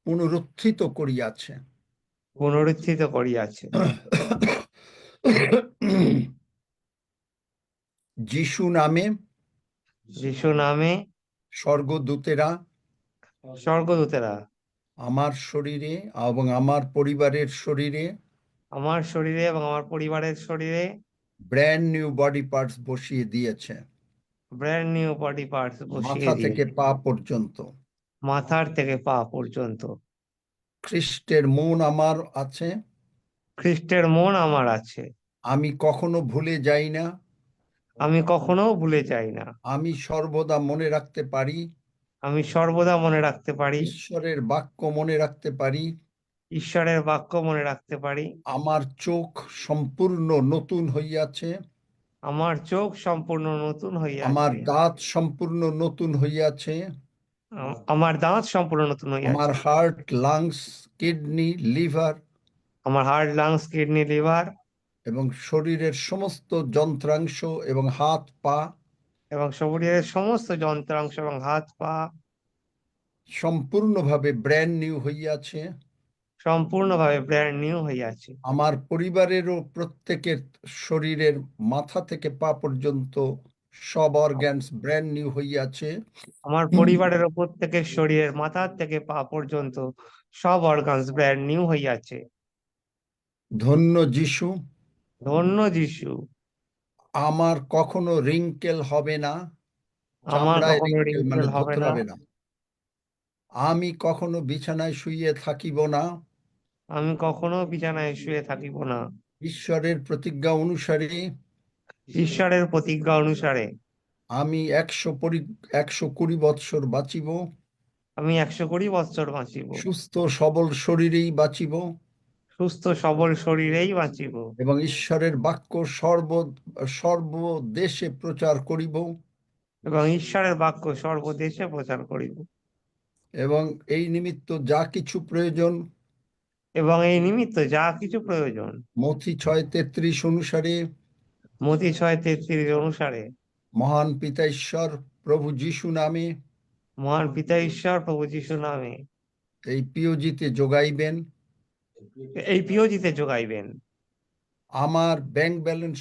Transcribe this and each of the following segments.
পুনরুত্থিত করিয়াছে। পুনরুত্থিত করিয়াছে। যিশু নামে যিশু নামে স্বর্গদূতেরা স্বর্গদূতেরা আমার শরীরে এবং আমার পরিবারের শরীরে আমার শরীরে এবং আমার পরিবারের শরীরে ব্র্যান্ড নিউ বডি পার্টস বসিয়ে দিয়েছে, ব্র্যান্ড নিউ বডি পার্টস বসিয়ে মাথা থেকে দিয়েছে, পা পর্যন্ত। মাথার থেকে পা পর্যন্ত। খ্রিস্টের মন আমার আছে, খ্রিস্টের মন আমার আছে। আমি কখনো ভুলে যাই না, আমি কখনো ভুলে যাই না। আমি সর্বদা মনে রাখতে পারি, আমি সর্বদা মনে রাখতে পারি, ঈশ্বরের বাক্য মনে রাখতে পারি। ঈশ্বরের বাক্য মনে রাখতে পারি। আমার চোখ সম্পূর্ণ নতুন হইয়াছে, আমার চোখ সম্পূর্ণ নতুন আমার হইয়াছে, দাঁত সম্পূর্ণ নতুন হইয়াছে, আমার দাঁত সম্পূর্ণ নতুন আমার হইয়াছে, হার্ট, লাংস, কিডনি, লিভার আমার হার্ট, লাংস, কিডনি, লিভার এবং শরীরের সমস্ত যন্ত্রাংশ এবং হাত পা এবং শরীরের সমস্ত যন্ত্রাংশ এবং হাত পা সম্পূর্ণভাবে ব্র্যান্ড নিউ হইয়াছে। সম্পূর্ণভাবে ব্র্যান্ড নিউ হইয়াছে। আমার পরিবারেরও প্রত্যেকের শরীরের মাথা থেকে পা পর্যন্ত সব অর্গানস ব্র্যান্ড নিউ হইয়াছে। আমার পরিবারের প্রত্যেকের শরীরের মাথার থেকে পা পর্যন্ত সব অর্গানস ব্র্যান্ড নিউ হইয়াছে। ধন্য যিশু। ধন্য যিশু। আমার কখনো রিঙ্কেল হবে না, আমার চামড়ায় কখনো রিঙ্কেল মানে রিঙ্কেল হবে না। ধোতরাবে না। আমি কখনো বিছানায় শুইয়ে থাকিব না, আমি কখনো বিছানায় শুয়ে থাকিব না। ঈশ্বরের প্রতিজ্ঞা অনুসারে ঈশ্বরের প্রতিজ্ঞা অনুসারে আমি 120 বৎসর বাঁচিব, আমি 120 বছর বাঁচিব, সুস্থ সবল শরীরেই বাঁচিব সুস্থ সবল শরীরেই বাঁচিব এবং ঈশ্বরের বাক্য সর্বদেশে প্রচার করিব এবং ঈশ্বরের বাক্য সর্বদেশে প্রচার করিব। এবং এই নিমিত্ত যা কিছু প্রয়োজন এবং এই নিমিত্ত যা কিছু প্রয়োজন মথি 6:33 অনুসারে মথি 6:33 অনুসারে মহান পিতা ঈশ্বর প্রভু যিশু নামে মহান পিতা ঈশ্বর প্রভু যিশু নামে এই পিওজিতে যোগাইবেন। এই পিওজিতে যোগাইবেন। আমার ব্যাংক ব্যালেন্স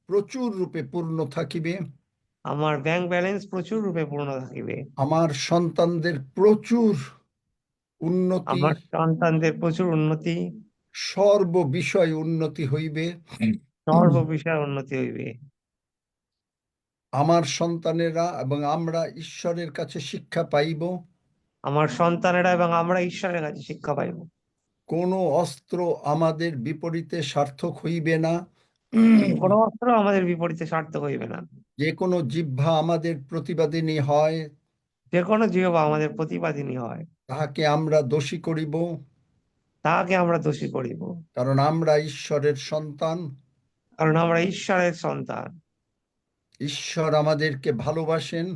প্রচুর রূপে পূর্ণ থাকিবে, আমার ব্যাংক ব্যালেন্স প্রচুর রূপে পূর্ণ থাকিবে, আমার সন্তানদের প্রচুর উন্নতি, আমার সন্তানদের প্রচুর উন্নতি, সর্ব বিষয় উন্নতি হইবে, সর্ব বিষয়ে উন্নতি হইবে। আমার সন্তানেরা এবং আমরা ঈশ্বরের কাছে শিক্ষা পাইব, আমার সন্তানেরা এবং আমরা ঈশ্বরের কাছে শিক্ষা পাইব। কোনো অস্ত্র আমাদের বিপরীতে সার্থক হইবে না, কোনো অস্ত্র আমাদের বিপরীতে সার্থক হইবে না। যে কোনো জিহ্বা আমাদের প্রতিবাদিনী হয়, যে কোনো জিহ্বা আমাদের প্রতিবাদিনী হয়, তাহাকে আমরা দোষী করিব, তাহাকে আমরা দোষী করিব। কারণ আমরা ঈশ্বরের সন্তান, কারণ আমরা ঈশ্বরের সন্তান। ঈশ্বর আমাদেরকে ভালোবাসেন,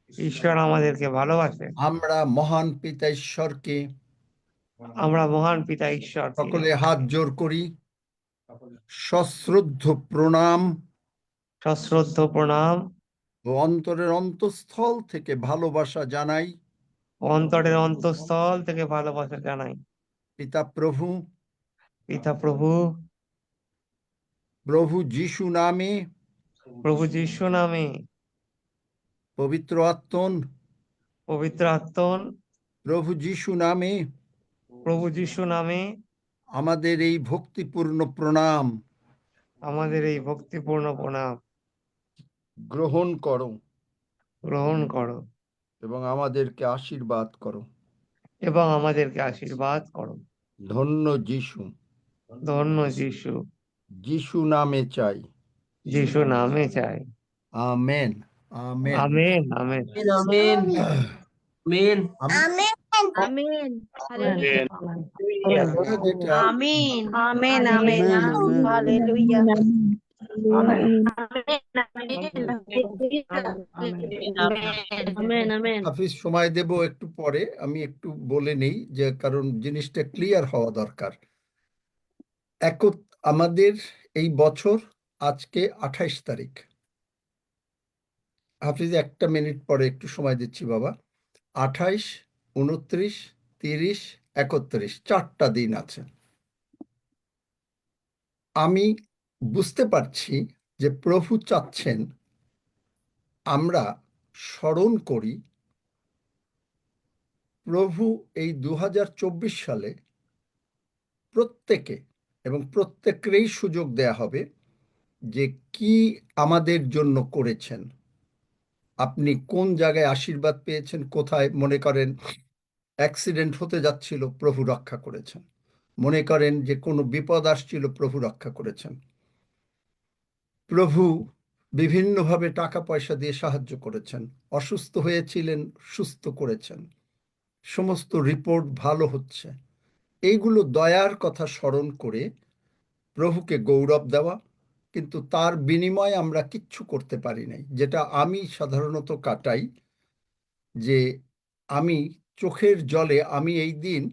ঈশ্বর আমাদেরকে ভালোবাসেন। আমরা মহান পিতা ঈশ্বরকে আমরা মহান পিতা ঈশ্বরকে সকলে হাত জোড় করি, সশ্রদ্ধ প্রণাম সশ্রদ্ধ প্রণাম ও অন্তরের অন্তঃস্থল থেকে ভালোবাসা জানাই। অন্তরের অন্তঃস্থল থেকে ভালোবাসা জানাই। পিতা প্রভু, পিতা প্রভু, প্রভু যিশু নামে, প্রভু যিশু নামে, পবিত্র আত্মন, পবিত্র আত্মন, প্রভু যিশু নামে প্রভু যিশু নামে আমাদের এই ভক্তিপূর্ণ প্রণাম আমাদের এই ভক্তিপূর্ণ প্রণাম গ্রহণ করো গ্রহণ করো এবং আমাদেরকে আশীর্বাদ করো। এবং আমাদেরকে আশীর্বাদ করো। ধন্য যিশু, ধন্য যিশু, যিশু নামে চাই। যিশু নামে চাই। Amen, amen, amen, amen, amen, amen, amen. Amen. Amen. আমরা যেটা amen. Amen. Amen. Hallelujah. Amen. Amen. হাফিজ সময় দেব একটু পরে, আমি একটু বলে নেই যে কারণ জিনিসটা ক্লিয়ার হওয়া দরকার। আমাদের এই বছর আজকে 28 তারিখ। হাফিজ একটা মিনিট পরে একটু সময় দিচ্ছি বাবা। 28 29, 30, 31 4টা দিন আছে। আমি বুঝতে পারছি যে প্রভু চাচ্ছেন আমরা স্মরণ করি প্রভু এই 2024 সালে প্রত্যেকে এবং প্রত্যেকেরই সুযোগ দেয়া হবে যে কি আমাদের জন্য করেছেন। আপনি কোন জায়গায় আশীর্বাদ পেয়েছেন, কোথায় মনে করেন অ্যাক্সিডেন্ট হতে যাচ্ছিল, প্রভু রক্ষা করেছেন। মনে করেন যে কোনো বিপদ আসছিল, প্রভু রক্ষা করেছেন। প্রভু বিভিন্নভাবে টাকা পয়সা দিয়ে সাহায্য করেছেন। অসুস্থ হয়েছিলেন, সুস্থ করেছেন। সমস্ত রিপোর্ট ভালো হচ্ছে। এইগুলো দয়ার কথা স্মরণ করে প্রভুকে গৌরব দেওয়া, কিন্তু তার বিনিময়ে আমরা কিচ্ছু করতে পারি নাই। যেটা আমি সাধারণত কাটাই, যে আমি চোখের জলে আমি এই দিন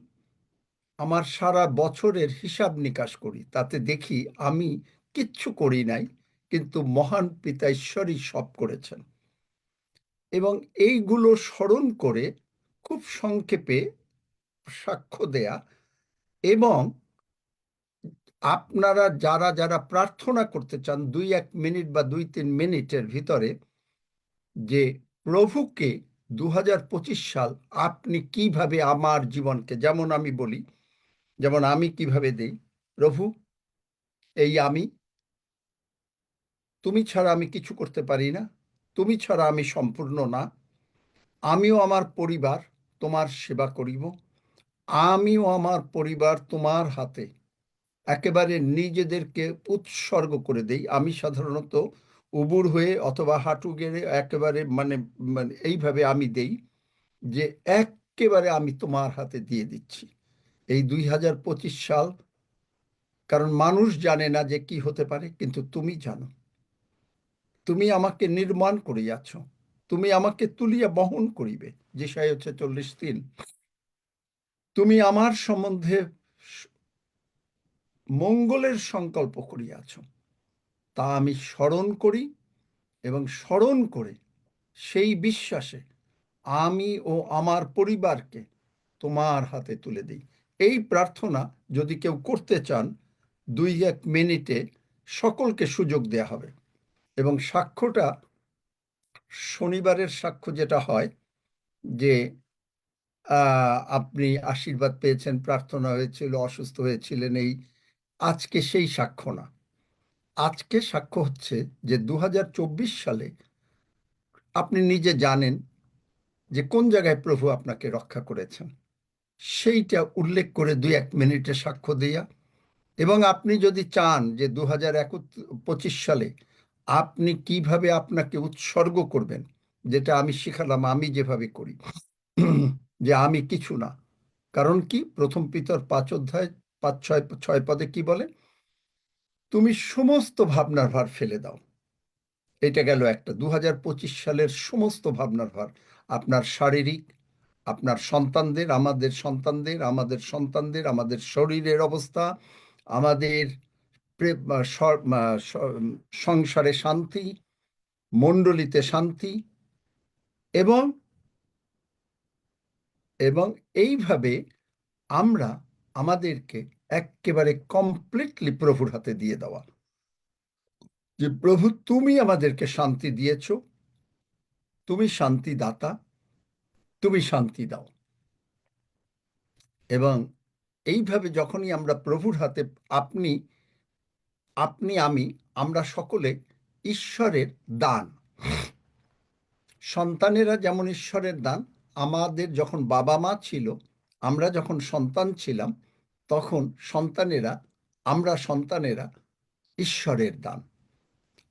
আমার সারা বছরের হিসাব নিকাশ করি, তাতে দেখি আমি কিচ্ছু করি নাই, কিন্তু মহান পিতা ঈশ্বরই সব করেছেন। এবং এইগুলো স্মরণ করে খুব সংক্ষেপে সাক্ষ্য দেয়া, এবং আপনারা যারা যারা প্রার্থনা করতে চান 2-1 মিনিট বা 2-3 মিনিটের ভিতরে, যে প্রভুকে 2025 সাল আপনি কিভাবে আমার জীবনকে, যেমন আমি বলি, যেমন আমি কিভাবে দেই, প্রভু এই আমি, তুমি ছাড়া আমি কিছু করতে পারি না, তুমি ছাড়া আমি সম্পূর্ণ না, আমিও আমার পরিবার তোমার সেবা করিব, আমিও আমার পরিবার তোমার হাতে একেবারে নিজেদেরকে উৎসর্গ করে দেই। আমি সাধারণত উবুর হয়ে অথবা হাঁটু গেড়ে একেবারে মানে মানে এইভাবে আমি দেই যে একেবারে আমি তোমার হাতে দিয়ে দিচ্ছি এই 2025 সাল। কারণ মানুষ জানে না যে কি হতে পারে, কিন্তু তুমি জানো। তুমি আমাকে নির্মাণ করিয়াছ, তুমি আমাকে তুলিয়া বহন করিবে, যেসায় 46:3। তুমি আমার সম্বন্ধে মঙ্গলের সংকল্প করিয়াছ, তা আমি স্মরণ করি, এবং স্মরণ করে সেই বিশ্বাসে আমি ও আমার পরিবারকে তোমার হাতে তুলে দিই। এই প্রার্থনা যদি কেউ করতে চান 2-1 মিনিটে সকলকে সুযোগ দেয়া হবে। এবং সাক্ষ্যটা শনিবারের সাক্ষ্য যেটা হয় যে আপনি আশীর্বাদ পেয়েছেন, প্রার্থনা হয়েছিল, অসুস্থ হয়েছিলেন, এই আজকে সেই সাক্ষ্য না। আজকে সাক্ষ্য হচ্ছে যে 2024 সালে আপনি নিজে জানেন যে কোন জায়গায় প্রভু আপনাকে রক্ষা করেছেন, সেইটা উল্লেখ করে 2-1 মিনিটে সাক্ষ্য দেয়া। এবং আপনি যদি চান যে 2025 সালে আপনি কিভাবে আপনাকে উৎসর্গ করবেন, যেটা আমি শিখালাম, আমি যেভাবে করি, যে আমি কিছু না। কারণ কি, প্রথম পিতর 5 অধ্যায় 5-6 পদে কি বলে, তুমি সমস্ত ভাবনার ভার ফেলে দাও। এটা গেল একটা। 2025 সালের সমস্ত ভাবনার ভার, আপনার শারীরিক, আপনার সন্তানদের, আমাদের সন্তানদের, আমাদের সন্তানদের, আমাদের শরীরের অবস্থা, আমাদের সংসারে শান্তি, মণ্ডলীতে শান্তি, এবং এবং এইভাবে আমরা আমাদেরকে একেবারে কমপ্লিটলি প্রভুর হাতে দিয়ে দেওয়া, যে প্রভু তুমি আমাদেরকে শান্তি দিয়েছ, তুমি শান্তি দাতা, তুমি শান্তি দাও। এবং এইভাবে যখনই আমরা প্রভুর হাতে, আপনি আপনি আমি, আমরা সকলে ঈশ্বরের দান। সন্তানেরা যেমন ঈশ্বরের দান, আমাদের যখন বাবা মা ছিল, আমরা যখন সন্তান ছিলাম, তখন আমরা সন্তানেরা ঈশ্বরের দান।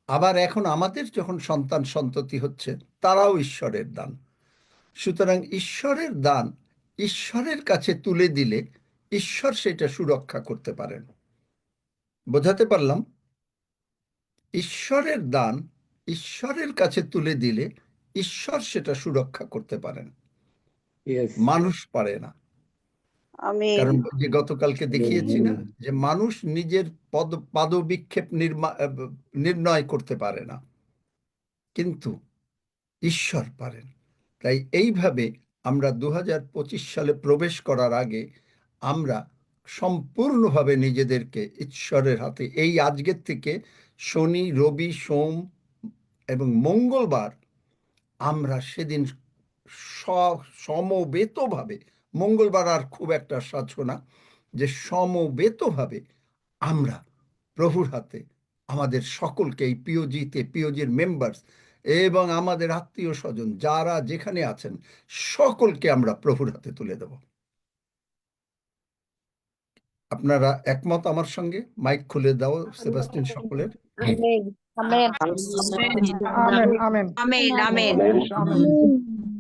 আবার এখন আমাদের যখন সন্তান সন্ততি হচ্ছে, তারাও ঈশ্বরের দান। সুতরাং ঈশ্বরের দান ঈশ্বরের কাছে তুলে দিলে ঈশ্বর সেটা সুরক্ষা করতে পারেন। বোঝাতে পারলাম? ঈশ্বরের দান ঈশ্বরের কাছে তুলে দিলে ঈশ্বর সেটা সুরক্ষা করতে পারেন, Yes. মানুষ পারে না। আমিন কারণ যে গতকালকে দেখিয়েছি না, যে মানুষ নিজের পাদবিক্ষেপ নির্ণয় করতে পারে না, কিন্তু ঈশ্বর পারেন। তাই এইভাবে আমরা 2025 সালে প্রবেশ করার আগে আমরা সম্পূর্ণভাবে নিজেদেরকে ঈশ্বরের হাতে, এই আজকের থেকে শনি, রবি, সোম এবং মঙ্গলবার আমরা সেদিন সমবেতভাবে, মঙ্গলবার আর খুব একটা সাধ্য না, যে সমবেতভাবে আমরা প্রভুর হাতে আমাদের সকলকে, এই পিওজির মেম্বার্স এবং আমাদের আত্মীয় স্বজন যারা যেখানে আছেন সকলকে আমরা প্রভুর হাতে তুলে দেব। আপনারা একমত আমার সঙ্গে? মাইক খুলে দাও সেবাস্টিন সকলের। Amen amen amen amen amen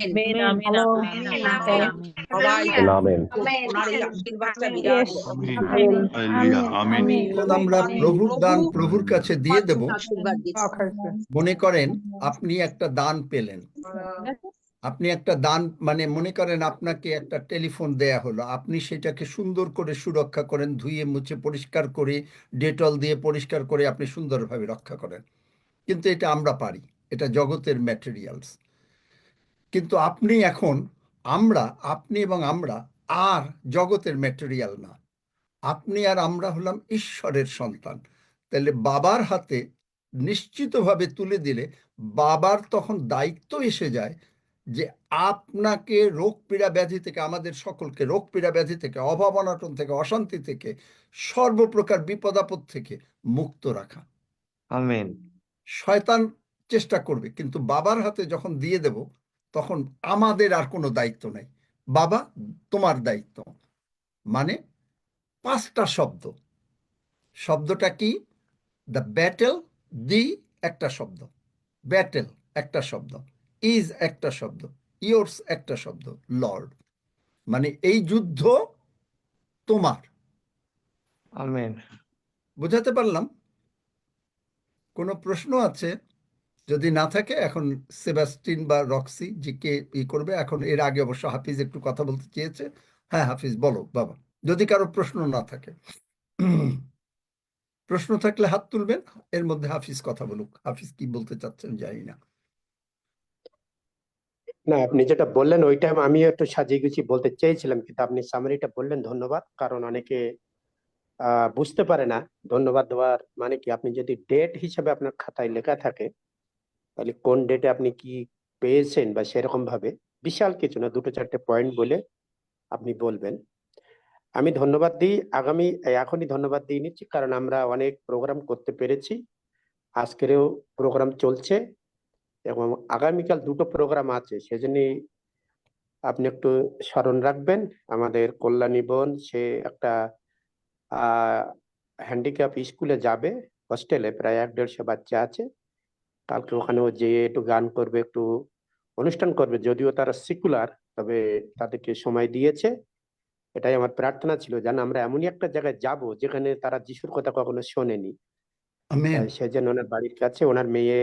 Amen, amen, hello amen, amen. সবাই Amen. ওনার এই আশীর্বাদটা বিরাট Hallelujah. Amen. এখন আমরা প্রভুর দান প্রভুর কাছে দিয়ে দেব। আশীর্বাদ দিচ্ছে মনে করেন আপনি একটা দান পেলেন, আপনি একটা দান, মানে মনে করেন আপনাকে একটা টেলিফোন দেয়া হলো, আপনি সেটাকে সুন্দর করে সুরক্ষা করেন, ধুয়ে মুছে পরিষ্কার করে ডেটল দিয়ে পরিষ্কার করে আপনি সুন্দরভাবে রক্ষা করেন। কিন্তু এটা আমরা পারি, এটা জগতের ম্যাটেরিয়ালস। কিন্তু আপনি এখন, আপনি এবং আমরা আর জগতের ম্যাটেরিয়াল না, আপনি আর আমরা হলাম ঈশ্বরের সন্তান। তাহলে বাবার হাতে নিশ্চিতভাবে তুলে দিলে বাবার তখন দায়িত্ব এসে যায় যে আপনাকে রোগ পীড়া ব্যাধি থেকে, আমাদের সকলকে রোগ পীড়া ব্যাধি থেকে, অভাব অনটন থেকে, অশান্তি থেকে, সর্বপ্রকার বিপদ আপদ থেকে মুক্ত রাখা। আমেন। শয়তান চেষ্টা করবে, কিন্তু বাবার হাতে যখন দিয়ে দেব তখন আমাদের আর কোনো দায়িত্ব নেই। বাবা তোমার দায়িত্ব। মানে 5টা শব্দ। শব্দটা কি? দ্য ব্যাটেল, দি একটা শব্দ, ব্যাটেল একটা শব্দ, ইজ একটা শব্দ, ইয়োর্স একটা শব্দ, লর্ড। মানে এই যুদ্ধ তোমার। আমেন। বুঝাতে পারলাম? কোনো প্রশ্ন আছে? যদি না থাকে এখন সেবাস্টিন বা রক্সি জিকে করবে। এখন এর আগে অবশ্য হাফিজ একটু কথা বলতে চেয়েছে। হ্যাঁ হাফিজ, বলো বাবা, যদি কারো প্রশ্ন না থাকে। প্রশ্ন থাকলে হাত তুলবেন, এর মধ্যে হাফিজ কথা বলুক। হাফিজ কি বলতে চাচ্ছেন জানি না। না, আপনি যেটা বললেন ওইটা আমি একটু সাজিয়ে গুছিয়ে বলতে চেয়েছিলাম, কিন্তু আপনি সামারিটা বললেন, ধন্যবাদ। কারণ অনেকে বুঝতে পারে না ধন্যবাদ দেওয়ার মানে কি। আপনি যদি ডেট হিসেবে আপনার খাতায় লেখা থাকে, তাহলে কোন ডেটে আপনি কি পেয়েছেন বা সেরকম ভাবে বিশাল কিছু না, 2-4টে পয়েন্ট বলে আপনি বলবেন। আমি ধন্যবাদ দিই, এখনই ধন্যবাদ দিয়ে নিচ্ছি, কারণ আমরা অনেক প্রোগ্রাম করতে পেরেছি। আজকেরও প্রোগ্রাম চলছে এবং আগামীকাল 2টো প্রোগ্রাম আছে, সেজন্য আপনি একটু স্মরণ রাখবেন। আমাদের কল্যাণী বোন, সে একটা হ্যান্ডিক্যাপ স্কুলে যাবে, হোস্টেলে প্রায় 1-150 বাচ্চা আছে। কালকে ওখানে ও যেয়ে একটু গান করবে, একটু অনুষ্ঠান করবে। যদিও তারা সেকুলার, তবে তাদেরকে সময় দিয়েছে। এটাই আমার প্রার্থনা ছিল, যেন আমরা এমনই একটা জায়গায় যাব যেখানে তারা যিশুর কথা কখনো শোনেনি। আমেন। সেজন্য ওনার বাড়ির কাছে ওনার মেয়ে,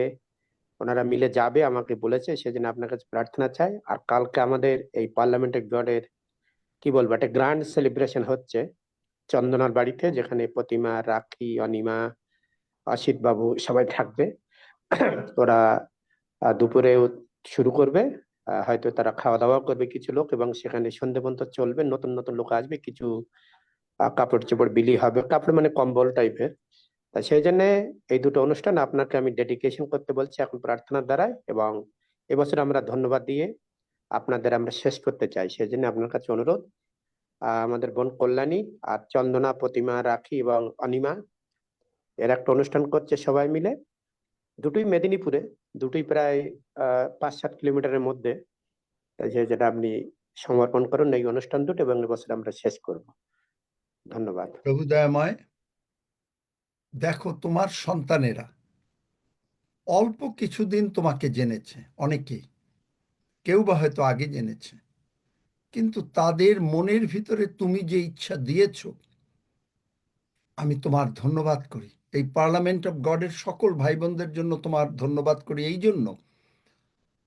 ওনারা মিলে যাবে, আমাকে বলেছে। সেজন্য আপনার কাছে প্রার্থনা চাই। আর কালকে আমাদের এই পার্লামেন্টের গডের কি বলবো, একটা গ্র্যান্ড সেলিব্রেশন হচ্ছে চন্দনার বাড়িতে, যেখানে প্রতিমা, রাখি, অনিমা, অসিত বাবু সবাই থাকবে। ওরা দুপুরে শুরু করবে, হয়তো তারা খাওয়া দাওয়া করবে কিছু লোক, এবং সেখানে সন্ধ্যে পর্যন্ত চলবে। নতুন নতুন লোক আসবে, কিছু কাপড় চোপড় বিলি হবে, কাপড় মানে কম্বল টাইপের। তা সেই জন্য এই 2টো অনুষ্ঠান আপনাকে আমি ডেডিকেশন করতে বলছি এখন প্রার্থনার দ্বারাই, এবং এবছর আমরা ধন্যবাদ দিয়ে আপনাদের আমরা শেষ করতে চাই। সেই জন্য আপনার কাছে অনুরোধ, আমাদের বোন কল্যাণী আর চন্দনা, প্রতিমা, রাখি এবং অনিমা এর একটা অনুষ্ঠান করছে সবাই মিলে। দুটোই মেদিনীপুরে, দুটোই প্রায় 5-7 কিলোমিটারের মধ্যে। যেটা আপনি সমর্পণ করুন এই অনুষ্ঠান দুটো, এবং এবছর আমরা শেষ করব। ধন্যবাদ। প্রভু দয়াময়, দেখো তোমার সন্তানেরা অল্প কিছুদিন তোমাকে জেনেছে, অনেকেই, কেউ বা হয়তো আগে জেনেছে, কিন্তু তাদের মনের ভিতরে তুমি যে ইচ্ছা দিয়েছ, আমি তোমার ধন্যবাদ করি। এই পার্লামেন্ট অফ গডের সকল ভাই বোনদের জন্য তোমার ধন্যবাদ করি। এই জন্য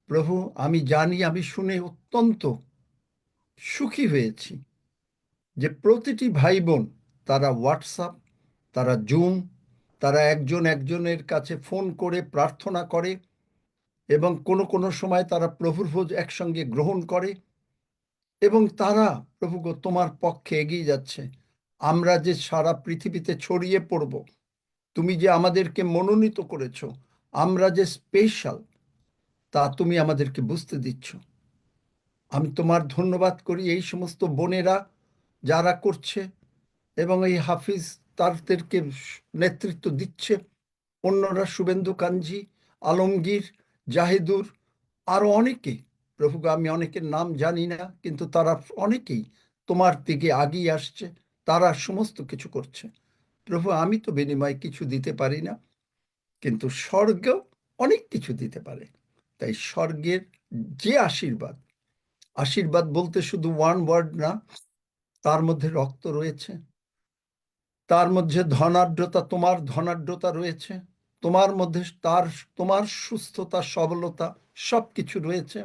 প্রভু, আমি জানি, আমি শুনে অত্যন্ত সুখী হয়েছি যে প্রতিটি ভাই বোন, তারা হোয়াটসঅ্যাপ, তারা জুম, তারা একজন একজনের কাছে ফোন করে প্রার্থনা করে, এবং কোনো কোনো সময় তারা প্রভুর ভোজ একসঙ্গে গ্রহণ করে, এবং তারা প্রভু গো তোমার পক্ষে এগিয়ে যাচ্ছে। আমরা যে সারা পৃথিবীতে ছড়িয়ে পড়ব, তুমি যে আমাদেরকে মনোনীত করেছো, আমরা যে স্পেশাল, তা তুমি আমাদেরকে বুঝতে দিচ্ছ। আমি তোমার ধন্যবাদ করি এই সমস্ত বোনেরা যারা করছে, এবং এই হাফিজ তাদেরকে নেতৃত্ব দিচ্ছে, অন্যরা শুভেন্দু কাঞ্জি, আলমগীর, জাহিদুর, আরো অনেকে প্রভু গো, আমি অনেকের নাম জানি না, কিন্তু তারা অনেকেই তোমার দিকে আগিয়ে আসছে, তারা সমস্ত কিছু করছে। প্রভু আমি তো বিনিময়ে কিছু দিতে পারি না, কিন্তু স্বর্গ অনেক কিছু দিতে পারে। তাই স্বর্গের যে আশীর্বাদ, আশীর্বাদ বলতে শুধু ওয়ান ওয়ার্ড না, তার মধ্যে রক্ত রয়েছে, তার মধ্যে ধনাঢ্যতা, তোমার ধনাঢ্যতা রয়েছে, তোমার মধ্যে তোমার সুস্থতা, সবলতা সবকিছু রয়েছে।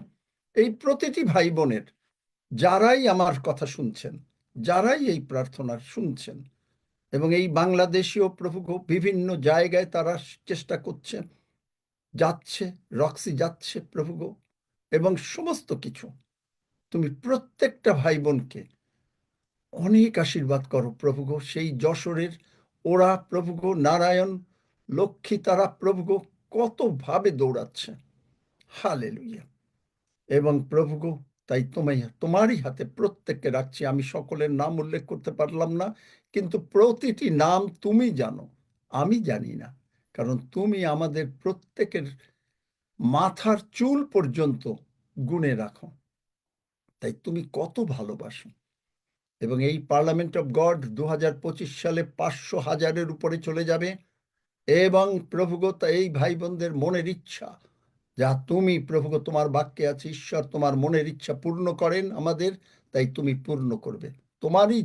এই প্রতিটি ভাই বোনের, যারাই আমার কথা শুনছেন, যারাই এই প্রার্থনা শুনছেন, এবং এই বাংলাদেশীয় প্রভু গো, বিভিন্ন জায়গায় তারা চেষ্টা করছে, যাচ্ছে, রক্সি যাচ্ছে প্রভু গো, এবং সমস্ত কিছু তুমি প্রত্যেকটা ভাই বোনকে অনেক আশীর্বাদ করো প্রভু গো। সেই যশোরের ওরা প্রভু গো, নারায়ণ, লক্ষ্মী, তারা প্রভু গো কত ভাবে দৌড়াচ্ছে, হালেলুয়া। এবং প্রভু গো, তাই তোমারই হাতে প্রত্যেককে রাখছি। আমি সকলের নাম উল্লেখ করতে পারলাম না, কিন্তু প্রতিটি নাম তুমি জানো, আমি জানি না, কারণ তুমি আমাদের প্রত্যেকের মাথার চুল পর্যন্ত গুণে রাখো। তাই তুমি কত ভালোবাসো। এবং এই পার্লামেন্ট অফ গড 2025 সালে 500,000-এর উপরে চলে যাবে। এবং প্রভুগত এই ভাই বোনদের মনের ইচ্ছা, যা তুমি প্রভুগত তোমার বাক্যে আছে, ঈশ্বর তোমার মনের ইচ্ছা পূর্ণ করেন আমাদের, তাই তুমি পূর্ণ করবে। তোমারই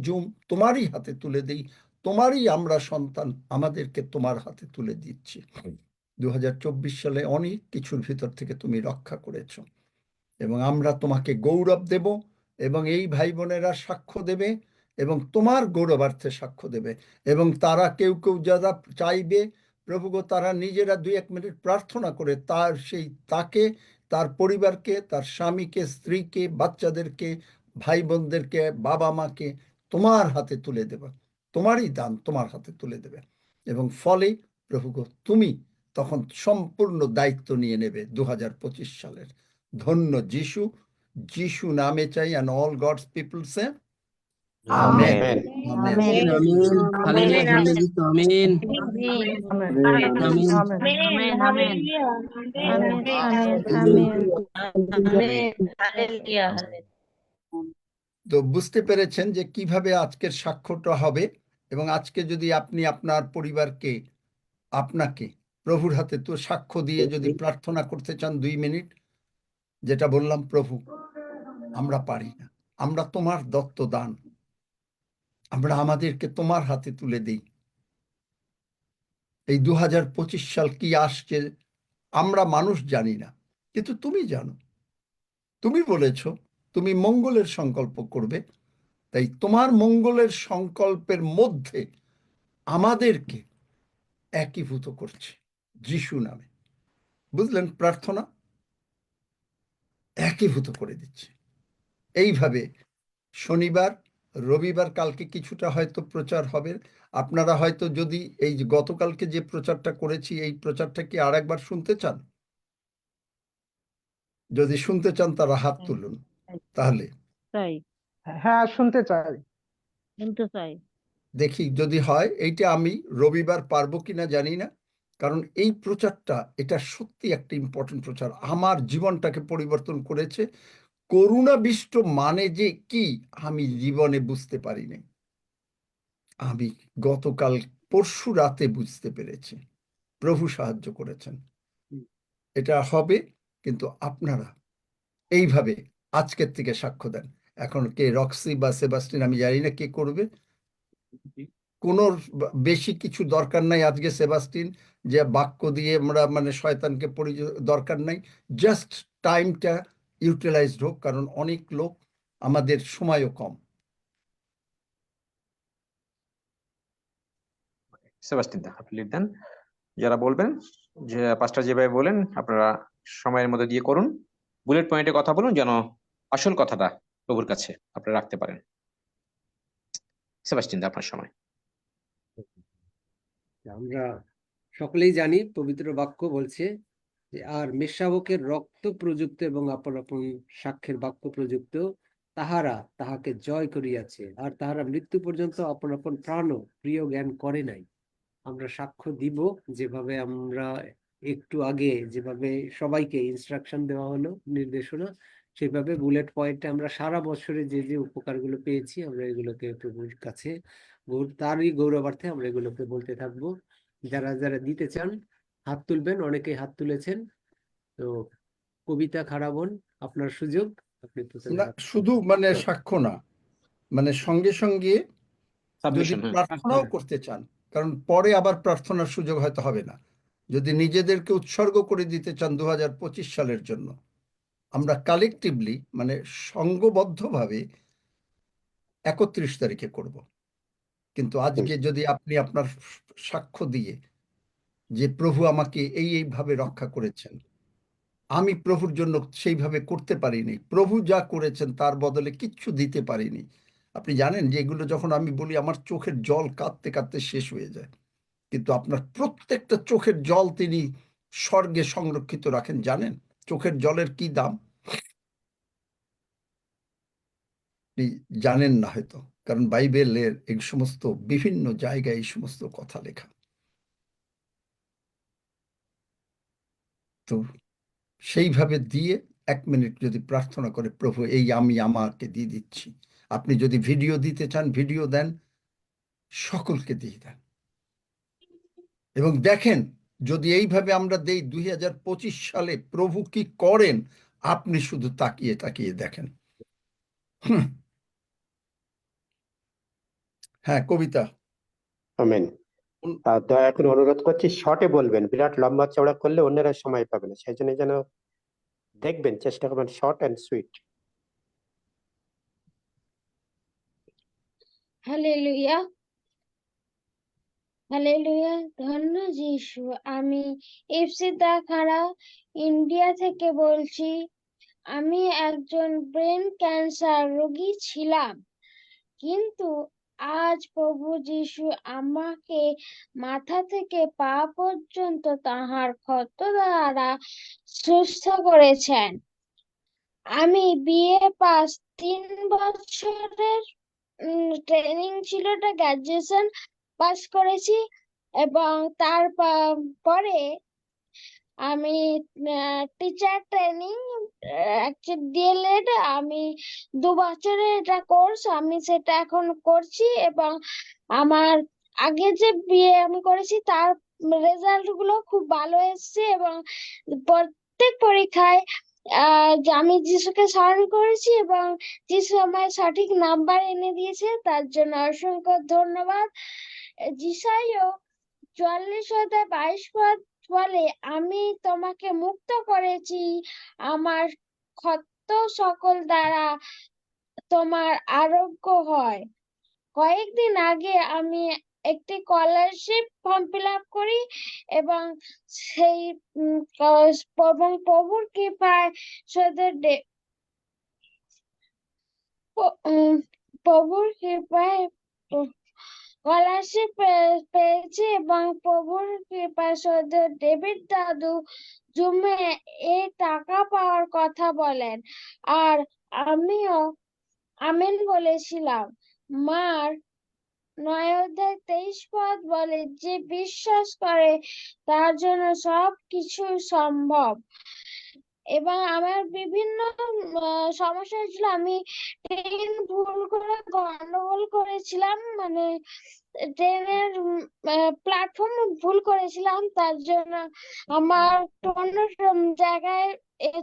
তোমারই হাতে তুলে দিই, তোমারই আমরা সন্তান, আমাদেরকে তোমার হাতে তুলে দিচ্ছি। 2024 সালে অনেক কিছুর ভিতর থেকে তুমি রক্ষা করেছ, এবং আমরা তোমাকে গৌরব দেব, এবং এই ভাই বোনেরা সাক্ষ্য দেবে, এবং তোমার গৌরবার্থে সাক্ষ্য দেবে। এবং তারা কেউ কেউ যারা চাইবে প্রভু গো, তারা নিজেরা 2-1 মিনিট প্রার্থনা করে তাকে, তার পরিবারকে, তার স্বামীকে, স্ত্রীকে, বাচ্চাদেরকে, ভাই বোনদেরকে, বাবা মাকে তোমার হাতে তুলে দেবে, তোমারই দান তোমার হাতে তুলে দেবে। এবং ফলে প্রভু গো, তুমি তখন সম্পূর্ণ দায়িত্ব নিয়ে নেবে 2025 সালের। ধন্য যিশু, যিশু নামে চাই, and all God's people say amen. amen. Amen. Amen. Amin hallelujah ধন্যবাদ যিশু আমিন আমেন আমিন আমেন তো বুঝতে পেরেছেন যে কিভাবে আজকের সাক্ষ্যটা হবে। এবং আজকে যদি আপনি আপনার পরিবারকে, আপনাকে প্রভুর হাতে তো সাক্ষ্য দিয়ে যদি প্রার্থনা করতে চান 2 মিনিট, যেটা বললাম, প্রভু আমরা পারি না, আমরা তোমার দত্ত দান, আমরা আমাদেরকে তোমার হাতে তুলে দিই। এই 2025 সাল কি আসছে আমরা মানুষ জানি না, কিন্তু তুমি জানো। তুমি বলেছ তুমি মঙ্গলের সংকল্প করবে, তাই তোমার মঙ্গলের সংকল্পের মধ্যে আমাদেরকে একীভূত করছে যিশু নামে। বুঝলেন, প্রার্থনা একীভূত করে দিচ্ছে। এইভাবে শনিবার, রবিবার, কালকে কিছুটা হয়তো প্রচার হবে। আপনারা হয়তো যদি এই যে গতকালকে যে প্রচারটা করেছি, এই প্রচারটা কি আর একবার শুনতে চান? যদি শুনতে চান তারা হাত তুলুন, তাহলে হ্যাঁ শুনতে চাই দেখি যদি হয়। এইটা আমি রবিবার পারবো কিনা জানি না, কারণ এই প্রচারটা, এটা সত্যি একটা ইম্পর্টেন্ট প্রচার, আমার জীবনটাকে পরিবর্তন করেছে। করুণাবিষ্ট মানে যে কি আমি জীবনে বুঝতে পারিনি, আমি গতকাল পরশু রাতে বুঝতে পেরেছি। প্রভু সাহায্য করেছেন, এটা হবে। কিন্তু আপনারা এইভাবে আজকের থেকে সাক্ষ্য দেন। এখন কে রক্সি বা সেবাস্টিন আমি জানি না কে করবে, কোনো বেশি কিছু দরকার নাই আজকে সেবাস্টিন, যে বাক্য দিয়ে আমরা মানে শয়তানকে দরকার নাই। জাস্ট টাইমটা ইউটিলাইজড হোক, কারণ অনেক লোক, আমাদের সময়ও কম। সেবাস্টিন দা আপনি লিড দেন, যারা বলবেন, যে পাস্টার যেভাবে বলেন আপনারা সময়ের মধ্যে দিয়ে করুন, বুলেট পয়েন্টে কথা বলুন, যেন আসল কথাটা প্রভুর কাছে আপনারা রাখতে পারেন। সেবাস্টিন দা, আপনার সময়। আমরা সকলেই জানি পবিত্র বাক্য বলছে যে আর মেষশাবকের রক্ত প্রযুক্ত এবং আপন আপন সাক্ষ্যের বাক্য প্রযুক্ত তাহারা তাহাকে জয় করিয়াছে, আর তাহারা মৃত্যু পর্যন্ত আপন আপন প্রাণ প্রিয় জ্ঞান করে নাই। আমরা সাক্ষ্য দিব যেভাবে আমরা একটু আগে যেভাবে সবাইকে ইনস্ট্রাকশন দেওয়া হলো, নির্দেশনা, সেভাবে বুলেট পয়েন্টে আমরা সারা বছরে যে যে উপকারগুলো পেয়েছি আমরা এগুলোকে প্রভুর কাছে তারই গৌরবার্থে আমরা এগুলোকে বলতে থাকবো। যারা যারা দিতে চান হাত তুলবেন, অনেকেই হাত তুলেছেন। তো কবিতা খারাবন, আপনার সুযোগ, আপনি প্রথমে না, হাত শুধু মানে সাক্ষ্য না, মানে সঙ্গে সঙ্গে যদি সাবমিশন, হ্যাঁ। প্রার্থনাও করতে চান, কারণ পরে আবার প্রার্থনার সুযোগ হয়তো হবে না, যদি নিজেদেরকে উৎসর্গ করে দিতে চান 2025 সালের জন্য, আমরা কালেকটিভলি মানে সংঘবদ্ধভাবে 31 তারিখে করব। কিন্তু আজকে যদি আপনি আপনার সাক্ষ্য দিয়ে যে প্রভু আমাকে এইভাবে রক্ষা করেছেন, আমি প্রভুর জন্য সেইভাবে করতে পারিনি, প্রভু যা করেছেন তার বদলে কিচ্ছু দিতে পারিনি। আপনি জানেন যে এগুলো যখন আমি বলি আমার চোখের জল কাঁদতে কাঁদতে শেষ হয়ে যায়, কিন্তু আপনার প্রত্যেকটা চোখের জল তিনি স্বর্গে সংরক্ষিত রাখেন। জানেন চোখের জলের কি দাম? আপনি জানেন না হয়তো, কারণ বাইবেলের এই সমস্ত বিভিন্ন জায়গায় এই সমস্ত কথা লেখা। তো সেইভাবে দিয়ে 1 মিনিট যদি প্রার্থনা করে, প্রভু এই আমি আমাকে দিয়ে দিচ্ছি। আপনি যদি ভিডিও দিতে চান ভিডিও দেন, সকলকে দিয়ে দেন এবং দেখেন যদি এইভাবে আমরা দেই 2025 সালে প্রভু কি করেন, আপনি শুধু তাকিয়ে তাকিয়ে দেখেন। হ্যাঁ, কবিতা। আমেন। দয়া করে অনুরোধ করছি শর্টে বলবেন, বিরাট লম্বা চওড়া করলে অন্যরা সময় পাবে না, সেই জন্য যেন দেখবেন, চেষ্টা করবেন short and sweet. Hallelujah, hallelujah, ধন্য যিশু। আমি ইপসিতা খাড়া ইন্ডিয়া থেকে বলছি। আমি একজন ব্রেন ক্যান্সার রোগী ছিলাম, কিন্তু আজ প্রভু যিশু আমাকে মাথা থেকে পা পর্যন্ত তাহার ক্ষত দ্বারা সুস্থ করেছেন। আমি বিএ পাস 3 বছরের ট্রেনিং ছিল, গ্রাজুয়েশন পাস করেছি এবং পরে আমি টিচার ট্রেনিং ডিএলএড, আমি 2 বছরের এটা কোর্স, আমি সেটা এখন করছি এবং আমার আগে যে বিএ আমি করেছি তার রেজাল্ট গুলো খুব ভালো এসেছে এবং প্রত্যেক পরীক্ষায় যে আমি যিশুকে স্মরণ করেছি এবং যিশু আমার সঠিক নাম্বার এনে দিয়েছে, তার জন্য অসংখ্য ধন্যবাদ। যিশাইও 44:22 বলে, আমি তোমাকে মুক্ত করেছি, আমার ক্ষত সকল দ্বারা তোমার আরোগ্য হয়। কয়েকদিন আগে আমি একটি স্কলারশিপ ফর্ম ফিল আপ করি এবং সেই প্রভুর কৃপায় প্রভুর কৃপায় স্কলারশিপ পেয়েছি এবং প্রভুর কৃপায় সদর ডেভিড দাদু জুমে এই টাকা পাওয়ার কথা বলেন, আর আমিও আমেন বলেছিলাম। মার 9:23 বলে, যে বিশ্বাস করে তার জন্য সবকিছু সম্ভব। এবং আমার বিভিন্ন সমস্যা হয়েছিল, আমি ট্রেন ভুল করে গন্ডগোল করেছিলাম, মানে ট্রেনের প্ল্যাটফর্ম ভুল করেছিলাম, তার জন্য আমার অন্য জায়গায়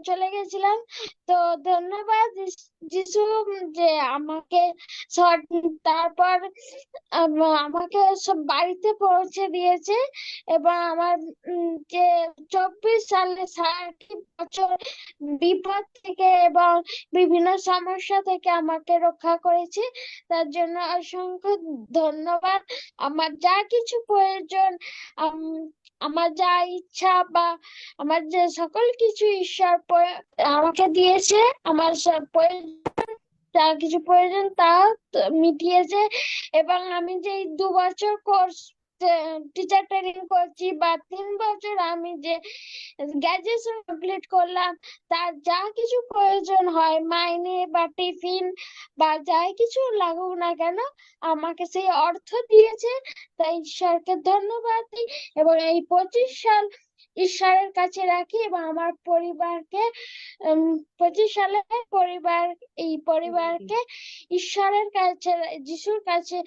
চলে গেছিলাম। তো ধন্যবাদ যিশু যে আমাকে তারপর আমাকে সব বাড়িতে পৌঁছে দিয়েছে এবং আমার যে 24 সালে 60 বছর বিপদ থেকে এবং বিভিন্ন সমস্যা থেকে আমাকে রক্ষা করেছে, তার জন্য অসংখ্য ধন্যবাদ। আমার যা কিছু প্রয়োজন, আমার যা ইচ্ছা বা আমার যে সকল কিছু ঈশ্বর আমাকে দিয়েছে, আমার সব প্রয়োজন যা কিছু প্রয়োজন তা মিটিয়েছে, এবং আমি যে 2 বছর কোর্স টিচার ট্রেনিং করছি বা 3 বছর আমি যে গ্রাজুয়েশন কমপ্লিট করলাম, তার যা কিছু প্রয়োজন হয় মাইনে বা টিফিন বা যাই কিছু লাগুক না কেন আমাকে সেই অর্থ দিয়েছে। তাই ঈশ্বরকে ধন্যবাদ দিই এবং এই 25 সাল ঈশ্বরের কাছে রাখি এবং আমার পরিবারকে 25 সালে এই পরিবারকে ঈশ্বরের কাছে, যিশুর কাছে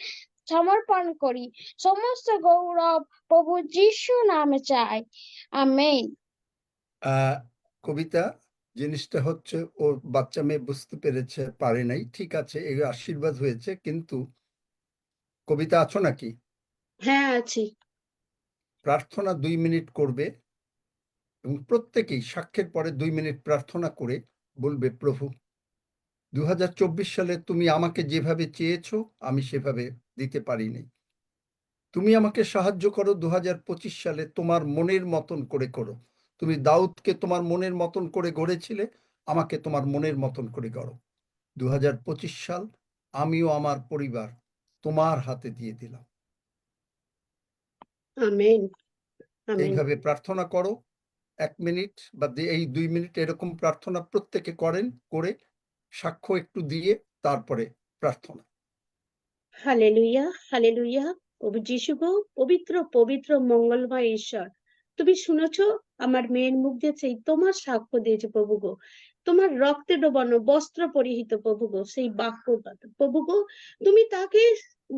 সমর্পণ করি। সমস্ত গৌরব প্রভু যিশু নামে চাই, আমেন। কবিতা, জিনিসটা হচ্ছে ওর বাচ্চা মেয়ে বুঝতে পেরেছে, পারে নাই, ঠিক আছে, এই আশীর্বাদ হয়েছে, কিন্তু কবিতা আছো নাকি? হ্যাঁ আছি। প্রার্থনা 2 মিনিট করবে এবং প্রত্যেকেই সাক্ষ্যের পরে 2 মিনিট প্রার্থনা করে বলবে, প্রভু 2024 সালে তুমি আমাকে যেভাবে চেয়েছো আমি সেভাবে দিতে পারিনি, তুমি আমাকে সাহায্য করো 2025 সালে তোমার মনের মতন করে করো। তুমি দাউদকে তোমার মনের মতন করে গড়েছিলে, আমাকে তোমার মনের মতন করে গড়ো। 2025 সাল আমিও আমার পরিবার তোমার হাতে দিয়ে দিলাম। আমেন। আমেন। এইভাবে প্রার্থনা করো 1 মিনিট বা এই 2 মিনিট এরকম প্রার্থনা প্রত্যেকে করেন, করে সাক্ষ্য একটু দিয়ে তারপরে প্রার্থনা। Hallelujah, hallelujah. প্রভু যিশু গো, পবিত্র পবিত্র মঙ্গলময় ঈশ্বর, তুমি শুনেছো আমার মেয়ের মুখ দিয়ে সেই তোমার সাক্ষ্য দিয়েছে প্রভু গো, তোমার রক্তে ডোবানো বস্ত্র পরিহিত প্রভু গো, সেই বাক্যটা প্রভু গো, তুমি তাকে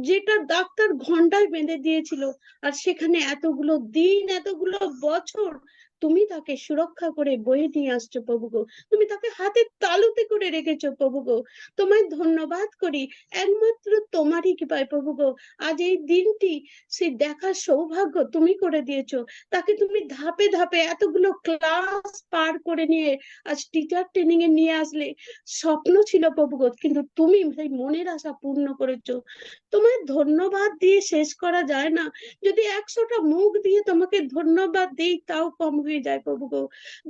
যেটা ডাক্তার ঘন্টায় বেঁধে দিয়েছিল, আর সেখানে এতগুলো দিন এতগুলো বছর তুমি তাকে সুরক্ষা করে বয়ে নিয়ে আসছো প্রভু গো, তুমি তাকে হাতের তালুতে করে রেখেছো প্রভু গো। তোমায় ধন্যবাদ করি, একমাত্র তোমারই কৃপায় প্রভু গো আজ এই দিনটি সে দেখার সৌভাগ্য তুমি করে দিয়েছো। তাকে তুমি ধাপে ধাপে এতগুলো ক্লাস পার করে নিয়ে আজ টিচার ট্রেনিং এ নিয়ে আসলে। স্বপ্ন ছিল প্রভু গো, কিন্তু তুমি সেই মনের আশা পূর্ণ করেছো। তোমায় ধন্যবাদ দিয়ে শেষ করা যায় না, যদি 100টা মুখ দিয়ে তোমাকে ধন্যবাদ দিই তাও কম হয়ে যায় প্রভু গো।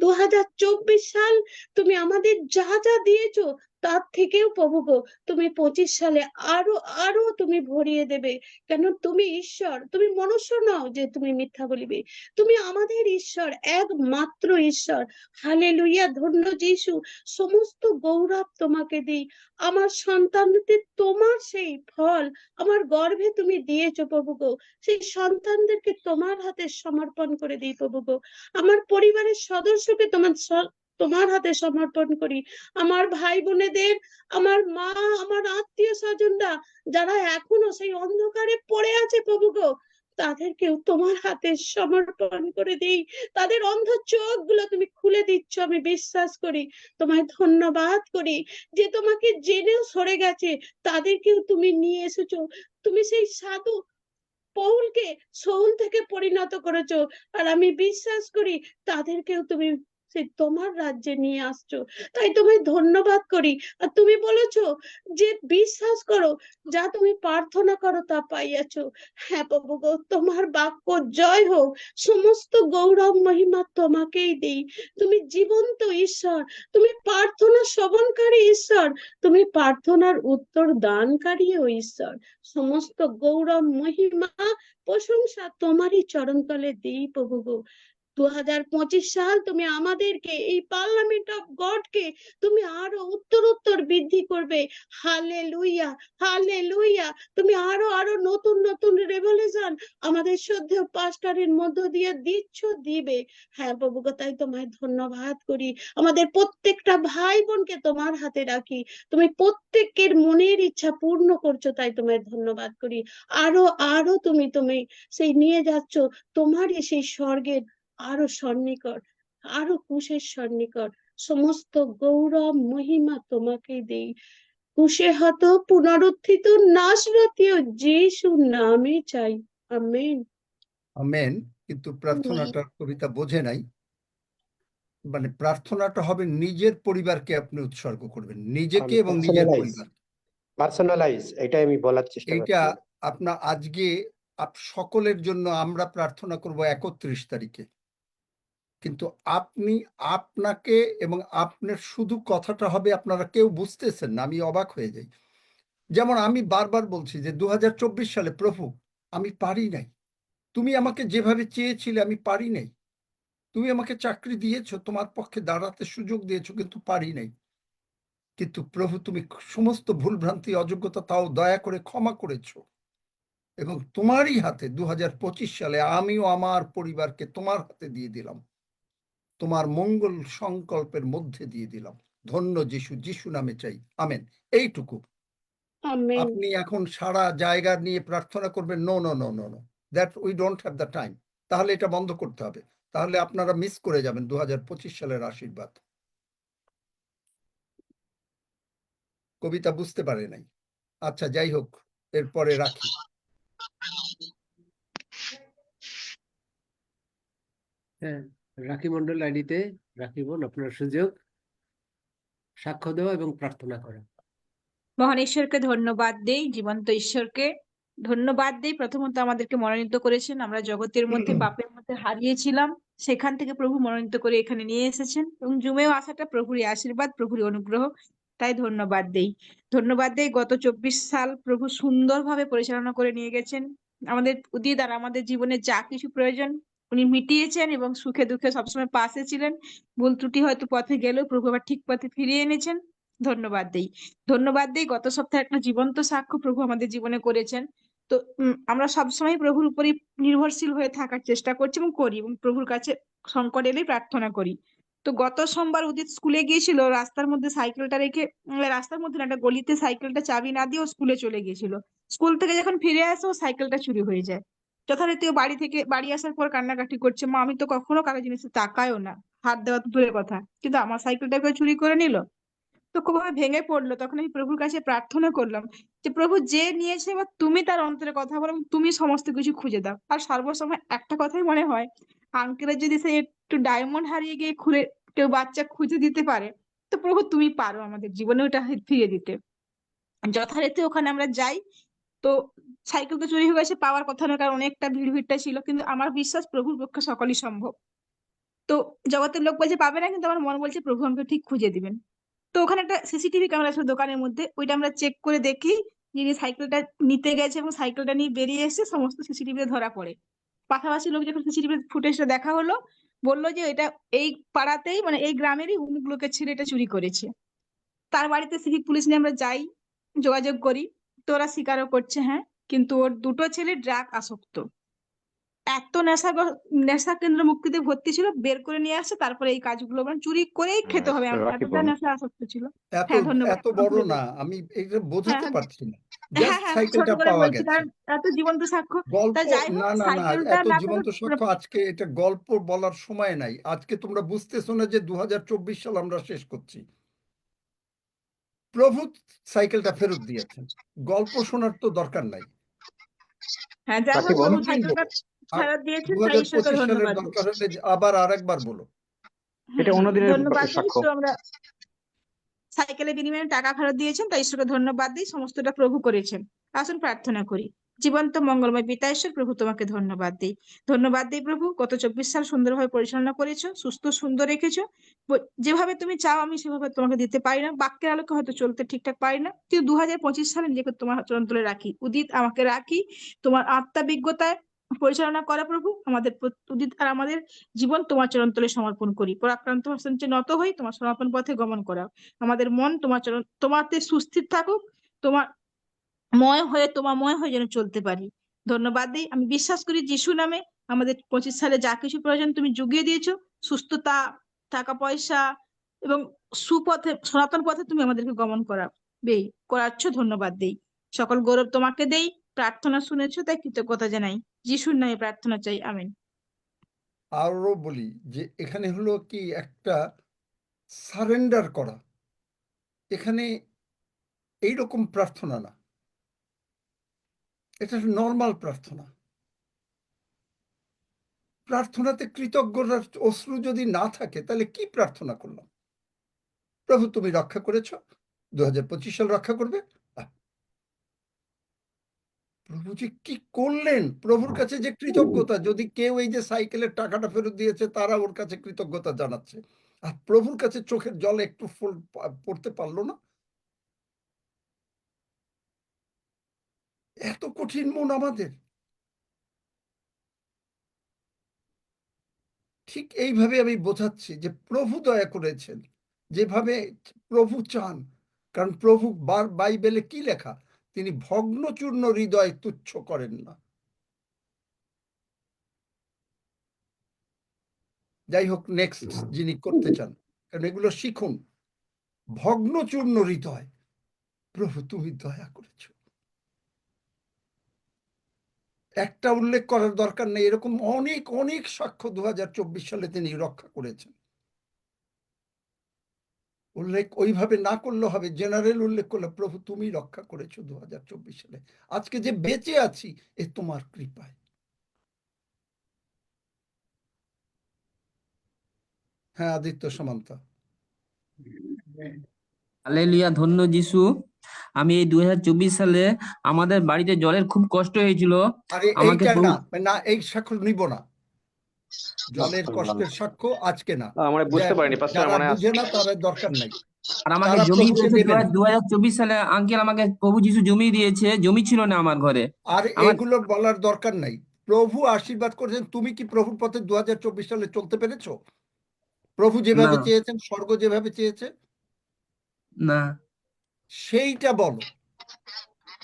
2024 সাল তুমি আমাদের যা যা দিয়েছো তার থেকেও প্রভু গো তুমি 25 সালে আরো আরো তুমি ভরিয়ে দেবে, কেন তুমি ঈশ্বর, তুমি মনুষ্য নও যে তুমি মিথ্যা বলিবে, তুমি আমাদের ঈশ্বর, একমাত্র ঈশ্বর। হালেলুয়া, ধন্য যিশু, সমস্ত গৌরব তোমাকে দিই। আমার সন্তানদের তোমার সেই ফল আমার গর্ভে তুমি দিয়েছো প্রভু গো, সেই সন্তানদেরকে তোমার হাতে সমর্পণ করে দিই প্রভু গো। আমার পরিবারের সদস্যকে তোমার হাতে সমর্পণ করি, আমার ভাই বোনেদের, আমার মা, আমার আত্মীয় স্বজনরা যারা এখনো সেই অন্ধকারে পড়ে আছে প্রভু গো, তাদেরকেও তোমার হাতে সমর্পণ করে দিই। তাদের অন্ধ চোখ গুলো তুমি খুলে দিচ্ছ, আমি বিশ্বাস করি। তোমায় ধন্যবাদ করি যে তোমাকে জেনেও সরে গেছে তাদেরকেও তুমি নিয়ে এসেছো। তুমি সেই সাধু পৌলকে শৌল থেকে পরিণত করেছো, আর আমি বিশ্বাস করি তাদেরকেও তুমি সেই তোমার রাজ্যে নিয়ে আসছো। তাই তোমায় ধন্যবাদ করি। আর তুমি বলেছো যে বিশ্বাস করো, যা তুমি প্রার্থনা করো তা পাইয়াছো। হ্যাঁ প্রভু গো, তোমার বাক্য জয় হোক, সমস্ত গৌরব মহিমা তোমাকেই দিই। তুমি জীবন্ত ঈশ্বর, তুমি প্রার্থনা শ্রবণকারী ঈশ্বর, তুমি প্রার্থনার উত্তর দানকারীও ঈশ্বর। সমস্ত গৌরব মহিমা প্রশংসা তোমারই চরণতলে দিই প্রভু গো। 2025 সাল তুমি আমাদেরকে এই পার্লামেন্ট অফ গডকে তুমি আরো উত্তরোত্তর বৃদ্ধি করবে। Hallelujah, hallelujah. তুমি আরো আরো নতুন নতুন রেভেলেশন আমাদের শ্রদ্ধেয় পাস্টরের মধ্য দিয়ে দিবে। হ্যাঁ প্রভু গো, তাই তোমায় ধন্যবাদ করি। আমাদের প্রত্যেকটা ভাই বোনকে তোমার হাতে রাখি, তুমি প্রত্যেকের মনের ইচ্ছা পূর্ণ করছো, তাই তোমায় ধন্যবাদ করি। আরো আরো তুমি সেই নিয়ে যাচ্ছ তোমারই সেই স্বর্গের আরো সন্নিকট, আরো কুশের সন্নিকট। সমস্ত গৌরব মহিমা তোমাকে দেই। কুশে হত পুনরুত্থিত নাসরতীয় যিশু নামে চাই, আমেন। আমেন। কিন্তু প্রার্থনাটা কবিতা বোঝে নাই, মানে প্রার্থনাটা হবে নিজের পরিবারকে আপনি উৎসর্গ করবেন, নিজেকে এবং নিজের পরিবার। পার্সোনালাইজ, এটাই আমি বলার চেষ্টা এইটা করছি। আপনার আজকে সকলের জন্য আমরা প্রার্থনা করব 31 তারিখে, কিন্তু আপনি আপনাকে এবং আপনার শুধু কথাটা হবে, আপনারা কেউ বুঝতেছেন না, আমি অবাক হয়ে যাই। যেমন আমি বারবার বলছি যে 2024 সালে প্রভু আমি পারি নাই, তুমি আমাকে যেভাবে চেয়েছিলে আমি পারি নাই, তুমি আমাকে চাকরি দিয়েছো, তোমার পক্ষে দাঁড়াতে সুযোগ দিয়েছো, কিন্তু পারি নাই। কিন্তু প্রভু তুমি সমস্ত ভুলভ্রান্তি অযোগ্যতা তাও দয়া করে ক্ষমা করেছো, এবং তোমারই হাতে 2025 সালে আমিও আমার পরিবারকে তোমার হাতে দিয়ে দিলাম, তোমার মঙ্গল সংকল্পের মধ্যে দিয়ে দিলাম। ধন্য যিশু, যিশু নামে চাই, আমেন। এইটুকু। আমেন। আপনি এখন সারা জায়গা নিয়ে প্রার্থনা করবেন, no no no no no, that we don't have the time. তাহলে এটা বন্ধ করতে হবে, তাহলে আপনারা মিস করে যাবেন 2025 সালের আশীর্বাদ। কবিতা বুঝতে পারে নাই। আচ্ছা, যাই হোক, এরপরে রাখি। হ্যাঁ, রাখি মন্ডল আইডিতে রাখি বোন, আপনার সুযোগ সাক্ষ্য দেওয়া এবং প্রার্থনা করা। মহান ঈশ্বরকে ধন্যবাদ দেই, জীবন্ত ঈশ্বরকে ধন্যবাদ দেই। প্রথমত আমাদেরকে মনোনীত করেছেন, আমরা জগতের মধ্যে পাপের মধ্যে হারিয়েছিলাম, সেখান থেকে প্রভু মনোনীত করে এখানে নিয়ে এসেছেন, এবং জুমেও আসাটা প্রভুরই আশীর্বাদ, প্রভুরই অনুগ্রহ, তাই ধন্যবাদ দেই। ধন্যবাদ দেই গত 24 সাল প্রভু সুন্দরভাবে পরিচালনা করে নিয়ে গেছেন। আমাদের উদিত আর আমাদের জীবনে যা কিছু প্রয়োজন উনি মিটিয়েছেন, এবং সুখে দুঃখে সবসময় পাশে ছিলেন। ভুল ত্রুটি হয়তো পথে গেলেও প্রভু আবার ঠিক পথে ফিরিয়ে এনেছেন। ধন্যবাদ দেই। ধন্যবাদ দিই গত সপ্তাহে একটা জীবন্ত সাক্ষ্য প্রভু আমাদের জীবনে করেছেন। তো আমরা সবসময় প্রভুর উপরই নির্ভরশীল হয়ে থাকার চেষ্টা করছি এবং করি, এবং প্রভুর কাছে সংকট এলেই প্রার্থনা করি। তো গত সোমবার উদিত স্কুলে গিয়েছিল, রাস্তার মধ্যে সাইকেলটা রেখে, রাস্তার মধ্যে না, একটা গলিতে সাইকেলটা চাবি না দিয়ে ও স্কুলে চলে গিয়েছিল। স্কুল থেকে যখন ফিরে আসে ও সাইকেলটা চুরি হয়ে যায়। যথারীতি ও বাড়ি আসার পর কান্নাকাটি করছে, মা আমি তো কখনো কারো জিনিসে তাকায়ও না, হাত দেওয়া তো দূরের কথা, কিন্তু আমার সাইকেলটাকে চুরি করে নিল। তো খুবভাবে ভেঙে পড়লো। তখন আমি প্রভুর কাছে প্রার্থনা করলাম যে প্রভু যে নিয়েছে, বা তুমি তার অন্তরে কথা বলো, এবং তুমি সমস্ত কিছু খুঁজে দাও। আর সর্বসময় একটা কথাই মনে হয়, আঙ্কেলের যদি সে একটু ডায়মন্ড হারিয়ে গিয়ে খুঁড়ে কেউ বাচ্চা খুঁজে দিতে পারে, তো প্রভু তুমি পারো আমাদের জীবনে ওটা ফিরিয়ে দিতে। যথারীতি ওখানে আমরা যাই। তো সাইকেল তো চুরি হয়ে গেছে, পাওয়ার কথা না, কারণ অনেকটা ভিড়টা ছিল, কিন্তু আমার বিশ্বাস প্রভুর পক্ষে সকলই সম্ভব। তো জগতের লোক বলছে পাবে না, কিন্তু আমার মন বলছে প্রভু আমাকে ঠিক খুঁজে দিবেন। তো ওখানে একটা সিসিটিভি ক্যামেরা ছিল দোকানের মধ্যে, ওইটা আমরা চেক করে দেখি, যিনি সাইকেলটা নিতে গেছে এবং সাইকেলটা নিয়ে বেরিয়ে এসে সমস্ত সিসিটিভিতে ধরা পড়ে। পাশাপাশি লোক যখন সিসিটিভি ফুটেজটা দেখা হলো, বললো যে এটা এই পাড়াতেই, মানে এই গ্রামেরই অমুক লোকের ছেলে এটা চুরি করেছে। তার বাড়িতে সিভিক পুলিশ নিয়ে আমরা যাই, যোগাযোগ করি। তো ওরা স্বীকারও করছে, হ্যাঁ, কিন্তু ওর দুটো ছেলে ড্রাগ আসক্ত। এত নেশা কেন্দ্র মুক্তিতে ভর্তি ছিল, বের করে নিয়ে আসছে, তারপরে এই কাজগুলো মানে চুরি করেই খেতে হবে, রাখি এতটা বোন, নেশা আসক্ত ছিল। এত হ্যাঁ, ধন্যবাদ। এত বড় না, আমি এটা হ্যাঁ বোঝাতে পারছি না। হ্যাঁ জাস্ট হ্যাঁ, ছোট সাইকেলটা করে পাওয়া বলছি গেছে, কারণ এত জীবন্ত সাক্ষ্য। তা গল্প। যাই হোক, না না না, সাইকেলটা এত না জীবন্ত সাক্ষ্য আজকে এটা গল্প বলার সময় নাই। আজকে তোমরা বুঝতেছো না যে 2024 সাল আমরা শেষ করছি। প্রভু সাইকেলটা ফেরত দিয়েছেন, গল্প শোনার তো দরকার নাই। হ্যাঁ, যাই রাখি হোক, বোন, প্রভু কোনদিন সাইকেলটা বলো, আর ফেরত দিয়েছেন, তাই ঈশ্বরকে 2025 সালের ধন্যবাদ দিই। দরকার হলে আবার আরেকবার বলো। এটা অন্যদিনের ধন্যবাদ দিই। সাক্ষ্য। তো আমরা সাইকেলের বিনিময়ে টাকা ফেরত দিয়েছেন, তাই ঈশ্বরকে ধন্যবাদ দিই, সমস্তটা প্রভু করেছেন। আসুন প্রার্থনা করি। জীবন্ত মঙ্গলময় পিতা ঈশ্বর, প্রভু তোমাকে ধন্যবাদ দিই। ধন্যবাদ দিই প্রভু, গত 24 সাল সুন্দরভাবে পরিচালনা করেছো, সুস্থ সুন্দর রেখেছো। যেভাবে তুমি চাও আমি সেভাবে তোমাকে দিতে পারি না, বাক্যের আলোকে হয়তো চলতে ঠিকঠাক পারি না, কিন্তু 2025 সালে নিজেকে তোমার চরণ তলে রাখি, উদিত আমাকে রাখি তোমার আত্মাভিজ্ঞতায় পরিচালনা করা। প্রভু আমাদের উদিত আর আমাদের জীবন তোমার চরণ তলে সমর্পণ করি। পরাক্রান্ত হস্তে নত হই, তোমার সনাতন পথে গমন করাও। আমাদের মন তোমার চরণ, তোমাতে সুস্থির থাকুক, তোমার তোমাময় হয়ে যেন চলতে পারি। ধন্যবাদ দিই। আমি বিশ্বাস করি যিশু নামে আমাদের 25 সালে যা কিছু প্রয়োজন তুমি জুগিয়ে দিয়েছো, সুস্থতা, টাকা পয়সা এবং সুপথে, সনাতন পথে তুমি আমাদেরকে গমন করাচ্ছ। ধন্যবাদ দেই। সকল গৌরব তোমাকে দেই। প্রার্থনা শুনেছো তাই কৃতজ্ঞতা জানাই। যিশুর নামে প্রার্থনা চাই, আমেন। আরো বলি যে এখানে হলো কি একটা সারেন্ডার করা, এখানে এইরকম প্রার্থনা না, এটা নর্মাল প্রার্থনা। প্রার্থনাতে কৃতজ্ঞতার অশ্রু যদি না থাকে তাহলে কি প্রার্থনা করলাম? প্রভু তুমি রক্ষা করেছ, 2025 সাল রক্ষা করবে। প্রভু যে কি করলেন, প্রভুর কাছে যে কৃতজ্ঞতা, যদি কেউ এই যে সাইকেলের টাকাটা ফেরত দিয়েছে তারা ওর কাছে কৃতজ্ঞতা জানাচ্ছে, আর প্রভুর কাছে চোখের জল একটু পড়তে পারলো না। এত কঠিন মন আমাদের। ঠিক এইভাবে আমি বোঝাচ্ছি যে প্রভু দয়া করেছেন, যেভাবে প্রভু চান। কারণ প্রভু বাইবেলে কি লেখা, তিনি ভগ্নচূর্ণ হৃদয় তুচ্ছ করেন না। যাই হোক, নেক্সট যিনি করতে চান, কারণ এগুলো শিখুন। ভগ্নচূর্ণ হৃদয়, প্রভু তুমি দয়া করেছ। একটা উল্লেখ করার দরকার নেই, এরকম অনেক অনেক সাক্ষ্য 2024 সালে তিনি রক্ষা করেছেন। উল্লেখ ওইভাবে না করলে হবে, জেনারেল উল্লেখ করলে প্রভু তুমি রক্ষা করেছো 2024 সালে। আজকে যে বেঁচে আছি এ তোমার কৃপায়। হ্যাঁ, আদিত্য সামন্তা। হালেলুয়া, ধন্য যিশু। আমি এই 2024 সালে আমাদের বাড়িতে জলের খুব কষ্ট হয়েছিল। আরে আমাকে এইটা প্রভু- না, এই সাক্ষ্য নিব না। জলের কষ্টের সাক্ষ্য আজকে না। আমরা বুঝতে পারিনি পাস্টার, যারা মানে বুঝে না তাদের দরকার নাই। আর আমাকে তারা জমি প্রভুকে দিয়েছে দেবে না। 2024 সালে আঙ্কেল আমাকে প্রভু যিশু জমি দিয়েছে, জমি ছিল না আমার ঘরে। আর আমার এগুলো বলার দরকার নাই। প্রভু আশীর্বাদ করেছেন। তুমি কি প্রভুর পথে 2024 সালে চলতে পেরেছো? প্রভু যেভাবে না। চেয়েছেন, স্বর্গ যেভাবে চেয়েছে, না, সেইটা বলো।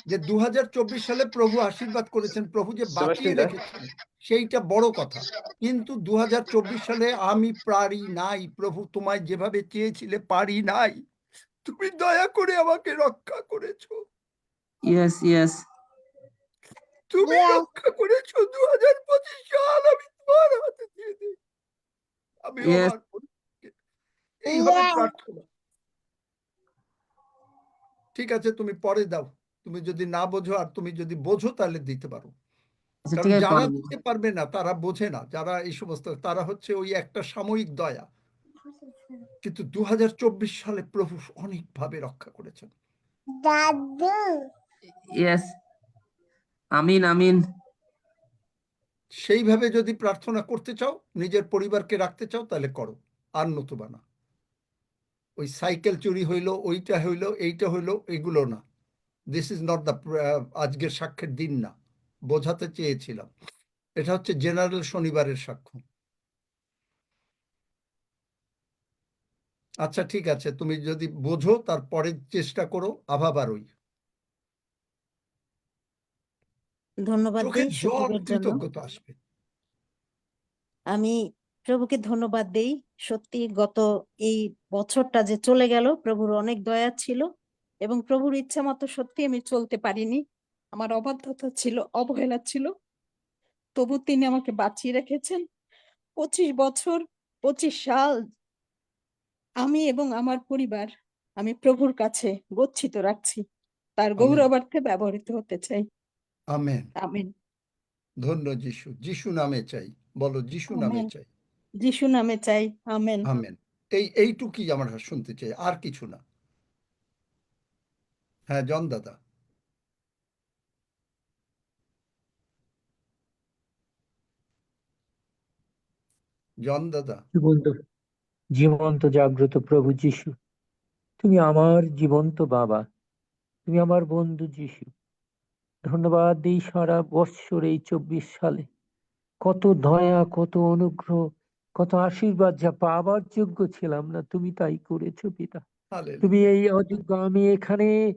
যে 2024 সালে প্রভু আশীর্বাদ করেছেন, প্রভু যে বাঁচিয়ে সেবাস্টিন দা। রেখেছেন, সেইটা বড় কথা। কিন্তু 2024 সালে আমি পারি নাই, প্রভু তোমায় যেভাবে চেয়েছিলে পারি নাই, তুমি দয়া করে আমাকে রক্ষা করেছো। Yes yes. তুমি রক্ষা করেছো। 2025 সাল আমি তোমার হাতে দিয়ে দিই। আমি Yes. আমার পরিবারকে এইভাবে প্রার্থনা। ঠিক আছে, তুমি পরে দাও। তুমি যদি না বোঝো, আর তুমি যদি বোঝো তাহলে দিতে পারো। আচ্ছা, কারণ ঠিক আছে, যারা পরে দেব। দিতে পারবে না তারা বোঝে না, যারা এই সমস্ত, তারা হচ্ছে ওই একটা সাময়িক দয়া। কিন্তু 2024 সালে প্রভু অনেকভাবে রক্ষা করেছেন। ইয়েস। আমিন আমিন। সেইভাবে যদি প্রার্থনা করতে চাও, নিজের পরিবারকে রাখতে চাও, তাহলে করো, আর নতুবা না। ওই সাইকেল চুরি হইলো, ওইটা হইলো, এইটা হইলো, এগুলো না। দিস ইজ নট দ্য, আজকের সাক্ষ্যের দিন না, বোঝাতে চেয়েছিলাম। এটা হচ্ছে জেনারেল শনিবারের সাক্ষ্য। আচ্ছা, ঠিক আছে, তুমি যদি বোঝো তারপরে চেষ্টা করো, আভাবারই। ধন্যবাদ চোখে দেই জল, সুযোগের জন্য। কৃতজ্ঞতা আসবে। আমি প্রভুকে ধন্যবাদ দেই। সত্যি গত এই বছরটা যে চলে গেল, প্রভুর অনেক দয়া ছিল এবং প্রভুর ইচ্ছা মতো সত্যি আমি চলতে পারিনি। আমার অবাধ্যতা ছিল, অবহেলা ছিল, তবু তিনি আমাকে বাঁচিয়ে রেখেছেন। 25 বছর, 25 সাল আমি এবং আমার পরিবার, আমি প্রভুর কাছে গচ্ছিত রাখছি। তার আমেন। গৌরবার্থে ব্যবহৃত হতে চাই। আমেন। আমেন। ধন্য যিশু। যিশু নামে চাই, বলো যিশু নামে আমেন। চাই। যিশু নামে চাই। আমেন। আমেন। এইটুকুই আমরা শুনতে চাই, আর কিছু না। হ্যাঁ, জন দাদা। জন দাদা। জীবন্ত জীবন্ত জাগ্রত প্রভু যিশু, তুমি আমার জীবন্ত বাবা, তুমি আমার বন্ধু যিশু। ধন্যবাদ দিই সারা বৎসর এই 24 সালে কত দয়া, কত অনুগ্রহ, কত আশীর্বাদ যা পাবার যোগ্য ছিলাম না, তুমি তাই করেছো পিতা। তুমি এই অযোগ্য, আমি এখানে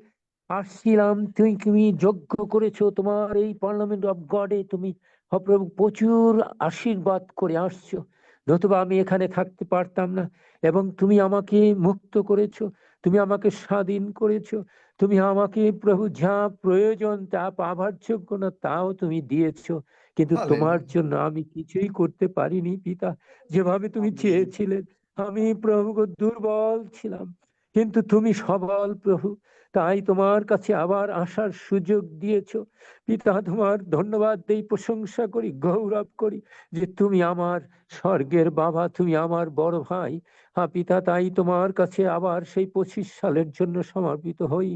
আসছিলাম, তুমি যোগ্য করেছো। তোমার এই পার্লামেন্ট অফ গডে তুমি প্রভু প্রচুর আশীর্বাদ করে আসছো, নতুবা আমি এখানে থাকতে পারতাম না। এবং তুমি আমাকে মুক্ত করেছো, তুমি আমাকে স্বাধীন করেছো, তুমি আমাকে প্রভু যা প্রয়োজন তা পাবার যোগ্য না তাও তুমি দিয়েছো। কিন্তু তোমার জন্য আমি কিছুই করতে পারিনি পিতা, যেভাবে তুমি চেয়েছিলেন। আমি প্রভু দুর্বল ছিলাম, কিন্তু তুমি সবল প্রভু, তাই তোমার কাছে আবার আসার সুযোগ দিয়েছো। পিতা, তোমার ধন্যবাদ দেই, প্রশংসা করি, গৌরব করি যে তুমি আমার স্বর্গের বাবা, তুমি আমার বড় ভাই। হ্যাঁ পিতা, তাই তোমার কাছে আবার সেই 25 সালের জন্য সমর্পিত হই।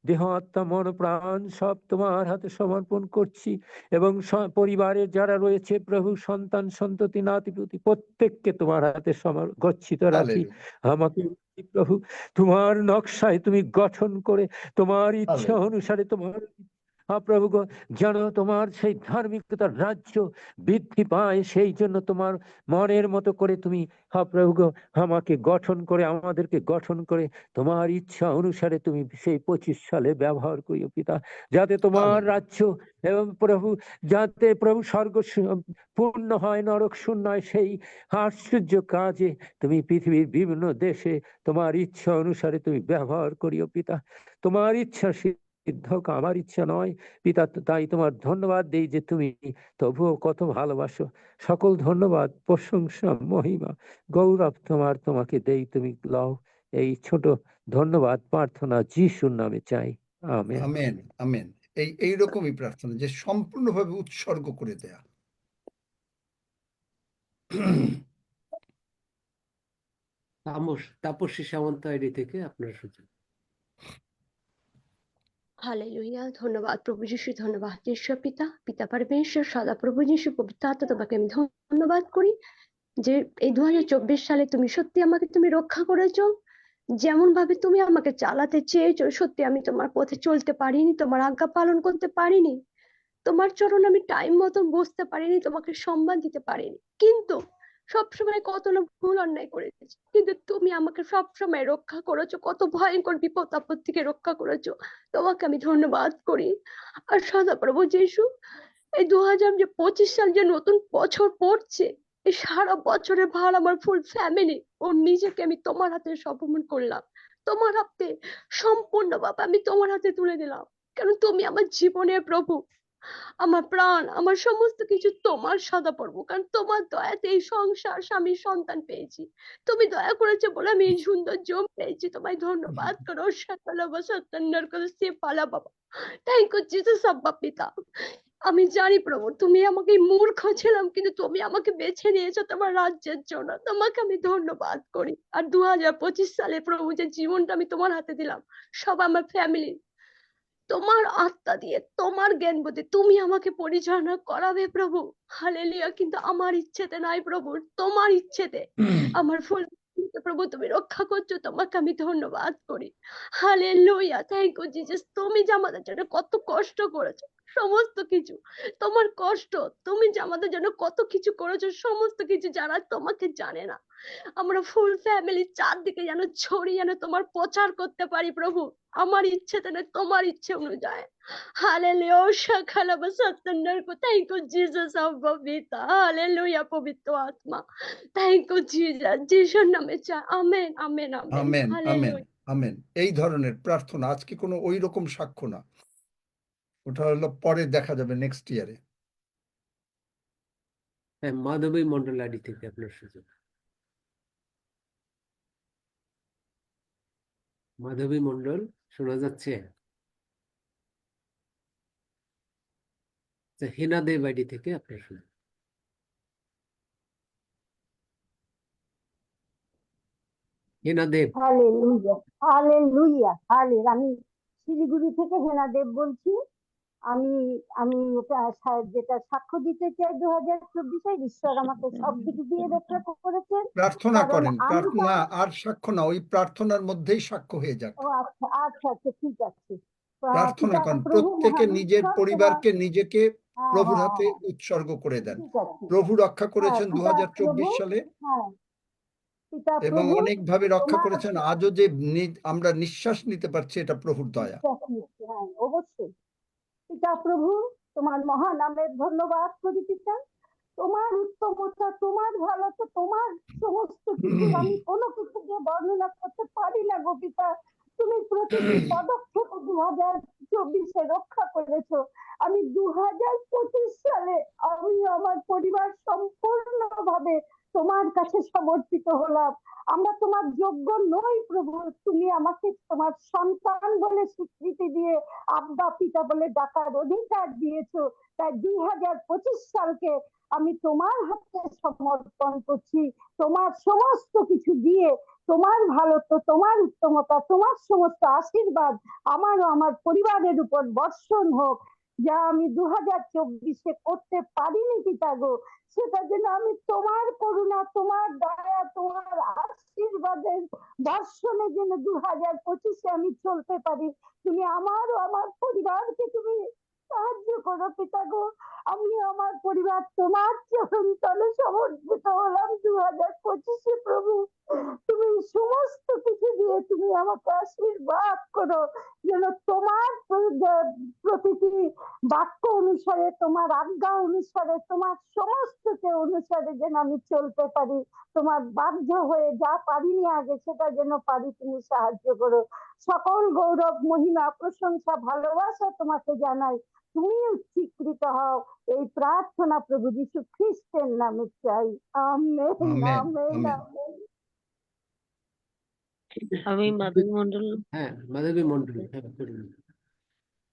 দেহ, আত্মা, মন, প্রাণ সব তোমার হাতে সমর্পণ করছি, এবং পরিবারের যারা রয়েছে প্রভু, সন্তান সন্ততি নাতিপুতি প্রত্যেককে তোমার হাতে গচ্ছিত রাখি। হালেলুয়া, আমাকে প্রভু তোমার নকশায় তুমি গঠন করে, তোমার ইচ্ছা হালেলুয়া, অনুসারে, তোমার প্রভু গো, যেন তোমার সেই ধার্মিকতার রাজ্য বৃদ্ধি পায়, সেই জন্য তোমার মনের মতো করে তুমি প্রভু গো আমাকে গঠন করে, আমাদেরকে গঠন করে তোমার ইচ্ছা অনুসারে তুমি সেই 25 সালে ব্যবহার করিও পিতা, যাতে তোমার হালেলুয়া। রাজ্য এবং প্রভু, যাতে প্রভু স্বর্গ পূর্ণ হয়, নরক শূন্য হয়। সেই আশ্চর্য কাজে তুমি পৃথিবীর বিভিন্ন দেশে তোমার ইচ্ছা অনুসারে তুমি ব্যবহার করিও পিতা। তোমার ইচ্ছা সিদ্ধ হোক, আমার ইচ্ছা নয় পিতা। তাই তোমার ধন্যবাদ দেই যে তুমি তবুও কত ভালোবাসো। সকল ধন্যবাদ, প্রশংসা, মহিমা, গৌরব তোমাকে দেই। তুমি লও এই ছোট ধন্যবাদ প্রার্থনা যিশুর নামে চাই, আমেন। Amen, amen. এইরকমই প্রার্থনা, যে সম্পূর্ণভাবে উৎসর্গ করে দেয়া। তাপসী সামন্ত আইডি থেকে আপনার সুযোগ। হালেলুয়া, ধন্যবাদ প্রভু যিশু, ধন্যবাদ ঈশ্বর পিতা, পিতা পরমেশ্বর, সদা প্রভু যিশু পবিত্র আত্মা, তোমাকে আমি ধন্যবাদ করি যে এই 2024 সালে তুমি সত্যি আমাকে তুমি রক্ষা করেছো। যেমন ভাবে তুমি আমাকে চালাতে চেয়েছো, সত্যি আমি তোমার পথে চলতে পারিনি, তোমার আজ্ঞা পালন করতে পারিনি, তোমার চরণ আমি টাইম মতো বসতে পারিনি, তোমাকে সম্মান দিতে পারিনি, কিন্তু সবসময় কত না ভুল অন্যায় করেছি, কিন্তু তুমি আমাকে সবসময় রক্ষা করেছো, কত ভয়ঙ্কর বিপদ আপদ থেকে রক্ষা করেছো। তোমাকে আমি ধন্যবাদ করি। আর সদা প্রভু যিশু, এই 2025 সাল যে নতুন বছর পড়ছে, এই সারা বছরের ভার আমার ফুল ফ্যামিলি ও নিজেকে আমি তোমার হাতে সমর্পণ করলাম। তোমার হাতে সম্পূর্ণভাবে আমি তোমার হাতে তুলে দিলাম, কারণ তুমি আমার জীবনের প্রভু, আমার প্রাণ, আমার সমস্ত কিছু তোমার সদা পড়বো, কারণ তোমার দয়াতে এই সংসার, স্বামী, সন্তান পেয়েছি। তুমি দয়া করেছো বলে আমি এই সুন্দর জম পেয়েছি। তোমায় ধন্যবাদ করো। সকালা বা সত্তর করে সে পালা বাবা, থ্যাংক ইউ জিসাস আব্বা পিতা। আমি জানি প্রভু, তুমি আমাকে মূর্খ ছিলাম, কিন্তু তুমি আমাকে বেছে নিয়েছো তোমার রাজ্যের জন্য। তোমাকে আমি ধন্যবাদ করি। আর 2025 সালে প্রভু যে জীবনটা আমি তোমার হাতে দিলাম, সব আমার ফ্যামিলি, তোমার আত্মা দিয়ে, তোমার জ্ঞান বুদ্ধি তুমি আমাকে পরিচালনা করাবে প্রভু। হালেলুয়া। কিন্তু আমার ইচ্ছেতে নাই প্রভু, তোমার ইচ্ছেতে আমার ফুল প্রভু তুমি রক্ষা করছো, তোমাকে আমি ধন্যবাদ করি। Hallelujah, thank you Jesus. তুমি যে আমাদের জন্য কত কষ্ট করেছো, সমস্ত কিছু তোমার কষ্ট, তুমি যে আমাদের জন্য কত কিছু করেছো, সমস্ত কিছু যারা তোমাকে জানে না, আমরা ফুল ফ্যামিলি চারদিকে যেন ছড়িয়ে যেন তোমার প্রচার করতে পারি প্রভু, আমার ইচ্ছেতে না, তোমার ইচ্ছে অনুযায়ী। হালেলুয়া, সকালা বা সত্তর কো, থ্যাংক ইউ জিসাস আব্বা পিতা। হালেলুয়া, পবিত্র আত্মা, থ্যাংক ইউ জিসাস। যিশুর নামে চাই, amen, amen, amen, amen, amen, hallelujah. Amen. এই ধরনের প্রার্থনা আজকে কোনো ওই রকম সাক্ষ্য না, ওটা হলো পরে দেখা যাবে নেক্সট ইয়ারে। হ্যাঁ, মাধবী মন্ডল আইডি থেকে আপনার সুযোগ। মাধবী মন্ডল, শোনা যাচ্ছে? হেনা দেব আইডি থেকে আপনার সুযোগ। হেনা দেব। হালেলুয়া, হালেলুয়া, আমি শিলিগুড়ি থেকে হেনা দেব বলছি। আমি আমি যেটা সাক্ষ্য দিতে চাই, 2024-এ ঈশ্বর আমাকে সব দিক দিয়ে রক্ষা করেছেন। প্রার্থনা কারণ করেন, আমি প্রার্থনা আর সাক্ষ্য না, ওই প্রার্থনার মধ্যেই সাক্ষ্য হয়ে যাক। ও আচ্ছা আচ্ছা আচ্ছা, ঠিক আছে। প্রার্থনা পিতা করেন, প্রভু প্রত্যেকে মহান নিজের ঈশ্বর, পরিবারকে নিজেকে হ্যাঁ প্রভুর হ্যাঁ হাতে হ্যাঁ, উৎসর্গ করে দেন। ঠিক আছে। প্রভু রক্ষা করেছেন পিতা প্রভু, 2024 সালে, হ্যাঁ পিতা এবং প্রভু, অনেকভাবে রক্ষা তোমার করেছেন। আজও যে আমরা নিঃশ্বাস নিতে পারছি, এটা প্রভুর দয়া। হ্যাঁ অবশ্যই। পিতা প্রভু, তোমার মহান নামের ধন্যবাদ করি পিতা। তোমার উত্তমতা, তোমার ভালোতা, তোমার সমস্ত কিছু আমি কোনো কিছু দিয়ে বর্ণনা করতে পারি না গো পিতা। তুমি প্রতিটি পদক্ষেপ 2024-এ রক্ষা করেছো। আমি 2025 সালে আমি আমার পরিবার সম্পূর্ণভাবে তোমার কাছে সমর্পিত হলাম। আমরা তোমার যোগ্য নই প্রভু, তুমি আমাকে তোমার সন্তান বলে স্বীকৃতি দিয়ে আব্বা পিতা বলে ডাকার অধিকার দিয়েছো। তাই 2025 সালকে আমি তোমার হাতে সমর্পণ করছি, তোমার সমস্ত কিছু দিয়ে, তোমার ভালোত্ব, তোমার উত্তমতা, তোমার সমস্ত আশীর্বাদ আমার ও আমার পরিবারের উপর বর্ষণ হোক। যা আমি 2024-এ করতে পারিনি পিতা গো, সেটা যেন আমি তোমার করুণা, তোমার দয়া, তোমার আশীর্বাদের দর্শনে যেন 2025-এ আমি চলতে পারি। তুমি আমার ও আমার পরিবারকে তুমি সাহায্য করো পিতা গো। আমি আমার পরিবার তোমার চরণ তলে সমর্পিত হলাম 2025-এ প্রভু। তুমি সমস্ত কিছু দিয়ে তুমি আমাকে আশীর্বাদ করো, যেন তোমার প্রতিটি বাক্য অনুসারে, তোমার আজ্ঞা অনুসারে, তোমার সমস্তকে অনুসারে যেন আমি চলতে পারি। তোমার বাধ্য হয়ে যা পারিনি আগে সেটা যেন পারি, তুমি সাহায্য করো। সকল গৌরব, মহিমা, প্রশংসা, ভালোবাসা তোমাকে জানাই। তুমি উচ্চীকৃত হও, এই প্রার্থনা প্রভু যীশু খ্রিস্টের নামে চাই। Amen, amen, amen, amen. Amen. আমি মাধবী মন্ডল। হ্যাঁ, মাধবী মন্ডল, হ্যাঁ, বলুন।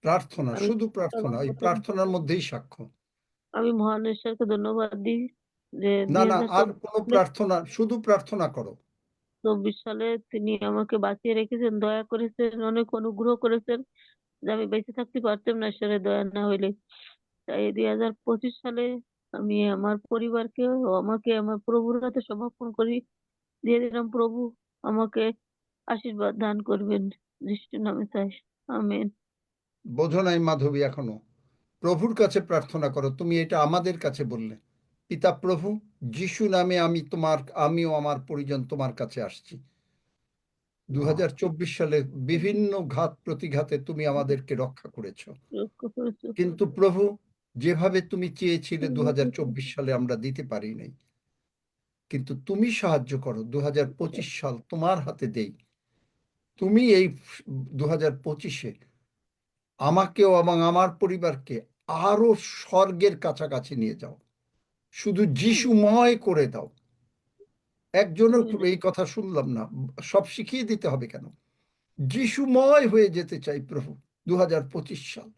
প্রার্থনা, আমি শুধু প্রার্থনা, এই প্রার্থনার মধ্যেই সাক্ষ্য। আমি মহান ঈশ্বরকে ধন্যবাদ দিই যে না না, আর কোনো 2024 প্রার্থনা, শুধু প্রার্থনা করো। সালে তিনি আমাকে বাঁচিয়ে রেখেছেন, দয়া করেছেন, অনেক অনুগ্রহ করেছেন, যে আমি বেঁচে থাকতে পারতাম না ঈশ্বরের দয়া না হইলে। তাই 2025 সালে আমি আমার পরিবারকে ও আমাকে আমার প্রভুর হাতে সমর্পণ করি, দিয়ে দিলাম। প্রভু আমাকে আশীর্বাদ দান করবেন, যিশুর নামে চাই, আমেন। বোঝো নাই মাধবী এখনো? প্রভুর কাছে প্রার্থনা করো। তুমি এটা আমাদের কাছে বললে। পিতা প্রভু, যিশু নামে আমিও আমার পরিজন তোমার কাছে আসছি। 2024 সালে বিভিন্ন ঘাত প্রতিঘাতে তুমি আমাদেরকে রক্ষা করেছো, রক্ষা করেছো। কিন্তু প্রভু যেভাবে তুমি চেয়েছিলে 2024 সালে আমরা দিতে পারি নাই, কিন্তু তুমি সাহায্য করো। 2025 সাল তোমার হাতে দেই। তুমি এই 2025-এ আমাকেও এবং আমার পরিবারকে আরো স্বর্গের কাছাকাছি নিয়ে যাও, শুধু যিশুময় করে দাও। একজনের এই কথা শুনলাম না, সব শিখিয়ে দিতে হবে কেন? যিশুময় হয়ে যেতে চাই প্রভু 2025 সাল।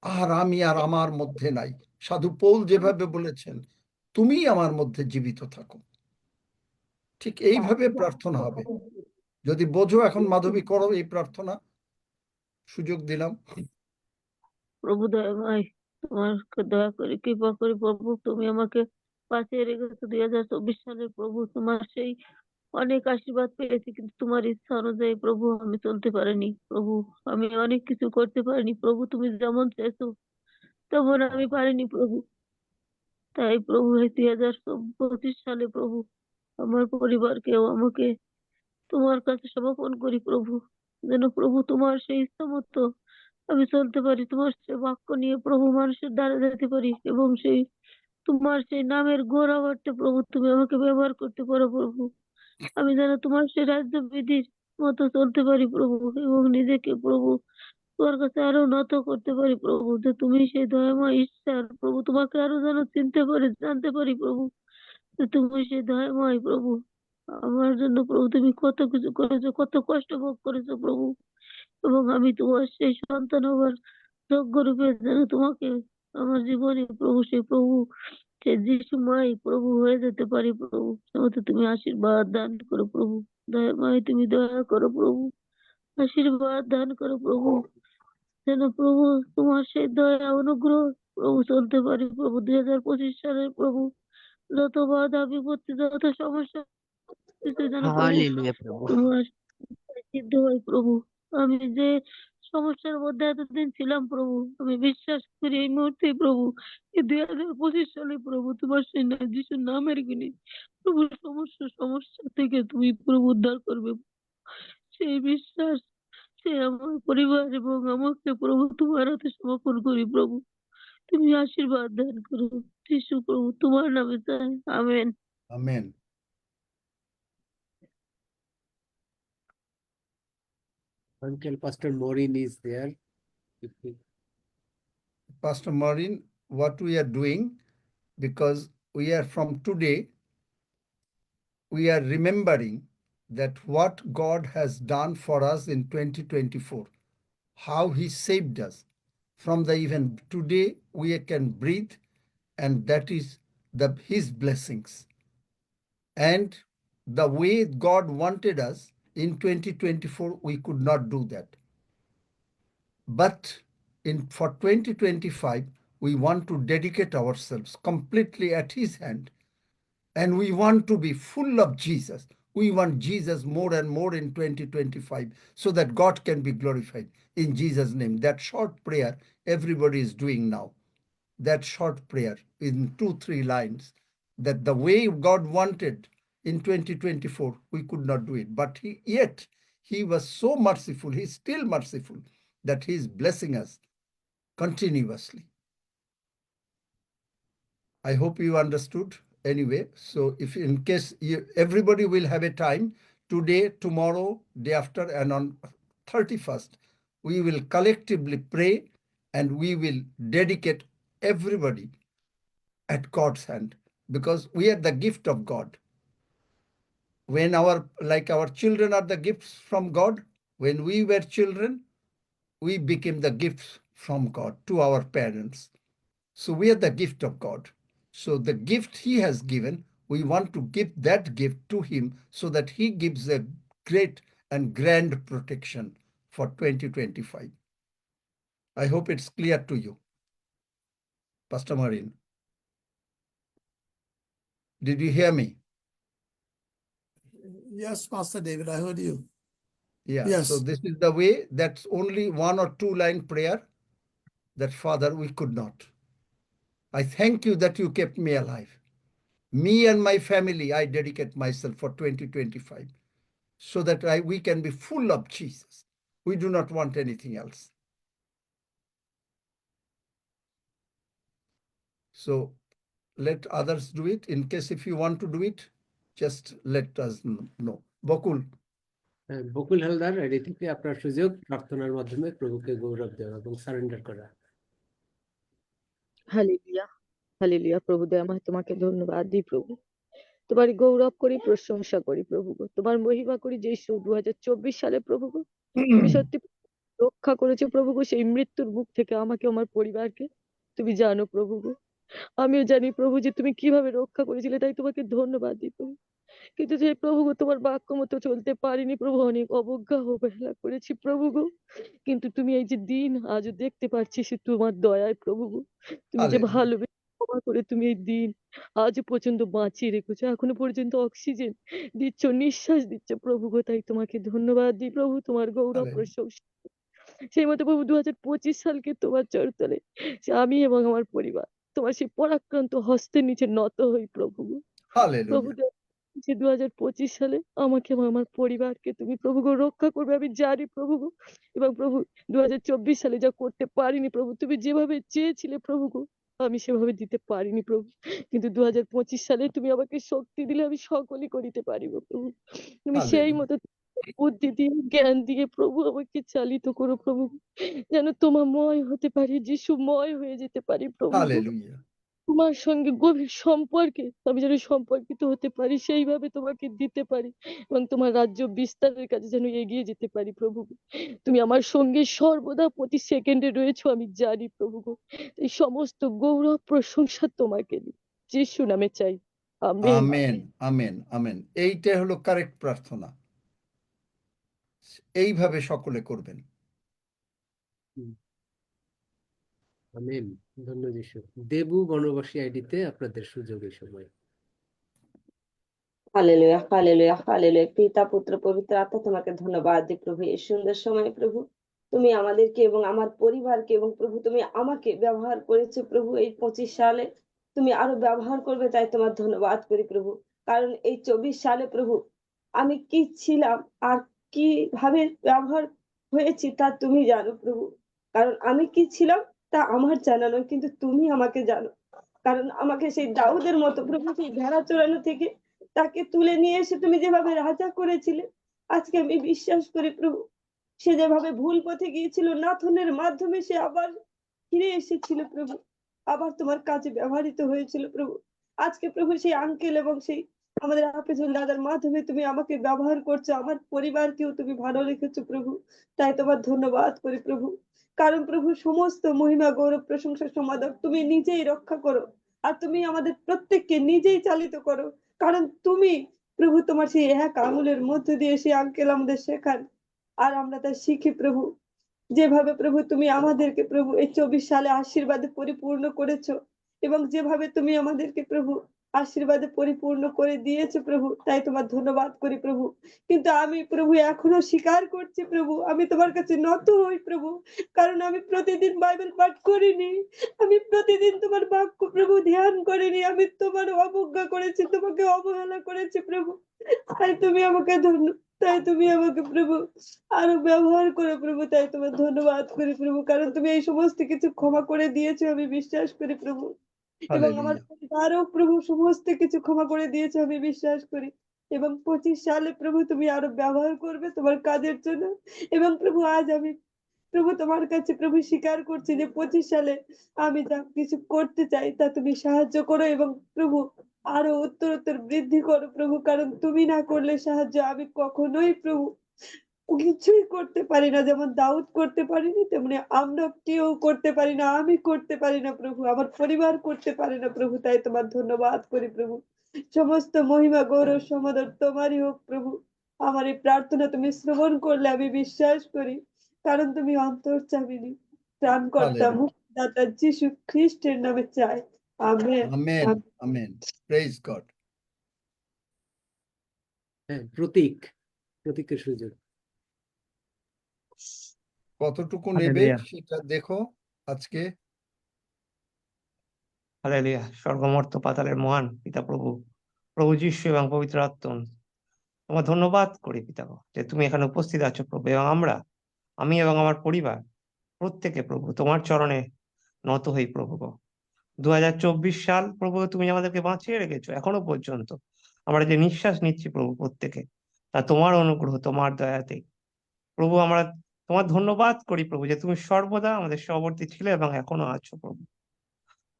আর আমি আর আমার মধ্যে নাই, সাধু পৌল যেভাবে বলেছেন, তুমি আমার মধ্যে জীবিত থাকো। ঠিক এইভাবে প্রার্থনা হবে। যদি বোঝো, এখন মাধবী করো এই প্রার্থনা, সুযোগ দিলাম। প্রভু দয়াময়, তোমার দয়া করে কৃপা করে প্রভু তুমি আমাকে বাঁচিয়ে রেখেছো 2024 সালে। প্রভু তোমার সেই অনেক আশীর্বাদ পেয়েছি, কিন্তু তোমার ইচ্ছা অনুযায়ী প্রভু আমি চলতে পারিনি। প্রভু আমি অনেক কিছু করতে পারিনি। প্রভু তুমি যেমন চেয়েছো তেমন আমি পারিনি প্রভু। তাই প্রভু এই 2025 সালে প্রভু আমার পরিবারকেও আমাকে তোমার কাছে সমর্পণ করি প্রভু, যেন প্রভু তোমার সেই ইচ্ছা মতো আমি চলতে পারি। তোমার সে বাক্য নিয়ে প্রভু মানুষের দ্বারা যেতে পারি, এবং সেই তোমার সেই নামের গৌরবার্থে প্রভু তুমি আমাকে ব্যবহার করতে পারো প্রভু। আমি যেন তোমার সেই রাজ্য বিধির মতো চলতে পারি প্রভু, এবং নিজেকে প্রভু তোমার কাছে আরো নত করতে পারি প্রভু, যে তুমি সেই দয়াময় ঈশ্বর প্রভু। তোমাকে আরো যেন চিনতে পারি, জানতে পারি প্রভু, যে তুমি সেই দয়াময় প্রভু। আমার জন্য প্রভু তুমি কত কিছু করেছো, কত কষ্ট ভোগ করেছো প্রভু, এবং আমি তোমার সেই সন্তান হবার যোগ্য রূপে যেন তোমাকে আমার জীবনে প্রভু সেই প্রভু সেই যিশুময় প্রভু হয়ে যেতে পারি প্রভু। সেমতো তুমি আশীর্বাদ দান করো প্রভু, দয়াময় তুমি দয়া করো প্রভু, আশীর্বাদ দান করো প্রভু, যেন প্রভু তোমার সেই দয়া অনুগ্রহ প্রভু চলতে পারি প্রভু। 2025 সালের প্রভু যত বাধা বিপত্তি, যত সমস্যা, কিছু যেন প্রভু হালেলুয়া প্রভু। তোমার সিদ্ধ হয় প্রভু। আমি যে সমস্যার মধ্যে এতদিন ছিলাম প্রভু, আমি বিশ্বাস করি এই মুহূর্তে প্রভু, এই 2025 সালে প্রভু তোমার সেই যিশুর নামের গুণে প্রভু সমস্যা থেকে তুমি প্রভু উদ্ধার করবে, সেই বিশ্বাস, সে আমার পরিবার এবং আমাকে প্রভু তোমার হাতে সমর্পণ করি প্রভু। তুমি আশীর্বাদ দান করো যিশু প্রভু, তোমার নামে চাই, amen. Amen. Uncle Pastor Maureen is there. Pastor Maureen, what we are doing, because we are from today, we are remembering that what God has done for us in 2024, how he saved us from the even today we can breathe, and that is his blessings. And the way God wanted us in 2024, we could not do that. But for 2025, we want to dedicate ourselves completely at his hand, and we want to be full of Jesus. We want Jesus more and more in 2025 so that God can be glorified in Jesus' name. That short prayer everybody is doing now. That short prayer in 2-3 lines, that the way God wanted in 2024, we could not do it. But yet he was so merciful, he's still merciful, that he's blessing us continuously. I hope you understood anyway. So if in case everybody will have a time today, tomorrow, day after, and on 31st, we will collectively pray and we will dedicate everybody at God's hand, because we are the gift of God. When our children are the gifts from God, when we were children, we became the gifts from God to our parents. So we are the gift of God. So the gift he has given, we want to give that gift to him so that he gives a great and grand protection for 2025. I hope it's clear to you. Pastor Maureen, did you hear me? Yes, Pastor David, I heard you. Yeah, Yes. so this is the way. That's only 1 or 2 line prayer that, Father, we could not. I thank you that you kept me alive. Me and my family, I dedicate myself for 2025 so that we can be full of Jesus. We do not want anything else. So let others do it. In case if you want to do it, just let us know. Bakul. Bakul Haldar ready থেকে আপনার সুযোগ প্রার্থনার মাধ্যমে প্রভুকে গৌরব দেওয়া এবং surrender করা। Hallelujah, hallelujah. প্রভু দয়াময় তোমাকে ধন্যবাদ দিই প্রভু, তোমার গৌরব করি, প্রশংসা করি প্রভু গো, তোমার মহিমা করি যে 2024 সালে প্রভু গো তুমি সত্যি রক্ষা করেছো প্রভু গো সেই মৃত্যুর মুখ থেকে আমাকে, আমার পরিবারকে। তুমি জানো প্রভু গো, আমিও জানি প্রভু যে তুমি কিভাবে রক্ষা করেছিলে, তাই তোমাকে ধন্যবাদ দিই প্রভু। কিন্তু যে প্রভু গো তোমার বাক্য মতো চলতে পারিনি প্রভু, অনেক অবজ্ঞা অবহেলা করেছি প্রভু গো, কিন্তু তুমি এই যে দিন আজও দেখতে পাচ্ছি সে তোমার দয়ায় প্রভু গো, তুমি যে ভালোবেসে ক্ষমা করে তুমি এই দিন আজ পর্যন্ত বাঁচিয়ে রেখেছো, এখনো পর্যন্ত অক্সিজেন দিচ্ছ, নিঃশ্বাস দিচ্ছ প্রভু গো, তাই তোমাকে ধন্যবাদ দিই প্রভু, তোমার গৌরব প্রশংসা। সেই মতো প্রভু 2025 সালকে তোমার চরতলে আমি এবং আমার পরিবার তোমার সেই পরাক্রান্ত হস্তের নিচে নত হই প্রভু গো। প্রভু যে 2025 সালে আমাকে এবং আমার পরিবারকে তুমি প্রভু গো রক্ষা করবে আমি জানি প্রভু গো, এবং প্রভু 2024 সালে যা করতে পারিনি প্রভু, তুমি যেভাবে চেয়েছিলে প্রভু গো আমি সেভাবে দিতে পারিনি প্রভু, কিন্তু 2025 সালে তুমি আমাকে শক্তি দিলে আমি সকলই করিতে পারিব প্রভু। তুমি সেই মতো বুদ্ধি দিয়ে, জ্ঞান দিয়ে প্রভু আমাকে চালিত করো প্রভু, যেন তোমাময় হতে পারি, যিশুময় হয়ে যেতে পারি প্রভু। তোমার সঙ্গে গভীর সম্পর্কে আমি যেন সম্পর্কিত হতে পারি, সেইভাবে তোমাকে দিতে পারি এবং তোমার রাজ্য বিস্তারের কাছে যেন এগিয়ে যেতে পারি প্রভু। তুমি আমার সঙ্গে সর্বদা প্রতি সেকেন্ডে রয়েছো আমি জানি প্রভু গো, এই সমস্ত গৌরব প্রশংসা তোমাকে দিই, যিশু নামে চাই, আমেন। Amen, amen, amen. এইটা হলো কারেক্ট প্রার্থনা, এইভাবে সকলে করবেন। আমেন, ধন্যবাদ যিশু। দেবু বনবাসী আইডিতে আপনাদের সুযোগ এই সময়। Hallelujah, hallelujah, hallelujah. পিতা, পুত্র, পবিত্র আত্মা তোমাকে ধন্যবাদ দিই প্রভু, এই সুন্দর সময় প্রভু তুমি আমাদেরকে এবং আমার পরিবারকে এবং প্রভু তুমি আমাকে ব্যবহার করেছো প্রভু, এই 25 সালে তুমি আরো ব্যবহার করবে, তাই তোমার ধন্যবাদ করি প্রভু। কারণ এই 24 সালে প্রভু আমি কি ছিলাম আর কিভাবে ব্যবহার হয়েছি তা তুমি জানো প্রভু, কারণ আমি কি ছিলাম তা আমার জানা নয়, কিন্তু তুমি আমাকে জানো। কারণ আমাকে সেই দাউদের মতো প্রভু সেই ভেড়া চড়ানো থেকে তাকে তুলে নিয়ে এসে তুমি যেভাবে রাজা করেছিলে, আজকে আমি বিশ্বাস করি প্রভু সে যেভাবে ভুল পথে গিয়েছিল, নাথনের মাধ্যমে সে আবার ফিরে এসেছিল প্রভু, আবার তোমার কাছে ব্যবহৃত হয়েছিল প্রভু। আজকে প্রভু সেই আঙ্কেল এবং সেই আমাদের হাফেজুল দাদার মাধ্যমে তুমি আমাকে ব্যবহার করছো, আমার পরিবারকেও তুমি ভালো রেখেছো প্রভু, তাই তোমার ধন্যবাদ করি প্রভু। কারণ প্রভু সমস্ত মহিমা গৌরব প্রশংসা সমাদর তুমি নিজেই রক্ষা করো, আর তুমি আমাদের প্রত্যেককে নিজেই চালিত করো। কারণ তুমি প্রভু তোমার সেই এক আঙুলের মধ্য দিয়ে সেই আঙ্কেল আমাদের শেখান, আর আমরা তা শিখি প্রভু। যেভাবে প্রভু তুমি আমাদেরকে প্রভু এই 24 সালে আশীর্বাদে পরিপূর্ণ করেছো, এবং যেভাবে তুমি আমাদেরকে প্রভু আশীর্বাদে পরিপূর্ণ করে দিয়েছো প্রভু, তাই তোমার ধন্যবাদ করি প্রভু। কিন্তু আমি প্রভু এখনো স্বীকার করছি প্রভু, আমি তোমার কাছে নত হই প্রভু, কারণ আমি প্রতিদিন বাইবেল পাঠ করিনি, আমি প্রতিদিন তোমার বাক্য প্রভু ধ্যান করিনি, আমি তোমার অবজ্ঞা করেছি, তোমাকে অবহেলা করেছি প্রভু। তাই তুমি আমাকে তাই তুমি আমাকে প্রভু আরো ব্যবহার করো প্রভু, তাই তোমার ধন্যবাদ করি প্রভু, কারণ তুমি এই সমস্ত কিছু ক্ষমা করে দিয়েছো আমি বিশ্বাস করি প্রভু, এবং আমার হালেলুয়া। পরিবারও প্রভু সমস্ত কিছু ক্ষমা করে দিয়েছো আমি বিশ্বাস করি। এবং 25 সালে প্রভু তুমি আরো ব্যবহার করবে তোমার কাজের জন্য। এবং প্রভু আজ আমি প্রভু তোমার কাছে প্রভু স্বীকার করছি যে 25 সালে আমি যা কিছু করতে চাই তা তুমি সাহায্য করো, এবং প্রভু আরো উত্তরোত্তর বৃদ্ধি করো প্রভু, কারণ তুমি না করলে সাহায্য আমি কখনোই প্রভু কিছুই করতে পারি না। যেমন দাউদ করতে পারিনি, তেমনি আমরা কেউ করতে পারি না, আমি করতে পারি না প্রভু, আমার পরিবার করতে পারে না প্রভু, তাই তোমার ধন্যবাদ করি প্রভু। সমস্ত মহিমা গৌরব সমাদর তোমারই হোক প্রভু। আমার এই প্রার্থনা তুমি শ্রবণ করলে আমি বিশ্বাস করি, কারণ তুমি অন্তর্যামিনী, ত্রাণকর্তা, হালেলুয়া। মুক্তিদাতা যিশু খ্রিস্টের নামে চাই, amen. Amen. Amen. Praise God. হ্যাঁ, প্রতীকের সুযোগ। কতটুকু নেবে হালেলুয়া, সেটা দেখো আজকে। হালেলুয়া। স্বর্গমর্ত পাতালের মহান পিতা প্রভু, প্রভু যীশু এবং পবিত্র আত্মা, তোমার ধন্যবাদ করি পিতা গো, যে তুমি এখানে উপস্থিত আছো প্রভু, এবং আমি এবং আমার পরিবার প্রত্যেকে প্রভু তোমার চরণে নত হই প্রভু গো। 2024 সাল প্রভু তুমি আমাদেরকে বাঁচিয়ে রেখেছো এখনো পর্যন্ত। আমরা যে নিঃশ্বাস নিচ্ছি প্রভু প্রত্যেকে, তা তোমার অনুগ্রহ, তোমার দয়াতে প্রভু। আমরা তোমার ধন্যবাদ করি প্রভু, যে তুমি সর্বদা আমাদের সহবর্তী ছিলে এবং এখনো আছো প্রভু।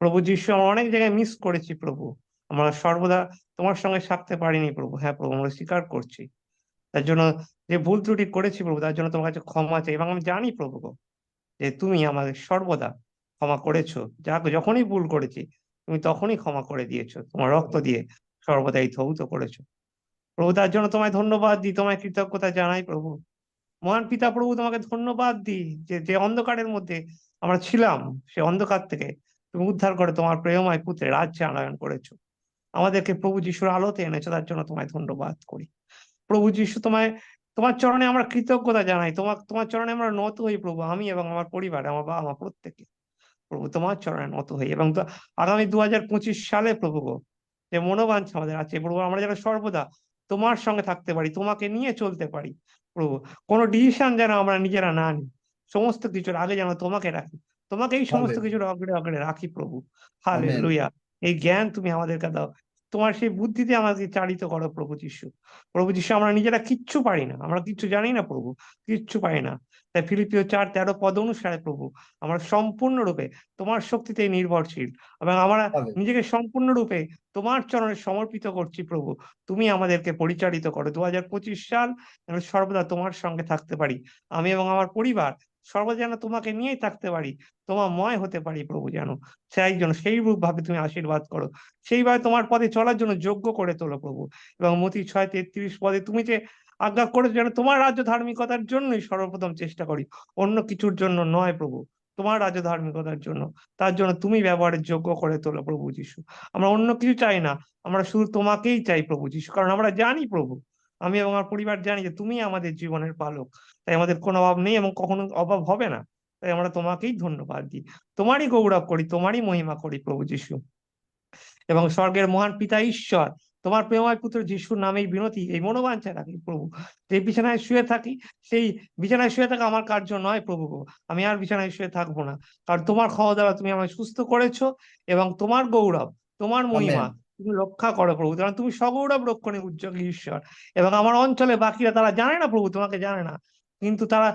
প্রভু যীশু, আমরা অনেক জায়গায় মিস করেছি প্রভু, আমরা সর্বদা তোমার সঙ্গে থাকতে পারিনি প্রভু। হ্যাঁ প্রভু, আমরা স্বীকার করছি। তার জন্য যে ভুল ত্রুটি করেছি প্রভু, তার জন্য তোমার কাছে ক্ষমা চাই। এবং আমি জানি প্রভু গো, যে তুমি আমাদের সর্বদা ক্ষমা করেছো, যখনই ভুল করেছি তুমি তখনই ক্ষমা করে দিয়েছো, তোমার রক্ত দিয়ে সর্বদাই ধৌত করেছো প্রভু। তার জন্য তোমায় ধন্যবাদ দিই, তোমায় কৃতজ্ঞতা জানাই প্রভু। মহান পিতা প্রভু, তোমাকে ধন্যবাদ দিই যে যে অন্ধকারের মধ্যে আমরা ছিলাম, সে অন্ধকার থেকে তুমি উদ্ধার করে তোমার প্রেমময় পুত্রের রাজ্যে আনয়ন করেছো, আমাদেরকে প্রভু যিশুর আলোতে এনেছো। তার জন্য তোমায় ধন্যবাদ করি প্রভু যীশু। তোমার চরণে আমরা কৃতজ্ঞতা জানাই, তোমার চরণে আমরা নত হই প্রভু, আমি এবং আমার পরিবার, আমার বাবা মা প্রত্যেকে প্রভু তোমার চরণে নত হই। এবং আগামী 2025 সালে প্রভু গো, যে মনোবাঞ্ছা আমাদের আছে প্রভু, আমরা যেন সর্বদা তোমার সঙ্গে থাকতে পারি, তোমাকে নিয়ে চলতে পারি প্রভু। কোনো ডিসিশন যেন আমরা নিজেরা না নিই, সমস্ত কিছুর আগে যেন তোমাকে রাখি, তোমাকে এই সমস্ত হালেলুয়া। কিছুর অগ্রে অগ্রে রাখি প্রভু। আমেন। হালেলুয়া। এই জ্ঞান তুমি আমাদেরকে দাও, তোমার সেই বুদ্ধিতে আমাদেরকে চালিত করো প্রভু যীশু। প্রভু যীশু, আমরা নিজেরা কিচ্ছু পারি না, আমরা কিচ্ছু জানি না প্রভু, কিচ্ছু পারি না। তাই ফিলিপিও 4:13 পদ অনুসারে প্রভু, আমরা সম্পূর্ণরূপে তোমার শক্তিতে নির্ভরশীল, এবং আমরা হালেলুয়া। নিজেকে সম্পূর্ণরূপে তোমার চরণে সমর্পিত করছি প্রভু। তুমি আমাদেরকে পরিচালিত করো। 2025 সাল যেন সর্বদা তোমার সঙ্গে থাকতে পারি, আমি এবং আমার পরিবার সর্বদা যেন তোমাকে নিয়েই থাকতে পারি, তোমাময় হতে পারি প্রভু। যেন সেই ভাবে তুমি আশীর্বাদ করো, সেইভাবে তোমার পথে চলার জন্য যোগ্য করে তোলো প্রভু। এবং মতি 6:33 পদে তুমি যে আজ্ঞা করেছো, যেন তোমার রাজ্য ধার্মিকতার জন্যই সর্বপ্রথম চেষ্টা করি, অন্য কিছুর জন্য নয় প্রভু, তোমার রাজ্য ধার্মিকতার জন্য। তার জন্য তুমি ব্যবহারের যোগ্য করে তোলো প্রভু যীশু। আমরা অন্য কিছু চাই না, আমরা শুধু তোমাকেই চাই প্রভু যীশু, কারণ আমরা জানি প্রভু, আমি এবং আমার পরিবার জানি যে তুমি আমাদের জীবনের পালক, তাই আমাদের কোনো অভাব নেই এবং কখনো অভাব হবে না। তাই আমরা তোমাকেই ধন্যবাদ দিই, তোমারই গৌরব করি, তোমারই মহিমা করি প্রভু যীশু। এবং স্বর্গের মহান পিতা ঈশ্বর, তোমার প্রেমময় পুত্র যিশুর নামেই বিনতি, এই মনোবাঞ্ছা রাখি প্রভু, যে বিছানায় শুয়ে থাকি, সেই বিছানায় শুয়ে থাকা আমার কার্য নয় প্রভু গো, আমি আর বিছানায় শুয়ে থাকবো না, কারণ তোমার ক্ষমা দ্বারা তুমি আমায় সুস্থ করেছো, এবং তোমার গৌরব, তোমার মহিমা আমেন। তুমি রক্ষা করো প্রভু, কারণ তুমি সগৌরব রক্ষণে উজ্জ্বল ঈশ্বর। এবং আমার অঞ্চলে বাকিরা তারা জানে না প্রভু, তোমাকে জানে না, কিন্তু তারা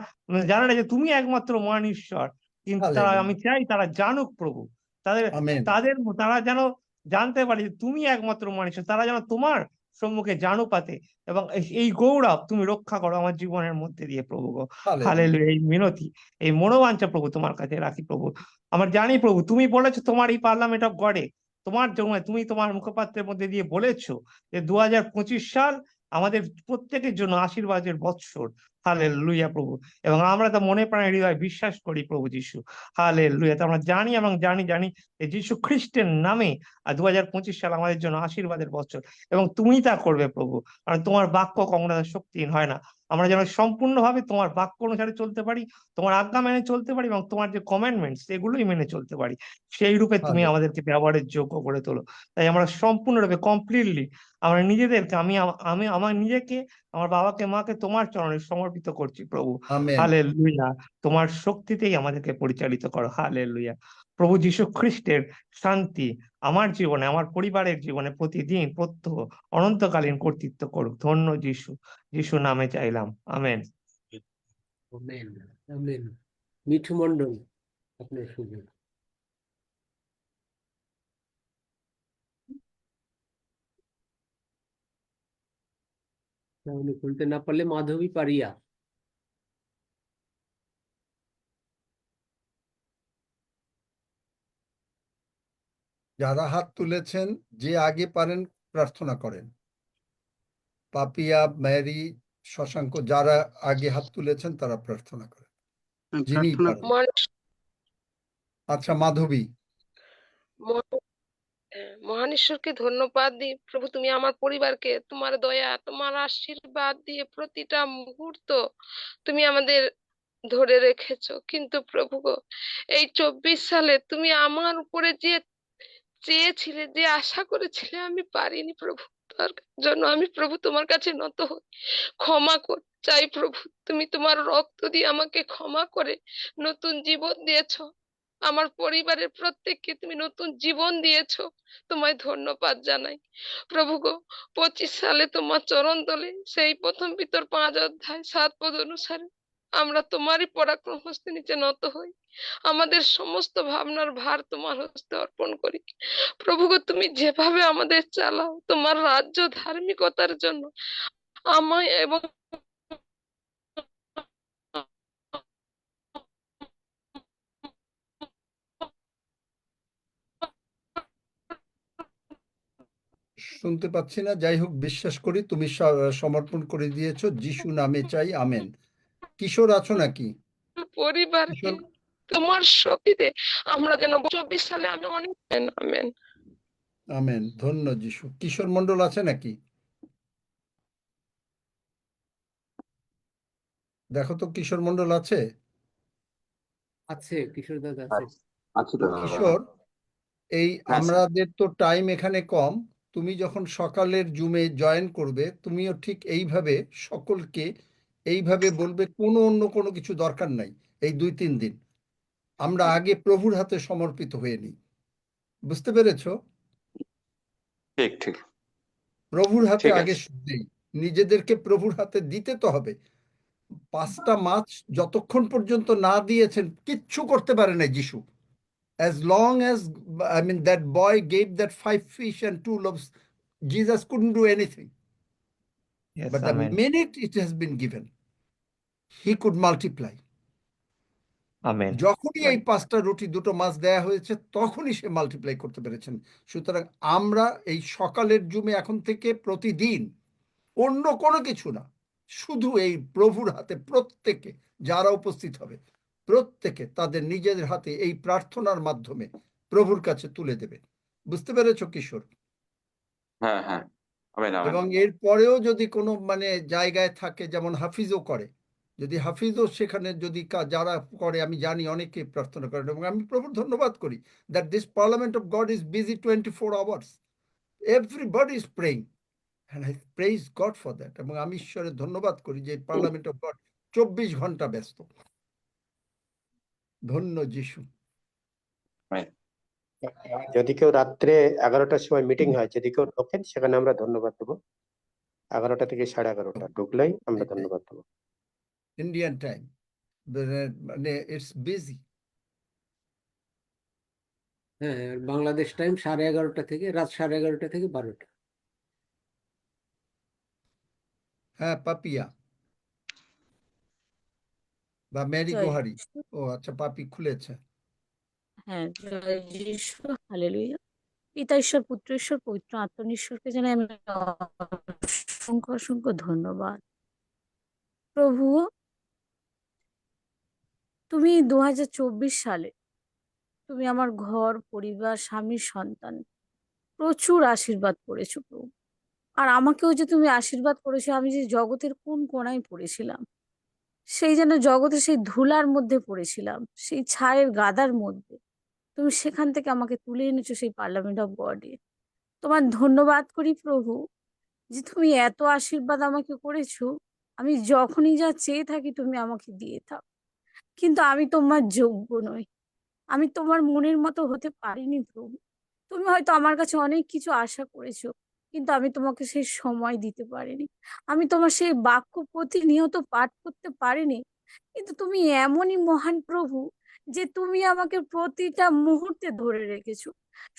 জানে না যে তুমি একমাত্র মহান ঈশ্বর, কিন্তু আমি হালেলুয়া। চাই তারা জানুক প্রভু, তাদের আমেন। তাদের তারা যেন জানতে পারি যে তুমি একমাত্র মানুষ, তারা যেন তোমার সম্মুখে জানু পাতে, এবং এই গৌরব তুমি রক্ষা করো আমার জীবনের মধ্যে দিয়ে প্রভু গো। হালেলুয়া। হালেলুয়া। এই মিনতি, এই মনোবাঞ্ছা প্রভু তোমার কাছে রাখি প্রভু। আমার জানি প্রভু তুমি বলেছো তোমার এই পার্লামেন্ট অফ গডে, তোমার জন্য তুমি তোমার মুখপাত্রের মধ্যে দিয়ে বলেছো যে 2025 সাল আমাদের প্রত্যেকের জন্য আশীর্বাদের বৎসর। হালেলুয়া প্রভু। এবং আমরা তো মনে প্রাণে হৃদয় বিশ্বাস করি প্রভু যিশু। হালেলুয়া। তো আমরা জানি এবং জানি যে যিশু খ্রিস্টের নামে 2025 সাল আমাদের জন্য আশীর্বাদের বছর, এবং তুমি তা করবে প্রভু, কারণ তোমার বাক্য কখনো শক্তিহীন হয় না। আমরা যেন সম্পূর্ণভাবে তোমার বাক্য অনুসারে চলতে পারি, তোমার আজ্ঞা মেনে চলতে পারি, এবং তোমার যে কমান্ডমেন্টস এগুলোই মেনে চলতে পারি, সেই রূপে তুমি হালেলুয়া। আমাদেরকে ব্যবহারের যোগ্য করে তোলো। তাই আমরা সম্পূর্ণরূপে কমপ্লিটলি আমরা নিজেদেরকে, আমি আমার নিজেকে, আমার বাবাকে মাকে তোমার চরণে সমর্পিত করছি প্রভু। আমেন। হালেলুয়া। তোমার শক্তিতেই আমাদেরকে পরিচালিত করো। হালেলুয়া। প্রভু যীশু খ্রিস্টের শান্তি আমার জীবনে, আমার পরিবারের জীবনে প্রতিদিন প্রত্যহ অনন্তকালীন কর্তৃত্ব করুক। ধন্য যীশু, যীশু নামে চাইলাম, amen. Amen, amen. Mithu Mondal, আপনার সুযোগ। তাহলে খুলতে না পারলে মাধবী পারিয়া। যারা হাত তুলেছেন, যে আগে পারেন প্রার্থনা করেন। পাপিয়া, ম্যারি, শশাঙ্ক, যারা আগে হাত তুলেছেন তারা প্রার্থনা করেন, যিনি পারেন। আচ্ছা, মাধবী। মহান ঈশ্বরকে ধন্যবাদ দিই প্রভু, তুমি আমার পরিবারকে তোমার দয়া তোমার আশীর্বাদ দিয়ে প্রতিটা মুহূর্ত তুমি আমাদের ধরে রেখেছো। কিন্তু প্রভু গো, এই 24 সালে তুমি আমার উপরে যে চেয়েছিলে, যে আশা করেছিলে, আমি পারিনি প্রভু। তার জন্য আমি প্রভু তোমার কাছে নত হই, ক্ষমা চাই প্রভু। তুমি তোমার রক্ত দিয়ে আমাকে ক্ষমা করে নতুন জীবন দিয়েছো, আমার পরিবারের প্রত্যেককে তুমি নতুন জীবন দিয়েছো, তোমায় ধন্যবাদ জানাই প্রভু গো। 25 সালে তোমার চরণ তলে সেই প্রথম পিতর 5 অধ্যায় 7 পদ অনুসারে আমরা তোমারই পরাক্রম হস্তে নিচে নত হই, আমাদের সমস্ত ভাবনার ভার তোমার হস্তে অর্পণ করি প্রভু গো। তুমি যেভাবে আমাদের চালাও তোমার রাজ্য ধার্মিকতার জন্য আমায় এবং শুনতে পাচ্ছি না, যাই হোক, বিশ্বাস করি তুমি সমর্পণ করে দিয়েছো। যিশু নামে চাই, আমেন। কিশোর আছো নাকি? পরিবারকে কিশোর, তোমার শক্তিতে আমরা যেন 24 সালে আমি অনেক আমেন। আমেন। ধন্য যিশু। কিশোর মন্ডল আছে নাকি? দেখো তো, কিশোর মন্ডল আছে? আছে, কিশোর দাদা আছে। আচ্ছা দাদা। কিশোর, এই হ্যাঁ স্যার। আমাদের তো টাইম এখানে কম। তুমি যখন সকালের জুমে জয়েন করবে, তুমিও ঠিক এইভাবে সকলকে এইভাবে বলবে, কোনো অন্য কোনো কিছু দরকার নাই। এই 2-3 দিন আমরা আগে প্রভুর হাতে সমর্পিত হয়ে নিই। বুঝতে পেরেছো? ঠিক ঠিক প্রভুর হাতে ঠিক আগে আছে। দেই, নিজেদেরকে প্রভুর হাতে দিতে তো হবে। 5টা মাছ যতক্ষণ পর্যন্ত না দিয়েছেন, কিচ্ছু করতে পারে না যিশু। As long as, I mean, that boy gave that 5 fish and 2 loaves, Jesus couldn't do anything. Yes, But the amen. minute it has been given, he could multiply. Amen. যখনই এই 5টা রুটি 2টো মাছ দেয়া হয়েছে, তখনই সে মাল্টিপ্লাই করতে পেরেছেন। সুতরাং আমরা এই সকালের জুমে এখন থেকে প্রতিদিন অন্য কোনো কিছু না, শুধু এই প্রভুর হাতে প্রত্যেকে যারা উপস্থিত হবে, প্রত্যেকে তাদের নিজেদের হাতে এই প্রার্থনার মাধ্যমে প্রভুর কাছে তুলে দেবে। বুঝতে পেরেছো কিশোর? হ্যাঁ হ্যাঁ, আমেন আমেন। এবং এর পরেও যদি কোনো জায়গায় থাকে, যেমন হাফিজও করে, যদি হাফিজও সেখানে যদি যারা করে, আমি জানি অনেকে প্রার্থনা করেন, এবং আমি প্রভুর ধন্যবাদ করি that this parliament of god is busy 24 hours, everybody is praying, and I praise God for that. এবং আমি ঈশ্বরের ধন্যবাদ করি যে পার্লামেন্ট অফ গড 24 ঘন্টা ব্যস্ত। ধন্য যিশু। যদি কেউ রাত্রে 11টার সময় মিটিং হয়, যদি কেউ ঢোকেন, সেখানে আমরা ধন্যবাদ দেবো। 11টা থেকে 11:30 ঢুকলেই আমরা ধন্যবাদ দেবো। Indian time, it's busy. হ্যাঁ, আর বাংলাদেশ টাইম 11:30 থেকে রাত 11:30 থেকে 12টা। হ্যাঁ, পাপিয়া বা মেরি জয় গোহারি। যিশু। ও আচ্ছা, পাপি খুলেছে। হ্যাঁ, জয় যিশু, হালেলুয়া। পিতা ঈশ্বর, পুত্র ঈশ্বর, পবিত্র আত্মা ঈশ্বরকে জানাই আমি অসংখ্য অসংখ্য ধন্যবাদ। প্রভু, তুমি 2024 সালে তুমি আমার ঘর, পরিবার, স্বামী, সন্তান প্রচুর আশীর্বাদ করেছো প্রভু। আর আমাকেও যে তুমি আশীর্বাদ করেছো, আমি যে জগতের কোন কোণায় পড়েছিলাম, সেই যেন জগতে সেই ধুলার মধ্যে পড়েছিলাম, সেই ছায়ের গাদার মধ্যে তুমি সেখান থেকে আমাকে তুলে এনেছো সেই পার্লামেন্ট অফ গডে। তোমার ধন্যবাদ করি প্রভু, যে তুমি এত আশীর্বাদ আমাকে করেছো। আমি যখনই যা চেয়ে থাকি তুমি আমাকে দিয়ে থাক, কিন্তু আমি তোমার যোগ্য নই। আমি তোমার মনের মতো হতে পারিনি প্রভু। তুমি হয়তো আমার কাছে অনেক কিছু আশা করেছো, কিন্তু আমি তোমাকে সেই সময় দিতে পারিনি। আমি তোমার সেই বাক্য প্রতিনিয়ত পাঠ করতে পারিনি। কিন্তু তুমি এমনই মহান প্রভু, যে তুমি আমাকে প্রতিটা মুহূর্তে ধরে রেখেছো,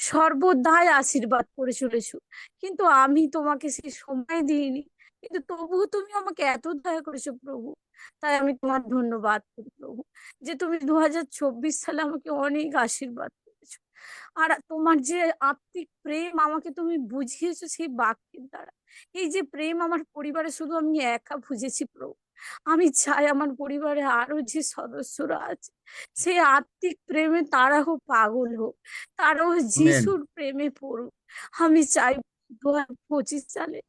সর্বদাই আশীর্বাদ করে চলেছো। কিন্তু আমি তোমাকে সেই সময় দিইনি, কিন্তু তবুও তুমি আমাকে এত দয়া করেছো প্রভু। তাই আমি তোমার ধন্যবাদ করি প্রভু, যে তুমি 2024 সালে আমাকে অনেক আশীর্বাদ করেছো। আর তোমার যে আত্মিক প্রেম আমাকে তুমি বুঝিয়েছো সেই বাক্যের দ্বারা। এই যে প্রেম আমার পরিবারে শুধু আমি একা বুঝেছি প্রভু, আমি চাই আমার পরিবারে আরো যে সদস্যরা আছে, সেই আত্মিক প্রেমে তারাও পাগল হোক, তারাও আমেন। যিশুর প্রেমে পড়ুক। আমি চাই 2025 সালে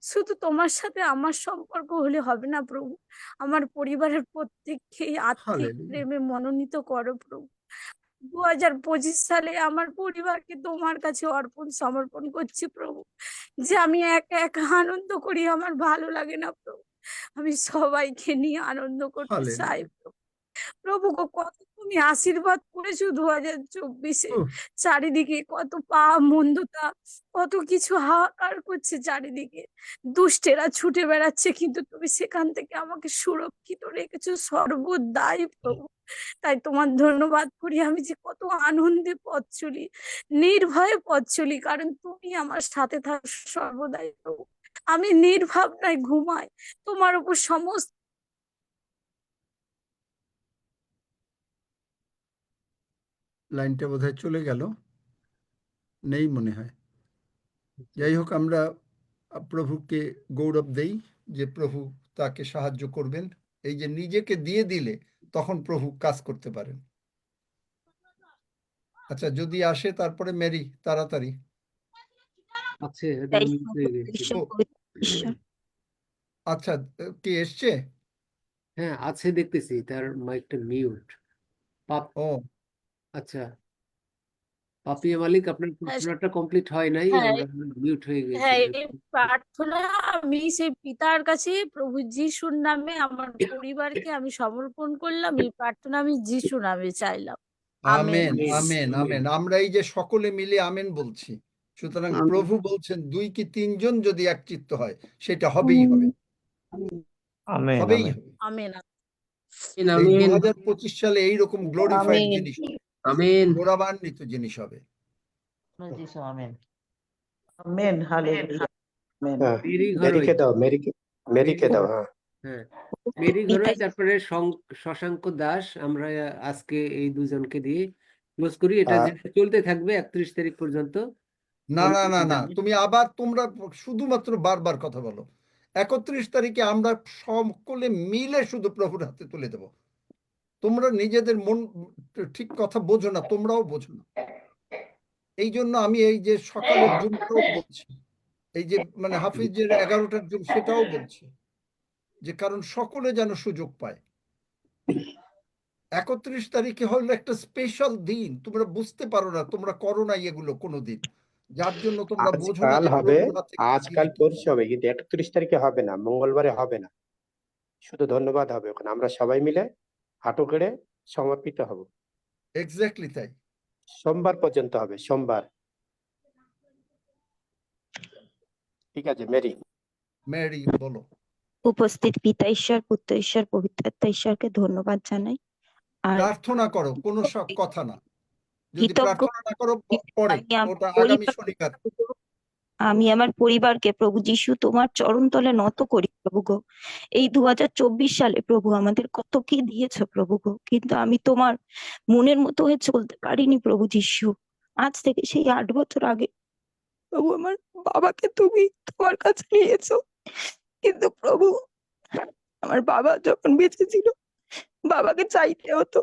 শুধু তোমার সাথে আমার সম্পর্ক হলে হবে না প্রভু, আমার পরিবারের প্রত্যেককেই আত্মিক হালেলুয়া। প্রেমে মনোনীত করো প্রভু। 2025 সালে আমার পরিবারকে তোমার কাছে অর্পণ সমর্পণ করছি প্রভু, যে আমি একা একা আনন্দ করি, আমার ভালো লাগে না প্রভু। আমি সবাইকে নিয়ে আনন্দ করতে চাই হালেলুয়া। প্রভু। প্রভু গো, কত তুমি আশীর্বাদ করেছো 2024-এ। উহ, চারিদিকে কত মন্দতা, কত কিছু হাহাকার করছে চারিদিকে, দুষ্টেরা ছুটে বেড়াচ্ছে, কিন্তু তুমি সেখান থেকে আমাকে সুরক্ষিত রেখেছো সর্বদাই প্রভু। তাই তোমার ধন্যবাদ করি, আমি যে কত আনন্দে পথ চলি, নির্ভয়ে পথ চলি, কারণ তুমি আমার সাথে থাকো সর্বদাই প্রভু। আমি নির্ভাবনায় ঘুমাই, তোমার উপর সমস্ত লাইনটা বোধহয় চলে গেল, নেই মনে হয়। যাই হোক, আমরা প্রভুকে গৌরব দেই যে প্রভু তাকে সাহায্য করবেন। এই যে নিজেকে দিয়ে দিলে তখন প্রভু কাজ করতে পারেন। আচ্ছা, যদি আসে তারপরে মেরি তাড়াতাড়ি। আছে এটা mute হয়ে গেছে। ও, আচ্ছা, কে এসছে? হ্যাঁ আছে, দেখতেছি তার মাইকটা মিউট। পাপ ও আচ্ছা, পাপিয়া মালিক, আপনার প্রার্থনাটা কমপ্লিট হয় নাই, হ্যাঁ, আমরা মিউট হয়ে গেছি। হ্যাঁ, এই প্রার্থনা আমি সেই পিতার কাছে প্রভু যিশুর নামে আমার পরিবারকে আমি সমর্পণ করলাম। এই প্রার্থনা আমি যিশু নামে চাইলাম। আমেন। Amen, amen, amen. আমরা এই যে সকলে মিলে আমেন বলছি, সুতরাং প্রভু বলছেন 2 কি 3 জন যদি একচিত্ত হয় সেটা হবেই হবে, আমেন হবেই আমেন হবে। আমেন। এই আমেন 2025 সালে এইরকম গ্লোরিফাইড আমেন। জিনিস হবে, আমেন গৌরবান্বিত জিনিস হবে। যিশু, আমেন। Amen, hallelujah. আমেন। হ্যাঁ, মেরি মেরিকে ঘরোই, দাও, মেরিকে দাও। হ্যাঁ, হ্যাঁ মেরি ঘরোই, তারপরে শশাঙ্ক দাস। আমরা আজকে এই দুজনকে দিয়ে ক্লোজ করি। এটা আহ, যে চলতে থাকবে 31 তারিখ পর্যন্ত। না, না, না, না, তুমি আবার তোমরা শুধুমাত্র বারবার কথা বলো। 31 তারিখে আমরা সকলে মিলে শুধু প্রভুর হাতে তুলে দেব। তোমরা নিজেদের মন ঠিক কথা বোঝো না, তোমরাও বোঝো না। এই জন্য আমি এই যে সকালের জুমটাও বলছি, এই যে মানে হাফিজের 11টার জুম সেটাও বলছি, যে কারণ সকলে যেন সুযোগ পায়। 31 তারিখে হলো একটা স্পেশাল দিন, তোমরা বুঝতে পারো না, তোমরা করো না এগুলো কোনোদিন, যার জন্য তোমরা বোঝো না আজকাল যে হবে, প্রভুর হাতে কি আজকাল জিনিস। পরশু হবে, কিন্তু 31 তারিখে হবে না, মঙ্গলবারে হবে না। শুধু ধন্যবাদ হবে ওখানে, আমরা সবাই মিলে হাঁটু গেড়ে সমর্পিত হব। এক্স্যাক্টলি তাই। সোমবার পর্যন্ত হবে, সোমবার। ঠিক আছে, মেরি বলো। উপস্থিত পিতা ঈশ্বর, পুত্র ঈশ্বর, পবিত্র আত্মা ঈশ্বরকে ধন্যবাদ জানাই। আর প্রার্থনা করো, কোনো সব কথা না। যদি কৃতজ্ঞ প্রার্থনা না করো পরে, আমি আমার ওটা আগামী পরিবার শনিবার। আমি আমার পরিবারকে প্রভু যিশু তোমার চরণতলে নত করি প্রভু গো। এই 2024 সালে প্রভু আমাদের কত কি দিয়েছো প্রভু গো, কিন্তু আমি তোমার মনের মতো হয়ে চলতে পারিনি প্রভু যিশু। আজ থেকে সেই 8 বছর আগে প্রভু আমার বাবাকে তুমি তোমার কাছে নিয়েছো, কিন্তু প্রভু আমার বাবা যখন বেঁচে ছিল বাবাকে চাইতে হতো,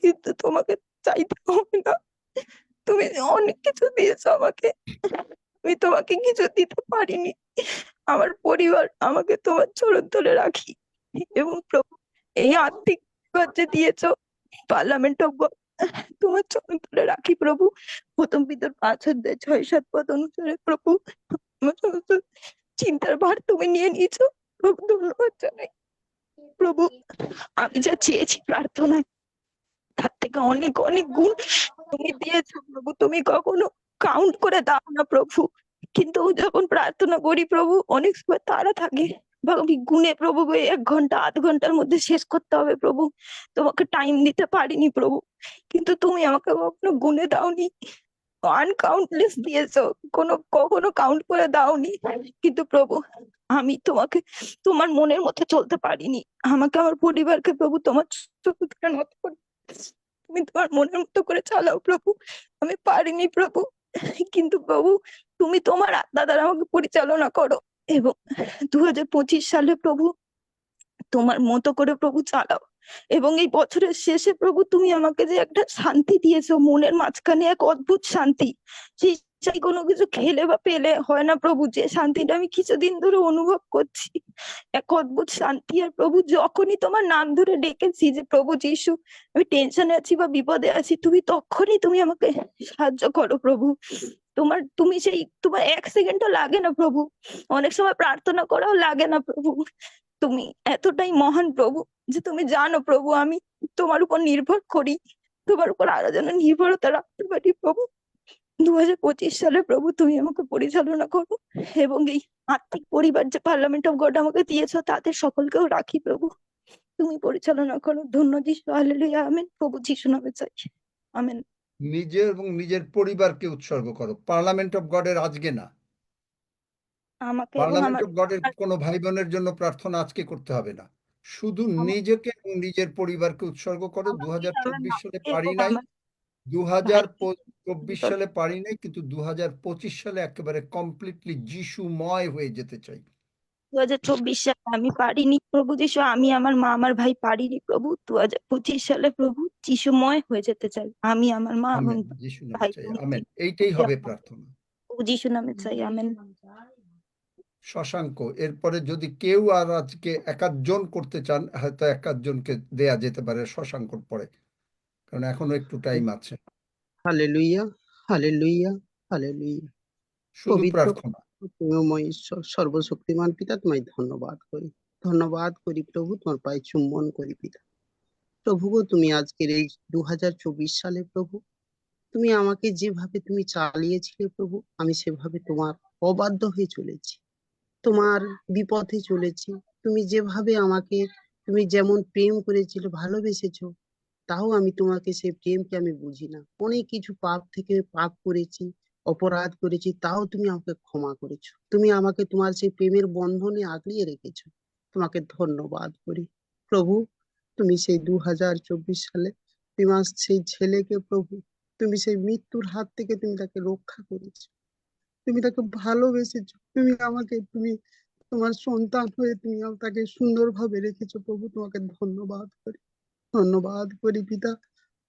কিন্তু তোমাকে চাইতে হবে না। তুমি অনেক কিছু দিয়েছো আমাকে, আমি তোমাকে কিছু দিতে পারিনি। আমার পরিবার আমাকে তোমার চরণ তলে রাখি, এবং প্রভু এই আর্থিক যে দিয়েছো পার্লামেন্ট অফ গড তোমার চরণ তলে রাখি প্রভু। প্রথম পিতর 5:6-7 পদ অনুসারে প্রভু আমার সমস্ত চিন্তার ভার তুমি নিয়ে নিয়েছো প্রভু, ধন্যবাদ জানাই প্রভু। আমি যা চেয়েছি প্রার্থনায় তার থেকে অনেক অনেক গুণ তুমি দিয়েছো প্রভু। তুমি কখনো কাউন্ট করে দাও না প্রভু, কিন্তু যখন প্রার্থনা করি প্রভু অনেক সময় তারা থাকে বা আমি গুনে প্রভু 1 ঘন্টা 8 ঘন্টার মধ্যে শেষ করতে হবে প্রভু, তোমাকে টাইম দিতে পারিনি প্রভু, কিন্তু তুমি আমাকে কখনো গুনে দাওনি, আনকাউন্টলেস দিয়েছো, কখনো কাউন্ট করে দাওনি। কিন্তু প্রভু আমি তোমাকে তোমার মনের মতো চলতে পারিনি, আমাকে আমার পরিবারকে প্রভু তোমার চোখে নত করে তুমি তোমার মনের মতো করে চালাও প্রভু। আমি পারিনি প্রভু, কিন্তু প্রভু তুমি তোমার আত্মা দ্বারা আমাকে পরিচালনা করো, এবং 2025 সালে প্রভু তোমার মতো করে প্রভু চালাও। এবং এই বছরের শেষে প্রভু তুমি আমাকে যে একটা শান্তি দিয়েছো, মনের মাঝখানে এক অদ্ভুত শান্তি, সেই কোনো কিছু খেলে বা পেলে হয় না প্রভু, যে শান্তিটা আমি কিছুদিন ধরে অনুভব করছি, এক অদ্ভুত শান্তি। আর প্রভু যখনই তোমার নাম ধরে ডেকেছি যে প্রভু যিশু আমি টেনশনে আছি বা বিপদে আছি, তখনই তুমি আমাকে সাহায্য করো প্রভু। তুমি তোমার 1 সেকেন্ডও লাগে না প্রভু, অনেক সময় প্রার্থনা করাও লাগে না প্রভু। তুমি এতটাই মহান প্রভু যে তুমি জানো প্রভু আমি তোমার উপর নির্ভর করি, তোমার উপর আরো যেন নির্ভরতা রাখতে পারি প্রভু। 2025 সালে প্রভু তুমি আমাকে পরিচালনা করো, এবং এই আত্মিক পরিবার যে পার্লামেন্ট অফ গড আমাকে দিয়েছো তাদের সকলকেও রাখি প্রভু, তুমি পরিচালনা করো। ধন্য যিশু, হালেলুয়া, আমেন। প্রভু যিশু নামে চাই, আমেন। নিজের এবং নিজের পরিবারকে উৎসর্গ করো, পার্লামেন্ট অফ গডের আজকে না। আমাকে এবং পার্লামেন্ট আমার অফ গডের কোনো ভাই বোনের জন্য প্রার্থনা আজকে করতে হবে না, শুধু নিজেকে এবং নিজের পরিবারকে উৎসর্গ করো। আমাকে, আমার 2024 সালে মাকে পারি এবং নাই, আমার 2024 সালে পারি নাই, কিন্তু 2025 সালে একেবারে কমপ্লিটলি যিশুময় হয়ে যেতে চাই। 2024 সালে আমি পারিনি প্রভু যিশু, আমি আমার মা আমার ভাই পারিনি প্রভু। 2025 সালে প্রভু যিশুময় হয়ে যেতে চাই, আমি আমার মা এবং আমেন, যিশু নামে ভাই চাই, বোন। আমেন। এইটাই হবে প্রার্থনা। প্রভু যিশু নামে চাই, আমেন। শশাঙ্ক, এরপরে যদি কেউ আর আজকে একাধজন করতে চান হয়তো একাধজনকে দেয়া যেতে পারে শশাঙ্কর পরে, কারণ এখনো একটু টাইম আছে। Hallelujah, hallelujah, hallelujah. শুধু পবিত্র প্রার্থনা। প্রেমময় ঈশ্বর, সর্বশক্তিমান পিতা, তোমায় ধন্যবাদ করি, ধন্যবাদ করি প্রভু, তোমার পায়ে চুম্বন করি পিতা। প্রভু গো, তুমি আজকের এই 2024 সালে প্রভু তুমি আমাকে যেভাবে তুমি চালিয়েছিলে প্রভু, আমি সেভাবে তোমার অবাধ্য হয়ে চলেছি, তোমার বিপথে চলেছি। তুমি যেভাবে আমাকে তুমি যেমন প্রেম করেছিলে, ভালোবেসেছো, তাও আমি তোমাকে সেই প্রেমকে আমি বুঝি না। অনেক কিছু পাপ থেকে পাপ করেছি, অপরাধ করেছি, তাও তুমি আমাকে ক্ষমা করেছো। তুমি আমাকে তোমার সেই প্রেমের বন্ধনে আগলিয়ে রেখেছো, তোমাকে ধন্যবাদ করি প্রভু। তুমি সেই 2024 সালে তোমার সেই ছেলেকে প্রভু তুমি সেই মৃত্যুর হাত থেকে তুমি তাকে রক্ষা করেছো, তুমি তাকে ভালোবেসেছো, তুমি তোমার সন্তান হয়ে তুমি তাকে সুন্দরভাবে রেখেছো প্রভু, তোমাকে ধন্যবাদ করি, ধন্যবাদ করি পিতা।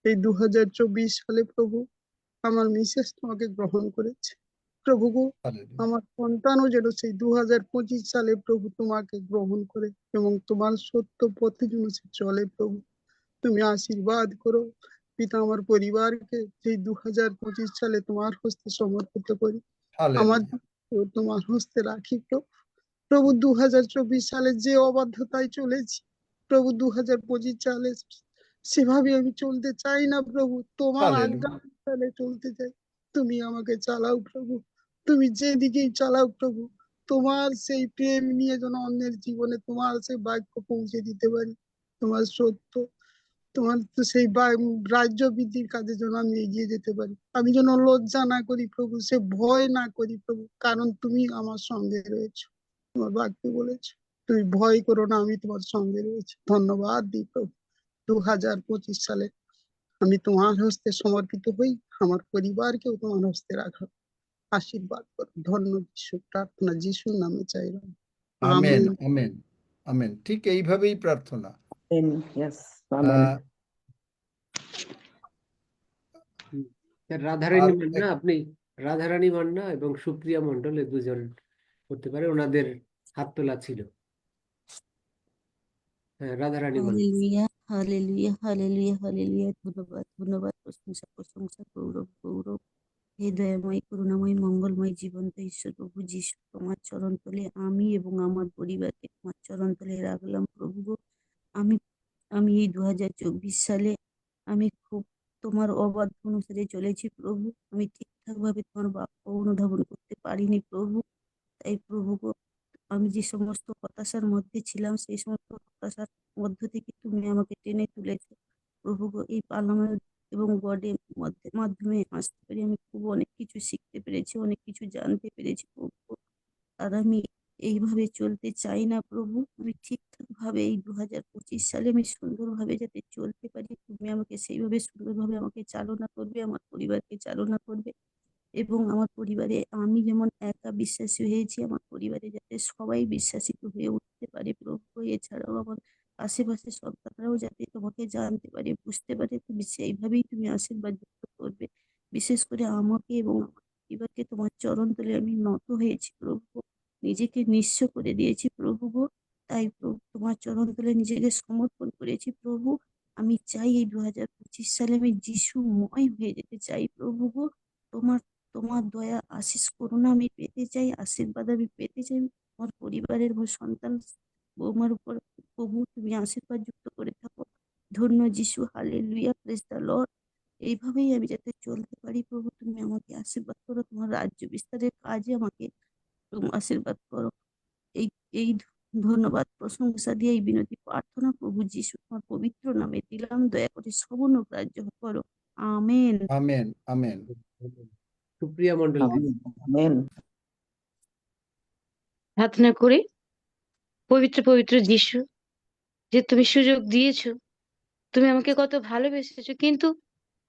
এই 2024 সালে প্রভু আমার মিসেস তোমাকে গ্রহণ করেছে প্রভু গো, আমার সন্তানও যেন সেই 2025 সালে প্রভু তোমাকে গ্রহণ করে এবং তোমার সত্য পথে যেন সে চলে প্রভু, তুমি আশীর্বাদ করো পিতা। আমার পরিবারকে সেই 2025 সালে তোমার হস্তে সমর্পিত করি, আমার তোমার হস্তে রাখি প্রভু। প্রভু 2024 সালে যে অবাধ্যতায় চলেছি প্রভু, 2025 সালে সেভাবে আমি চলতে চাই না প্রভু, তোমার আজ্ঞা অনুসারে চলতে চাই। তুমি আমাকে চালাও প্রভু, তুমি যেদিকেই চালাও প্রভু, তোমার সেই প্রেম নিয়ে যেন অন্যের জীবনে তোমার সেই বাক্য পৌঁছে দিতে পারি, তোমার সত্য তোমার তো সেই রাজ্য বৃদ্ধির কাজে যেন আমি এগিয়ে যেতে পারি, আমি যেন লজ্জা না করি প্রভু, সে ভয় না করি প্রভু, কারণ তুমি আমার সঙ্গে রয়েছো। তোমার বাক্যে বলেছো তুমি ভয় করো না, আমি তোমার সঙ্গে রয়েছি। ধন্যবাদ দিই প্রভু। 2025 সালে আমি তোমার হস্তে সমর্পিত হই, আমার পরিবারকেও তোমার হস্তে রাখো, আশীর্বাদ করো। ধন্য যিশু, প্রার্থনা যিশুর নামে চাইলাম, আমেন, আমেন। Amen, amen. ঠিক এইভাবেই প্রার্থনা। Yes, amen. আহ, রাধারানী আর মান্না, আপনি রাধারানী মান্না এবং সুপ্রিয়া মণ্ডল এ দুজন করতে পারে, ওনাদের হাত তোলা ছিল। হ্যাঁ, Radharani Manna. Hallelujah, hallelujah, hallelujah, hallelujah. ধন্যবাদ, ধন্যবাদ, প্রশংসা, প্রশংসা, গৌরব, গৌরব। হে দয়াময়, করুণাময়, মঙ্গলময়, জীবন্ত ঈশ্বর প্রভু যিশু, তোমার চরণ তলে আমি এবং আমার পরিবারকে তোমার চরণ তলে রাখলাম প্রভু গো। আমি আমি এই 2024 সালে আমি খুব তোমার অবাধ্য অনুসারে চলেছি প্রভু। আমি ঠিকঠাক ভাবে তোমার বাক্য অনুধাবন করতে পারিনি প্রভু। তাই প্রভু গো, আমি যে সমস্ত হতাশার মধ্যে ছিলাম, সেই সমস্ত হতাশার মধ্য থেকে তুমি আমাকে টেনে তুলেছো প্রভু গো। এই পার্লামেন্ট এবং গডের মাধ্যমে আসতে পেরে আমি খুব অনেক কিছু শিখতে পেরেছি, অনেক কিছু জানতে পেরেছি প্রভু গো। আর আমি এইভাবে চলতে চাই না প্রভু। আমি ঠিকঠাক ভাবে এই 2025 সালে আমি সুন্দরভাবে যাতে চলতে পারি, তুমি আমাকে সেইভাবে সুন্দরভাবে আমাকে চালনা করবে, আমার পরিবারকে চালনা করবে। এবং আমার পরিবারে আমি যেমন একা বিশ্বাসী হয়েছি, আমার পরিবারে যাতে সবাই বিশ্বাসিত হয়ে উঠতে পারে প্রভু। এছাড়াও আমার আশেপাশে সন্তানরাও যাতে তোমাকে জানতে পারে, বুঝতে পারে, তুমি সেইভাবেই তুমি আশীর্বাদ যুক্ত করবে। বিশেষ করে আমাকে এবং আমার পরিবারকে তোমার চরণ তলে আমি নত হয়েছি প্রভু, নিজেকে নিঃস্ব করে দিয়েছি প্রভু গো। তাই প্রভু তোমার চরণ তলে নিজেকে সমর্পণ করেছি প্রভু। আমি চাই এই 2025 সালে আমি যিশুময় হয়ে যেতে চাই প্রভু গো। তোমার তোমার দয়া, আশিস, করুণা আমি পেতে চাই, আশীর্বাদ আমি পেতে চাই। আমার পরিবারের সন্তান বৌমার উপর প্রভু তুমি আশীর্বাদ যুক্ত করে থাকো। ধন্য যিশু, হালেলুয়া, প্রেজ দ্য লর্ড। এইভাবেই আমি যাতে চলতে পারি প্রভু, তুমি আমাকে আশীর্বাদ করো। তোমার রাজ্য বিস্তারের কাজে আমাকে তুমি আশীর্বাদ করো। এই এই ধন্যবাদ, প্রশংসা দিয়ে এই বিনতি প্রার্থনা প্রভু যিশু তোমার পবিত্র নামে দিলাম, দয়া করে সম্পূর্ণ গ্রাহ্য করো। Amen. Amen, amen. Supriya Mondal. Amen. প্রার্থনা করি। পবিত্র পবিত্র যিশু, যে তুমি সুযোগ দিয়েছো, তুমি আমাকে কত ভালোবেসেছো, কিন্তু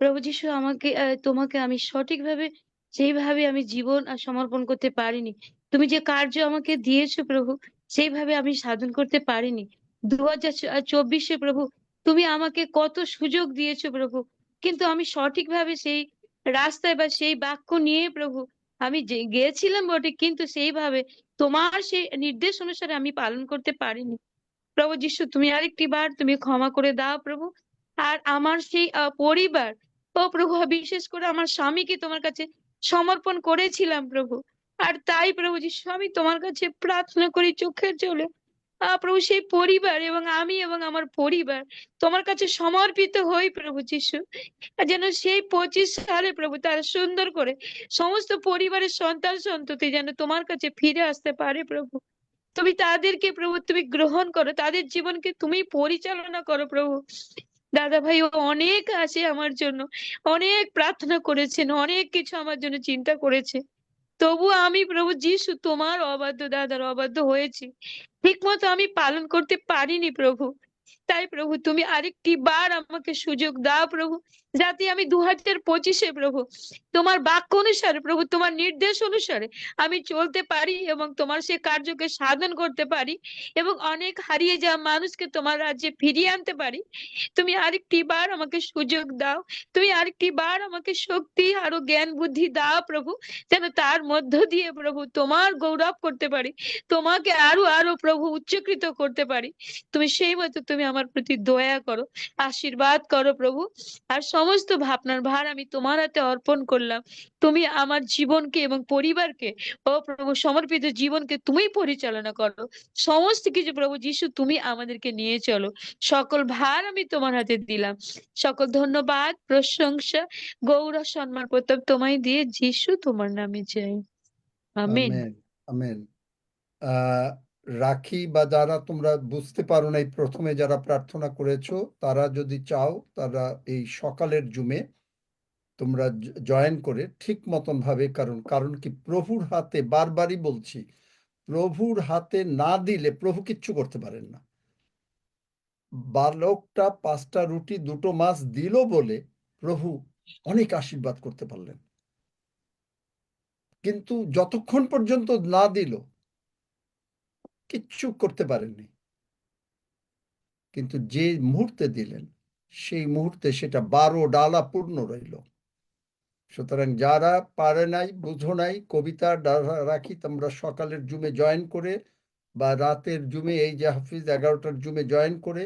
প্রভু যিশু আমাকে তোমাকে আমি সঠিকভাবে সেইভাবে আমি জীবন সমর্পণ করতে পারিনি। তুমি যে কার্য আমাকে দিয়েছো প্রভু, সেইভাবে আমি সাধন করতে পারিনি। 2024 প্রভু তুমি আমাকে কত সুযোগ দিয়েছো প্রভু, কিন্তু আমি সঠিকভাবে সেই রাস্তায় বা সেই বাক্য নিয়ে প্রভু আমি গিয়েছিলাম বটে, কিন্তু সেইভাবে তোমার সেই নির্দেশ অনুসারে আমি পালন করতে পারিনি। প্রভু যিশু তুমি আরেকটি বার তুমি ক্ষমা করে দাও প্রভু। আর আমার সেই পরিবার, ও প্রভু, বিশেষ করে আমার স্বামীকে তোমার কাছে সমর্পণ করেছিলাম প্রভু। আর তাই প্রভু যিশু আমি তোমার কাছে প্রার্থনা করি চোখের জলে, প্রভু সেই পরিবার এবং আমি এবং আমার পরিবার তোমার কাছে সমর্পিত হই প্রভু যিশু। আর যেন সেই 25 সালে প্রভু তারা সুন্দর করে সমস্ত পরিবারের সন্তান সন্ততি যেন তোমার কাছে ফিরে আসতে পারে প্রভু। তুমি তাদেরকে প্রভু তুমি গ্রহণ করো, তাদের জীবনকে তুমি পরিচালনা করো প্রভু। দাদা ভাই ও অনেক আছে আমার জন্য, অনেক প্রার্থনা করেছেন, অনেক কিছু আমার জন্য চিন্তা করেছে, তবু আমি প্রভু যিশু তোমার অবাধ্য দাদার অবাধ্য হয়েছি, ঠিক মতো আমি পালন করতে পারিনি প্রভু। তাই প্রভু তুমি আরেকটি বার আমাকে সুযোগ দাও প্রভু, যাতে আমি 2025 প্রভু তোমার বাক্য অনুসারে প্রভু তোমার নির্দেশ অনুসারে আমি চলতে পারি এবং তোমার সে কার্যকে সাধন করতে পারি এবং অনেক হারিয়ে যাওয়া মানুষকে তোমার রাজ্যে ফিরিয়ে আনতে পারি। তুমি আরেকটি বার আমাকে সুযোগ দাও, তুমি আরেকটি বার আমাকে শক্তি আরো জ্ঞান বুদ্ধি দাও প্রভু, যেন তার মধ্য দিয়ে প্রভু তোমার গৌরব করতে পারি, তোমাকে আরো আরো প্রভু উচ্চকৃত করতে পারি। তুমি সেই মতো তুমি আমার প্রতি দয়া করো, আশীর্বাদ করো প্রভু। আর সমস্ত ভাবনার ভার আমি তোমার হাতে অর্পণ করলাম। তুমি আমার জীবনকে এবং পরিবারকে, ও প্রভু, সমর্পিত জীবনকে তুমি পরিচালনা করো। সমস্ত কিছু প্রভু যিশু তুমি আমাদেরকে নিয়ে চলো। সকল ভার আমি তোমার হাতে দিলাম। সকল ধন্যবাদ, প্রশংসা, গৌরব, সম্মান, প্রতাপ তোমায় দিয়ে যিশু তোমার নামে চাই। আমেন। Amen, amen. আহ রাখি বা যারা তোমরা বুঝতে পারো নাই প্রথমে যারা প্রার্থনা করেছো, তারা যদি চাও তারা এই সকালের জুমে তোমরা জয়েন করে ঠিক মতন ভাবে, কারণ কি প্রভুর হাতে, বারবারই বলছি, প্রভুর হাতে না দিলে প্রভু কিচ্ছু করতে পারেন না। বালকটা 5টা রুটি 2টো মাছ দিল বলে প্রভু অনেক আশীর্বাদ করতে পারলেন, কিন্তু যতক্ষণ পর্যন্ত না দিল কিচ্ছু করতে পারেননি। কিন্তু যে মুহূর্তে দিলেন সেই মুহূর্তে সেটা 12 ডালা পূর্ণ রইল। সুতরাং যারা পারে নাই, বুঝো নাই, কবিতা রাখি তোমরা সকালের জুমে জয়েন করে বা রাতের জুমে, এই যে হাফিজ 11টার জুমে জয়েন করে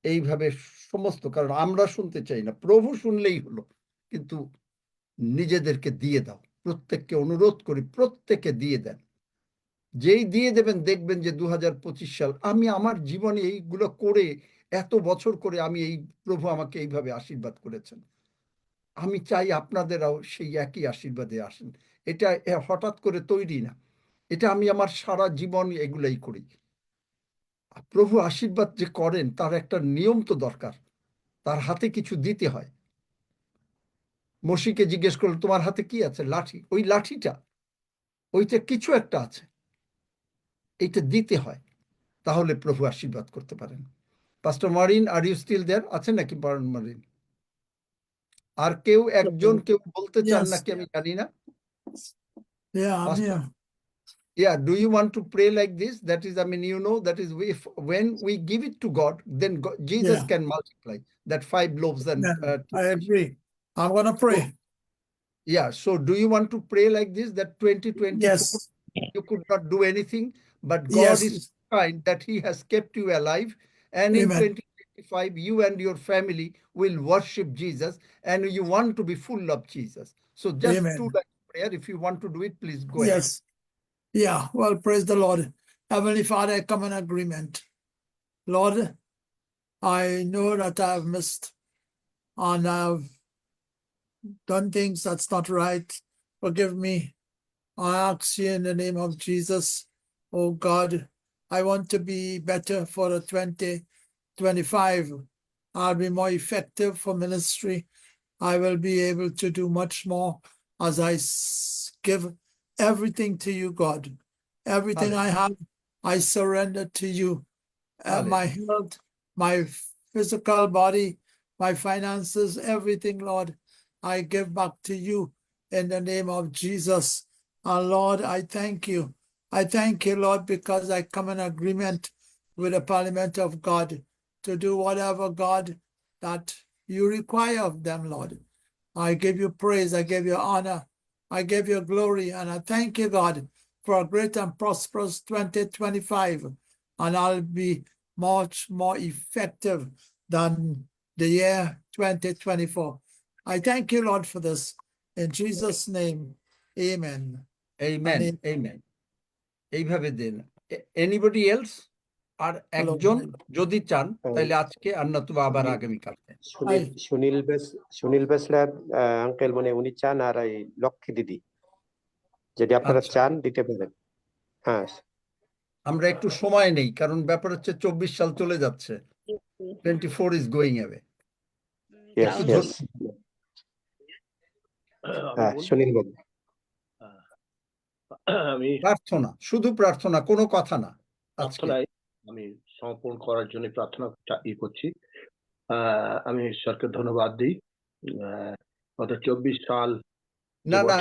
এইভাবে সমস্ত, কারণ আমরা শুনতে চাই না, প্রভু শুনলেই হলো, কিন্তু নিজেদেরকে দিয়ে দাও। প্রত্যেককে অনুরোধ করি, প্রত্যেকে দিয়ে দেন। যেই দিয়ে দেবেন দেখবেন যে 2025 সাল, আমি আমার জীবনে এইগুলো করে, এত বছর করে আমি এই প্রভু আমাকে এইভাবে আশীর্বাদ করেছেন। আমি চাই আপনাদেরও সেই একই আশীর্বাদে আসেন। এটা হঠাৎ করে তৈরি না, এটা আমি আমার সারা জীবন এগুলাই করি। প্রভু আশীর্বাদ যে করেন তার একটা নিয়ম তো দরকার, তার হাতে কিছু দিতে হয়। মসিকে জিজ্ঞেস করলো তোমার হাতে কি আছে? লাঠি। ওই লাঠিটা, ওইটা কিছু একটা আছে, এইটা দিতে হয়, তাহলে প্রভু আশীর্বাদ করতে পারেন। Pastor Marin, are you still there? আছেন নাকি মারিন? আর কেউ একজন কেউ বলতে চান Yes. নাকি আমি জানি না। Yeah, I'm Pastor, here. yeah, do you want to pray like this? That is, I mean, that is, if when we give it to God, then Jesus Yeah. can multiply that 5 loaves and Yeah, 2 I fish. agree. I'm gonna So, pray. yeah, so do you want to pray like this, that 2024 Yes. you could not do anything, but God Yes. is kind that He has kept you alive, and in Amen. 2025 you and your family will worship Jesus, and you want to be full of Jesus. So just Amen. 2 lines of prayer. If you want to do it, please go ahead. Yes. Yeah. Well, praise the Lord. Heavenly Father, I come in agreement. Lord, I know that I've missed and I've done things that's not right. Forgive me. I ask you in the name of Jesus. Oh God, I want to be better for the 2025. I'll be more effective for ministry. I will be able to do much more as I give everything to you, God. Everything I have, I surrender to you. My health, my physical body, my finances, everything, Lord, I give back to you in the name of Jesus. And Lord, I thank you. I thank you, Lord, because I come in agreement with the Parliament of God to do whatever, God, that you require of them, Lord. I give you praise, I give you honor, I give you glory, and I thank you, God, for a great and prosperous 2025. And I'll be much more effective than the year 2024. I thank you, Lord, for this. In Jesus' name, amen. Amen. Amen. এইভাবে দেন। Anybody else? আর একজন যদি চান তাহলে আজকে আর নতুবা আবার আগামীকালকে। Sunil বেসলার uncle মানে উনি চান, আর এই লক্ষ্মী দিদি যদি আপনারা চান দিতে পারেন। হ্যাঁ, আমরা একটু সময় নেই, কারণ ব্যাপার হচ্ছে 24 সাল চলে যাচ্ছে, 24 is going away. সুনীল বাবু, আমি প্রার্থনা, শুধু প্রার্থনা, কোনো কথা না। প্রার্থনায় আমি সমর্পণ করার জন্য প্রার্থনা করছি। আমি ঈশ্বরকে ধন্যবাদ দিই। গত 24 সাল না না,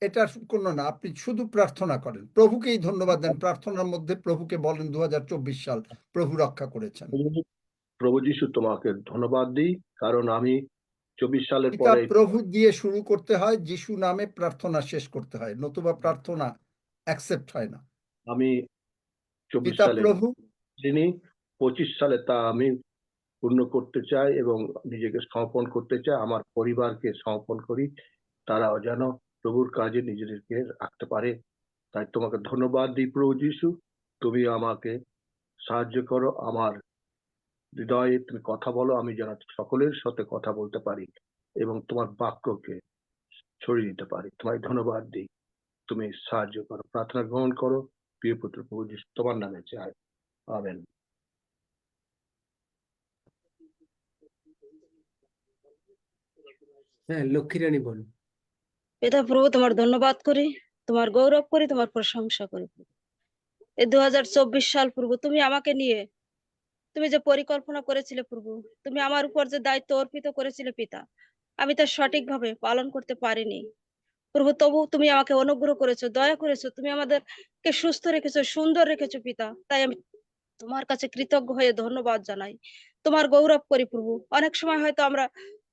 এটা কোনো না, আপনি শুধু প্রার্থনা করেন, প্রভুকেই ধন্যবাদ দেন। প্রার্থনার মধ্যে প্রভুকে বলেন 2024 সাল প্রভু রক্ষা করেছেন। প্রভু যিশু তোমাকে ধন্যবাদ দিই, কারণ আমি 24 সালের পরে প্রভু দিয়ে শুরু করতে হয়, যিশু নামে প্রার্থনা শেষ করতে হয়, নতুবা প্রার্থনা অ্যাকসেপ্ট হয় না। আমি 24 সালে প্রভু 25 সালে তা আমি পূর্ণ করতে চাই এবং নিজেকে সমর্পণ করতে চাই, আমার পরিবারকে সমর্পণ করি, তারাও যেন প্রভুর কাজে নিজেদেরকে রাখতে পারে। তাই তোমাকে ধন্যবাদ দিই প্রভু যিশু, তুমি আমাকে সাহায্য করো, আমার হৃদয়ে তুমি কথা বলো, আমি যেন সকলের সাথে কথা বলতে পারি এবং তোমার বাক্যকে ছড়িয়ে দিতে পারি। তোমায় ধন্যবাদ দিই, তুমি সাহায্য করো। প্রার্থনা গ্রহণ করো প্রিয় পুত্র প্রভু যিশু তোমার নামে চাই, আমেন। হ্যাঁ, লক্ষ্মীরানী বলুন। পিতা প্রভু, তোমার ধন্যবাদ করি, তোমার গৌরব করি, তোমার প্রশংসা করি। এই 2024 সাল প্রভু, তুমি আমাকে নিয়ে তুমি যে পরিকল্পনা করেছিলে প্রভু, তুমি আমার উপর যে দায়িত্ব অর্পিত করেছিলে পিতা, আমি তা সঠিকভাবে পালন করতে পারিনি প্রভু। তবু তুমি আমাকে অনুগ্রহ করেছো, দয়া করেছো, তুমি আমাদেরকে সুস্থ রেখেছো, সুন্দর রেখেছো পিতা। তাই আমি তোমার কাছে কৃতজ্ঞ হয়ে ধন্যবাদ জানাই, তোমার গৌরব করি প্রভু। অনেক সময় হয়তো আমরা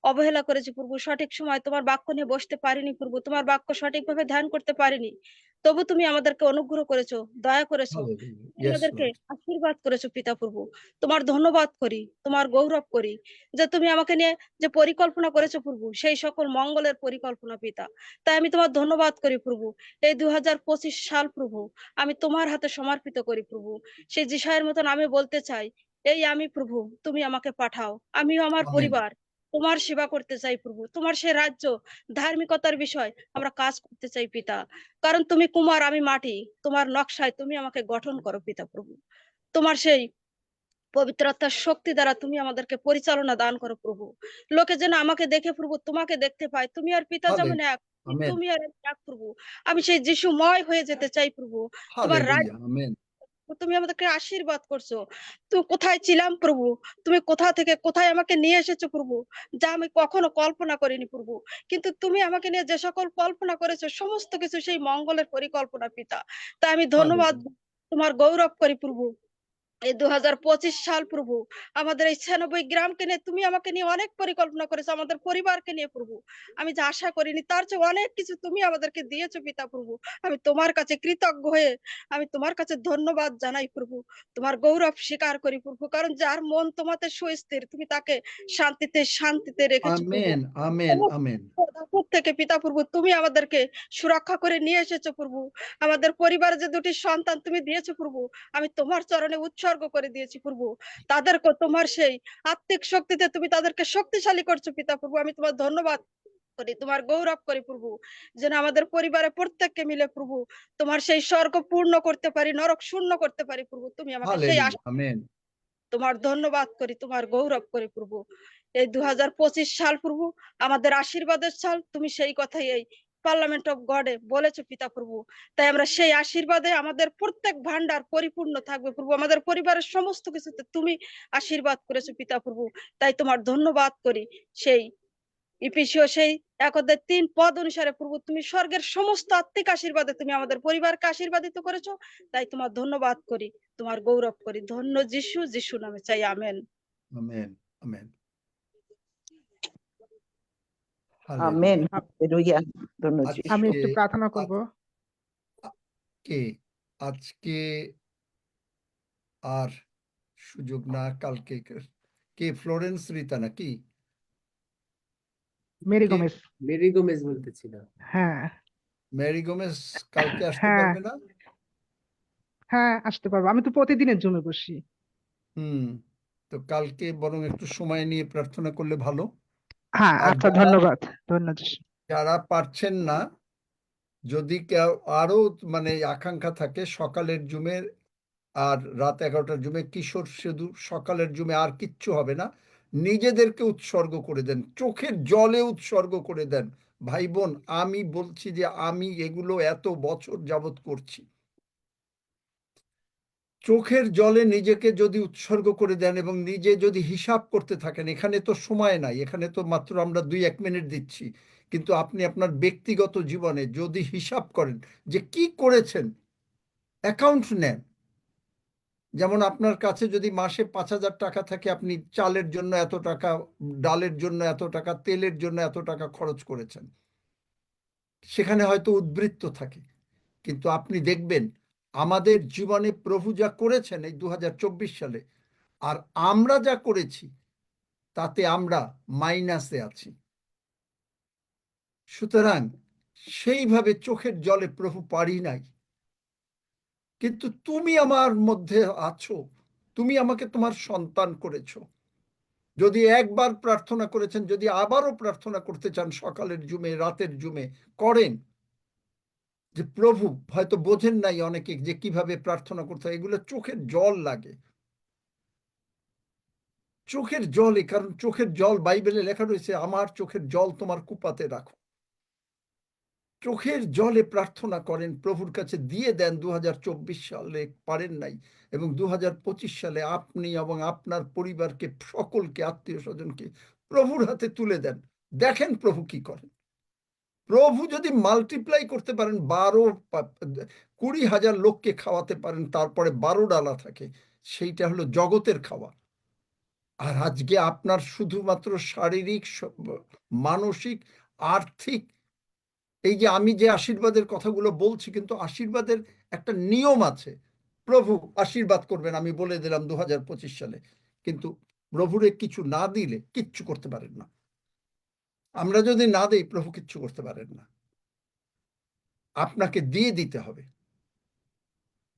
অবহেলা করেছি প্রভু, সঠিক সময় তোমার বাক্য নিয়ে বসতে পারিনি প্রভু, তোমার বাক্য সঠিকভাবে ধ্যান করতে পারিনি। তবু তুমি আমাদেরকে অনুগ্রহ করেছো, দয়া করেছো, Hallelujah. তুমি Yes, আমাদেরকে Lord. আশীর্বাদ করেছো পিতা প্রভু। তোমার ধন্যবাদ করি, তোমার গৌরব করি, যে তুমি আমাকে নিয়ে যে পরিকল্পনা করেছো প্রভু, সেই সকল মঙ্গলের পরিকল্পনা পিতা। তাই আমি তোমার ধন্যবাদ করি প্রভু। এই 2025 সাল প্রভু আমি তোমার হাতে সমর্পিত করি প্রভু। সেই যিশায়ের মতন আমি বলতে চাই, এই আমি প্রভু, তুমি আমাকে পাঠাও, আমিও আমার Amen. পরিবার তোমার সেবা করতে চাই প্রভু। তোমার সে রাজ্য ধার্মিকতার বিষয় আমরা কাজ করতে চাই পিতা। কারণ তুমি কুমার, আমি মাটি, তোমার নকশায় তুমি আমাকে গঠন করো পিতা প্রভু। তোমার সেই পবিত্র আত্মার শক্তি দ্বারা তুমি আমাদেরকে পরিচালনা দান করো প্রভু। লোকে যেন আমাকে দেখে প্রভু তোমাকে দেখতে পায়, তুমি আর পিতা যেমন Hallelujah. এক, Amen. তুমি আর আমি এক প্রভু। আমি সেই যিশুময় হয়ে যেতে চাই প্রভু। তোমার রাজ্য Hallelujah. Amen. তুমি আমাদেরকে আশীর্বাদ করছো। তুমি কোথায় ছিলাম প্রভু, তুমি কোথা থেকে কোথায় আমাকে নিয়ে এসেছো প্রভু, যা আমি কখনো কল্পনা করিনি প্রভু। কিন্তু তুমি আমাকে নিয়ে যে সকল কল্পনা করেছো, সমস্ত কিছু সেই মঙ্গলের পরিকল্পনা পিতা। তাই আমি ধন্যবাদ, Hallelujah. তোমার গৌরব করি প্রভু। এই 2025 সাল প্রভু আমাদের এই 96 গ্রামকে নিয়ে তুমি আমাকে নিয়ে অনেক পরিকল্পনা করেছো, আমাদের পরিবারকে নিয়ে প্রভু। আমি যা আশা করিনি তার চেয়ে অনেক কিছু তুমি আমাদেরকে দিয়েছো পিতা প্রভু। আমি তোমার কাছে কৃতজ্ঞ হয়ে আমি তোমার কাছে ধন্যবাদ জানাই প্রভু। তোমার গৌরব স্বীকার করি প্রভু, কারণ যার মন তোমাতে সুস্থির, তুমি তাকে শান্তিতে শান্তিতে রেখেছো প্রভু। Amen. Amen. Amen. বিপদ থেকে পিতা প্রভু তুমি আমাদেরকে সুরক্ষা করে নিয়ে এসেছো প্রভু। আমাদের পরিবারে যে দুটি সন্তান তুমি দিয়েছো প্রভু, আমি তোমার চরণে উৎসর্গ করে দিয়েছি প্রভু। তাদেরকে তোমার সেই আত্মিক শক্তিতে তুমি তাদেরকে শক্তিশালী করছো পিতা প্রভু। আমি তোমার ধন্যবাদ করি, তোমার গৌরব করি প্রভু, যেন আমাদের পরিবারে প্রত্যেককে মিলে প্রভু তোমার সেই স্বর্গ পূর্ণ করতে পারি, নরক শূন্য করতে পারি প্রভু। তুমি আমাকে সেই Hallelujah. Amen. তোমার ধন্যবাদ করি, তোমার গৌরব করি প্রভু। এই 2025 সাল প্রভু আমাদের আশীর্বাদের সাল, তুমি সেই কথাই এই পার্লামেন্ট অফ গডে বলেছো পিতা প্রভু। তাই আমরা সেই আশীর্বাদে আমাদের প্রত্যেক ভান্ডার পরিপূর্ণ থাকবে প্রভু। আমাদের পরিবারের সমস্ত কিছুতে তুমি আশীর্বাদ করেছো পিতা প্রভু। তাই তোমার ধন্যবাদ করি। সেই ইফিসীয় সেই 1:3 পদ অনুসারে প্রভু তুমি স্বর্গের সমস্ত আত্মিক আশীর্বাদে তুমি আমাদের পরিবারকে আশীর্বাদিত করেছো। তাই তোমার ধন্যবাদ করি, তোমার গৌরব করি। ধন্য যিশু, যিশু নামে চাই, amen. Amen. Amen. Amen. Hallelujah. Hallelujah. ধন্য যিশু। আমি আজকে একটু প্রার্থনা করব। কে আজকে আর সুযোগ না, কালকে কে ফ্লোরেন্স রিতা নাকি মেরি কে? গোমেজ। মেরি গোমেজ বলতেছিল। হ্যাঁ মেরি গোমেজ কালকে আসতে হ্যাঁ পারবে না? হ্যাঁ, আসতে পারবো। আমি তো প্রতিদিনের জন্য বসি। তো কালকে বরং একটু সময় নিয়ে প্রার্থনা করলে ভালো। হ্যাঁ, আর আচ্ছা, ধন্যবাদ ধন্যবাদ। যারা পারছেন না, যদি কেউ আরো মানে আকাঙ্ক্ষা থাকে সকালের জুমের আর রাত 11টার জুমে, কিশোর শুধু সকালের জুমে, আর কিচ্ছু হবে না, নিজেদেরকে উৎসর্গ করে দেন, চোখের জলে উৎসর্গ করে দেন। ভাই বোন, আমি বলছি যে আমি এগুলো এত বছর যাবত করছি। চোখের জলে নিজেকে যদি উৎসর্গ করে দেন এবং নিজে যদি হিসাব করতে থাকেন, এখানে তো সময় নাই, এখানে তো মাত্র আমরা 2-1 মিনিট দিচ্ছি, কিন্তু আপনি আপনার ব্যক্তিগত জীবনে যদি হিসাব করেন যে কি করেছেন, অ্যাকাউন্ট নেন। যেমন আপনার কাছে যদি মাসে 5,000 টাকা থাকে, আপনি চালের জন্য এত টাকা, ডালের জন্য এত টাকা, তেলের জন্য এত টাকা খরচ করেছেন, সেখানে হয়তো উদ্বৃত্ত থাকে। কিন্তু আপনি দেখবেন আমাদের জীবনে প্রভু যা করেছেন এই 2024 সালে, আর আমরা যা করেছি, তাতে আমরা মাইনাসে আছি। সুতরাং সেইভাবে চোখের জলে প্রভু পারি নাই, কিন্তু তুমি আমার মধ্যে আছো, তুমি আমাকে তোমার সন্তান করেছো। যদি একবার প্রার্থনা করেছেন, যদি আবারও প্রার্থনা করতে চান, সকালের জুমে রাতের জুমে করেন। যে প্রভু হয়তো বোঝেন নাই অনেকে যে কিভাবে প্রার্থনা করতে হয়, এগুলো চোখের জল লাগে, চোখের জলে, কারণ চোখের জল বাইবেলে লেখা রয়েছে, আমার চোখের জল তোমার কুপাতে রাখো। চোখের জলে প্রার্থনা করেন, প্রভুর কাছে দিয়ে দেন। 2024 সালে পারেন নাই, এবং 2025 সালে আপনি এবং আপনার পরিবারকে, সকলকে, আত্মীয় স্বজনকে প্রভুর হাতে তুলে দেন। দেখেন প্রভু কি করেন। প্রভু যদি মাল্টিপ্লাই করতে পারেন, 20,000 লোককে খাওয়াতে পারেন, তারপরে 12 ডালা থাকে, সেইটা হলো জগতের খাওয়া। আর আজকে আপনার শুধুমাত্র শারীরিক, মানসিক, আর্থিক, এই যে আমি যে আশীর্বাদের কথাগুলো বলছি, কিন্তু আশীর্বাদের একটা নিয়ম আছে। প্রভু আশীর্বাদ করবেন, আমি বলে দিলাম 2025 সালে, কিন্তু প্রভুরে কিছু না দিলে কিচ্ছু করতে পারেন না। আমরা যদি না দেই, প্রভু কিচ্ছু করতে পারেন না। আপনাকে দিয়ে দিতে হবে,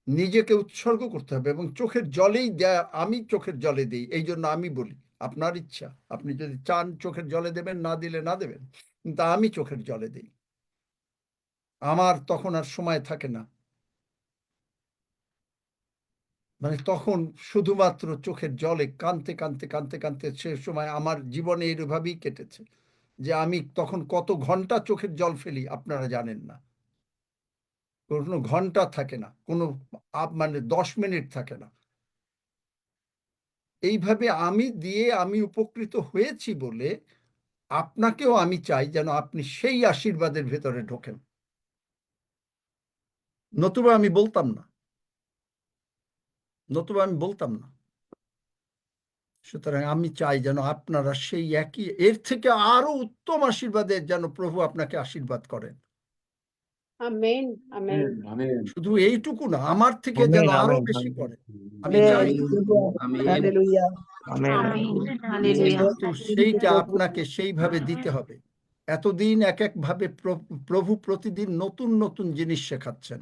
নিজেকে উৎসর্গ করতে হবে, এবং চোখের জলেই দেয়া। আমি চোখের জলে দিই, এই জন্য আমি বলি আপনার ইচ্ছা, আপনি যদি চান চোখের জলে দেবেন, না দিলে না দেবেন, কিন্তু আমি চোখের জলে দিই। আমার তখন আর সময় থাকে না, মানে তখন শুধুমাত্র চোখের জলে কাঁদতে কাঁদতে কাঁদতে কাঁদতে, সে সময় আমার জীবনে এইভাবেই কেটেছে, যে আমি তখন কত ঘন্টা চোখের জল ফেলি আপনারা জানেন না। কোনো ঘন্টা থাকে না, কোনো মানে 10 মিনিট থাকে না। এইভাবে আমি দিয়ে আমি উপকৃত হয়েছি বলে আপনাকেও আমি চাই যেন আপনি সেই আশীর্বাদের ভেতরে ঢোকেন, নতুবা আমি বলতাম না, নতুবা আমি বলতাম না। সুতরাং আমি চাই যেন আপনারা সেই একই, এর থেকে আরো উত্তম আশীর্বাদের যেন প্রভু আপনাকে আশীর্বাদ করেন। আমেন আমেন শুধু এইটুকু না, আমার থেকে আমেন, যেন আরো আমেন, বেশি আমেন, করেন। আমি আমেন চাই, আমেন, হালেলুয়া আমেন, হালেলুয়া কিন্তু সেইটা আপনাকে সেইভাবে দিতে হবে। এতদিন এক এক ভাবে প্রভু প্রতিদিন নতুন নতুন জিনিস শেখাচ্ছেন,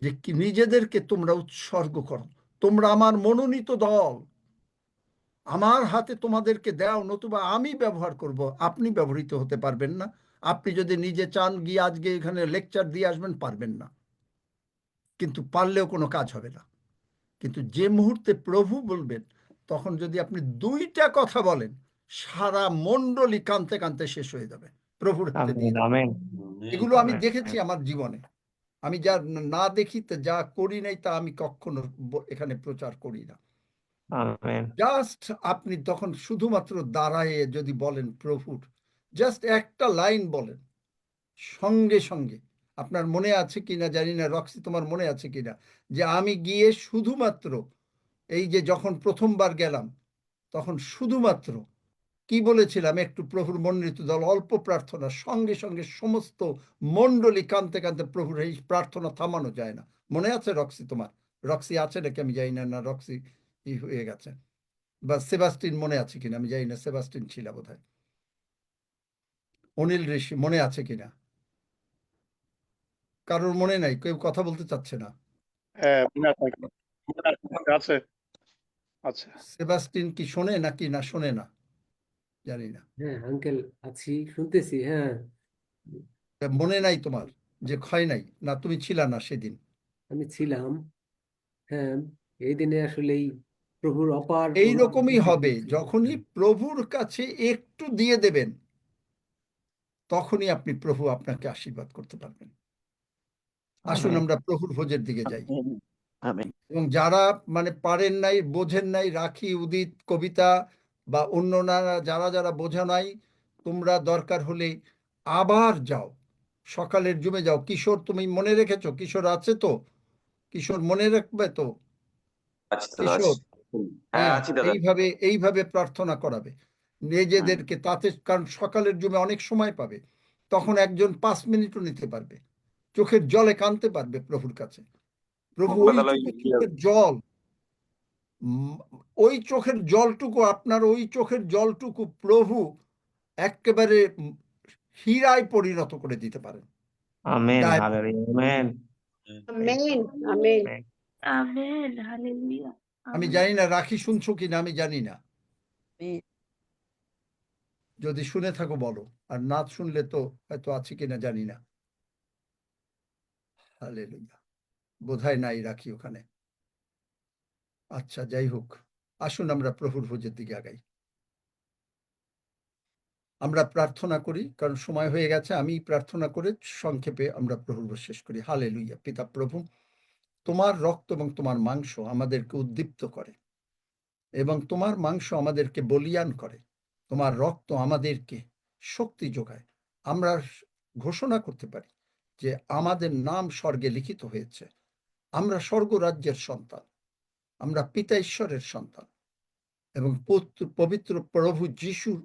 যে কি নিজেদেরকে তোমরা উৎসর্গ করো, তোমরা আমার মনোনীত দল, আমার হাতে তোমাদেরকে দাও, নতুবা আমি ব্যবহার করব, আপনি ব্যবহৃত হতে পারবেন না। আপনি যদি নিজে চান গিয়ে আজকে এখানে লেকচার দিয়ে আসবেন, পারবেন না, কিন্তু পারলেও কোনো কাজ হবে না। কিন্তু যে মুহূর্তে প্রভু বলবেন, তখন যদি আপনি 2টা কথা বলেন, সারা মণ্ডলী কাঁদতে কাঁদতে শেষ হয়ে যাবে, প্রভুর হাতে দিয়ে আমেন, দেবেন। আমেন, এগুলো আমি আমেন, দেখেছি আমার জীবনে। আমি যা না দেখি, যা করি নাই, তা আমি কখনো এখানে প্রচার করি না। আমেন, জাস্ট আপনি তখন শুধুমাত্র দাঁড়ায়ে যদি বলেন প্রভুর, জাস্ট একটা লাইন বলেন, সঙ্গে সঙ্গে, আপনার মনে আছে কিনা জানি না, রক্সি তোমার মনে আছে কিনা, যে আমি গিয়ে শুধুমাত্র, এই যে যখন প্রথমবার গেলাম, তখন শুধুমাত্র কি বলেছিলাম, একটু প্রভুর মনোনীত দল, অল্প প্রার্থনা, সঙ্গে সঙ্গে সমস্ত মণ্ডলী কাঁদতে কাঁদতে প্রভুর এই প্রার্থনা থামানো যায় না। মনে আছে রক্সি তোমার? রক্সি আছে নাকি আমি জানি না, না রক্সি ই হয়ে গেছে, বা সেবাস্টিন মনে আছে কিনা আমি জানি না, সেবাস্টিন ছিল বোধহয়। অনিল ঋষি মনে আছে কিনা? কারোর মনে নাই, কেউ কথা বলতে চাচ্ছে না। আছে আচ্ছা, সেবাস্টিন কি শোনে নাকি না শোনে না জানি না। হ্যাঁ আঙ্কেল, আছি, শুনতেছি। হ্যাঁ, মনে নাই তোমার, যে ক্ষয় নাই, না তুমি ছিলা না সেদিন? আমি ছিলাম। হ্যাঁ, এই দিনে আসলেই প্রভুর অপার এই করুণা রকমই চোখে হবে, পড়েছে। যখনই প্রভুর কাছে একটু দিয়ে দেবেন, তখনই আপনি প্রভু আপনাকে আশীর্বাদ করতে পারবেন। আসুন আমেন, আমরা প্রভুর ভোজের দিকে যাই। আমেন আমেন এবং যারা মানে পারেন নাই, বোঝেন নাই, রাখি, উদিত, কবিতা বা অন্যরা যারা যারা বোঝা নাই, তোমরা দরকার হলে আবার যাও, সকালের জুমে যাও। কিশোর, তুমি মনে রেখেছো? কিশোর আছে তো? কিশোর মনে রাখবে তো? কিশোর, হ্যাঁ, এইভাবে প্রার্থনা করাবে নিজেদেরকে তাতে, কারণ সকালের জুমে অনেক সময় পাবে, তখন একজন 5 মিনিটও নিতে পারবে, চোখের জলে কাঁদতে পারবে প্রভুর কাছে। প্রভু ওইটুকু চোখের জল, ওই চোখের জলটুকু, আপনার ওই চোখের জলটুকু প্রভু একেবারে হীরায় পরিণত করে দিতে পারেন। Amen, hallelujah, amen, amen amen amen. Amen hallelujah আমি জানি না রাখি শুনছো কিনা, আমি জানি না, যদি শুনে থাকো বলো, আর না শুনলে তো হয়তো আছে কিনা জানি না। হালেলুয়া। বোধহয় নাই, রাখি ওখানে। আচ্ছা, যাই হোক, আসুন আমরা প্রভুর ভোজের দিকে আগাই। আমরা প্রার্থনা করি, কারণ সময় হয়ে গেছে। আমি প্রার্থনা করে সংক্ষেপে আমরা প্রভুর ভোজ শেষ করি। হালেলুয়া। পিতা প্রভু, তোমার রক্ত এবং তোমার মাংস আমাদেরকে উদ্দীপ্ত করে, এবং তোমার মাংস আমাদেরকে বলিয়ান করে, তোমার রক্ত আমাদেরকে শক্তি যোগায়। আমরা ঘোষণা করতে পারি যে আমাদের নাম স্বর্গে লিখিত হয়েছে। আমরা স্বর্গরাজ্যের সন্তান, আমরা পিতা ঈশ্বরের সন্তান, এবং পবিত্র প্রভু যিশুর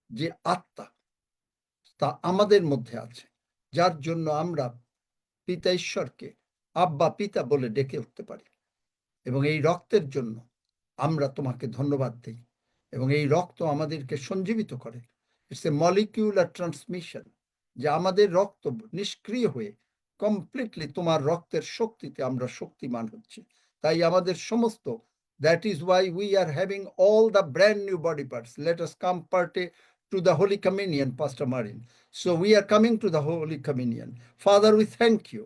যে আত্মা তা আমাদের মধ্যে আছে, যার জন্য আমরা পিতা ঈশ্বরকে আব্বা পিতা বলে ডেকে উঠতে পারি। এবং এই রক্তের জন্য আমরা তোমাকে ধন্যবাদ দিই, এবং এই রক্ত আমাদেরকে সঞ্জীবিত করে। ইটস এ মলিকিউলার ট্রান্সমিশন, যে আমাদের রক্ত নিষ্ক্রিয় হয়ে কমপ্লিটলি তোমার রক্তের শক্তিতে আমরা শক্তিমান হচ্ছি। তাই আমাদের সমস্ত, that is why we are having all the brand new body parts. Let us come partake to the Holy Communion, Pastor Marin. So we are coming to the Holy Communion. Father, we thank you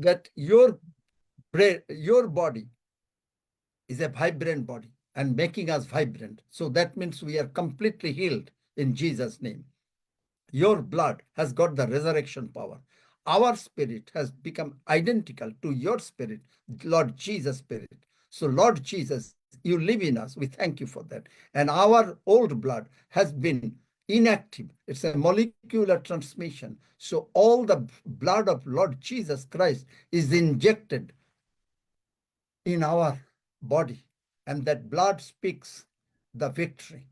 that your body is a vibrant body and making us vibrant. So that means we are completely healed in Jesus' name. Your blood has got the resurrection power. Our spirit has become identical to your spirit, Lord Jesus' spirit. So Lord Jesus, you live in us. We thank you for that. And our old blood has been inactive. It's a molecular transmission. So all the blood of Lord Jesus Christ is injected in our body, and that blood speaks the victory,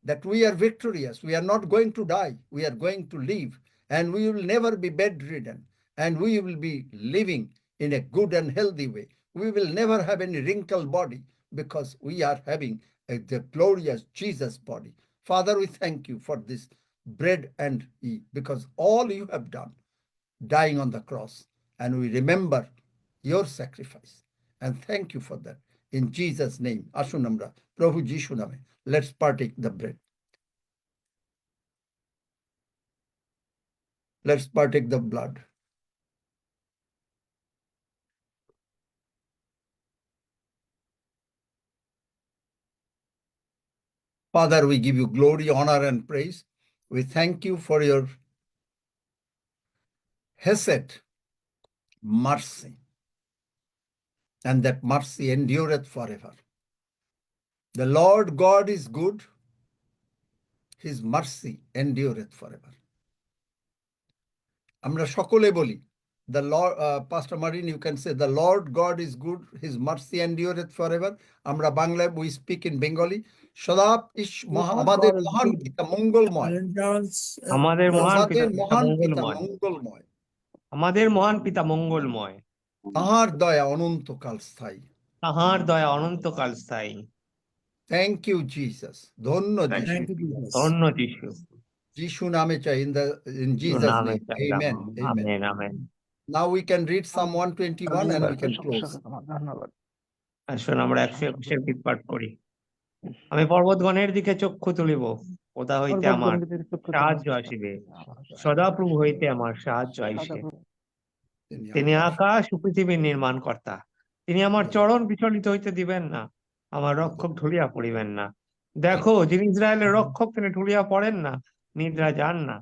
that we are victorious. We are not going to die. We are going to live, and we will never be bedridden, and we will be living in a good and healthy way. We will never have any wrinkled body, because we are having the glorious Jesus body. Father, we thank you for this bread and eat, because all you have done, dying on the cross, and we remember your sacrifice, and thank you for that. In Jesus' name, ashun amra Prabhu Jishu name, let's partake the bread. Let's partake the blood. Father, we give you glory, honor, and praise. We thank you for your hesed, mercy, and that mercy endureth forever. The Lord God is good. His mercy endureth forever. Amra সকলে বলি, the Lord, Pastor Marin, you can say, the Lord God is good, his mercy endureth forever. Amra বাংলায়, we speak in Bengali. সদাপ আমাদের মহান পিতা মঙ্গলময়, আমাদের মহান আমাদের পিতা মহান পিতা মঙ্গলময়, মঙ্গলময়, আমাদের মহান পিতা মঙ্গলময়, তাহার দয়া অনন্তকাল স্থায়ী। তাহার দয়া অনন্তকাল স্থায়ী। Thank you, Jesus. ধন্য যিশু। ধন্য যিশু। যিশু নামে চাই, in Jesus' নামে name. চাইলাম। Amen. Amen. Amen, amen. Now we can read Psalm 121 and we can close. ধন্যবাদ। আসুন আমরা 121 গীত পাঠ করি। আমি পর্বতগণের দিকে চক্ষু তুলিব, কোথা হইতে আমার সাহায্য আসিবে। সদাপ্রভু হইতে আমার সাহায্য আইসে। তিনি আকাশ ও পৃথিবীর নির্মাণকর্তা। তিনি আমার চরণ বিচলিত হইতে দিবেন না, আমার রক্ষক ঢুলিয়া পড়িবেন না। দেখো, যিনি ইসরায়েলের রক্ষক, তিনি ঢুলিয়া পড়েন না, নিদ্রা যান না।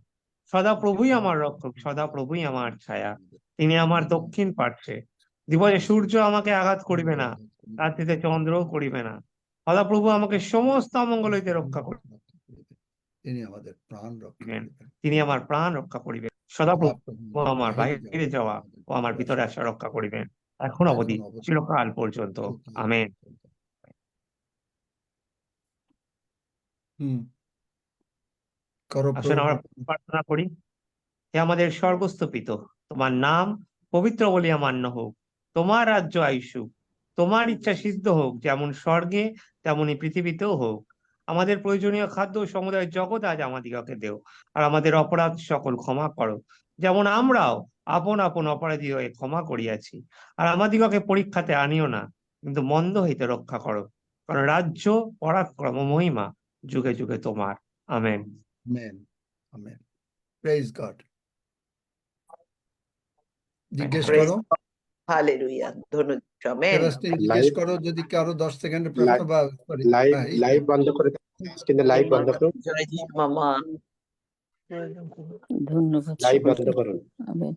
সদাপ্রভুই আমার রক্ষক, সদাপ্রভুই আমার ছায়া। তিনি আমার দক্ষিণ পার্শ্বে। দিবসে সূর্য আমাকে আঘাত করিবে না, রাত্রিতে চন্দ্রও করিবে না। সদাপ্রভু আমাকে সমস্ত অমঙ্গল হইতে রক্ষা করিবেন। তিনি আমাদের প্রাণ রক্ষা করিবেন। তিনি আমার প্রাণ রক্ষা করিবেন। সদাপ্রভু আমার বাইরে যাওয়া ও আমার ভিতরে আসা রক্ষা করিবেন, এখন অবধি চিরকাল পর্যন্ত। আমেন। আসুন আমরা প্রার্থনা করি। হে আমাদের স্বর্গস্থ পিতা, তোমার নাম পবিত্র বলিয়া মান্য হোক, তোমার রাজ্য আইসুক, তোমার ইচ্ছা সিদ্ধ হোক, যেমন স্বর্গে তেমনি পৃথিবীতেও হোক। আমাদের প্রয়োজনীয় খাদ্য সমুদায় জগৎ আজ আমাদিগকে দেও, আর আমাদের অপরাধ সকল ক্ষমা করো, যেমন আমরাও আপন আপন অপরাধী হয়ে ক্ষমা করিয়াছি। আর আমাদিগকে পরীক্ষাতে আনিও না, কিন্তু মন্দ হইতে রক্ষা করো, কারণ রাজ্য, পরাক্রম ও মহিমা যুগে যুগে তোমার। Amen. Amen. Amen. Praise God. জিজ্ঞেস Praise করো, হালেলুয়া, ধন্য যিশু, আমেন। সেবাস্টিন জিজ্ঞেস লাইভ করো যদি কারো 10 সেকেন্ডের প্রার্থনা বা সরি লাইভ হ্যাঁ লাইভ বন্ধ করে কিন্তু লাইভ বন্ধ করুন, জয় যিশু মামা। ধন্যবাদ লাইভ বন্ধ সকলকে। করুন। আমেন।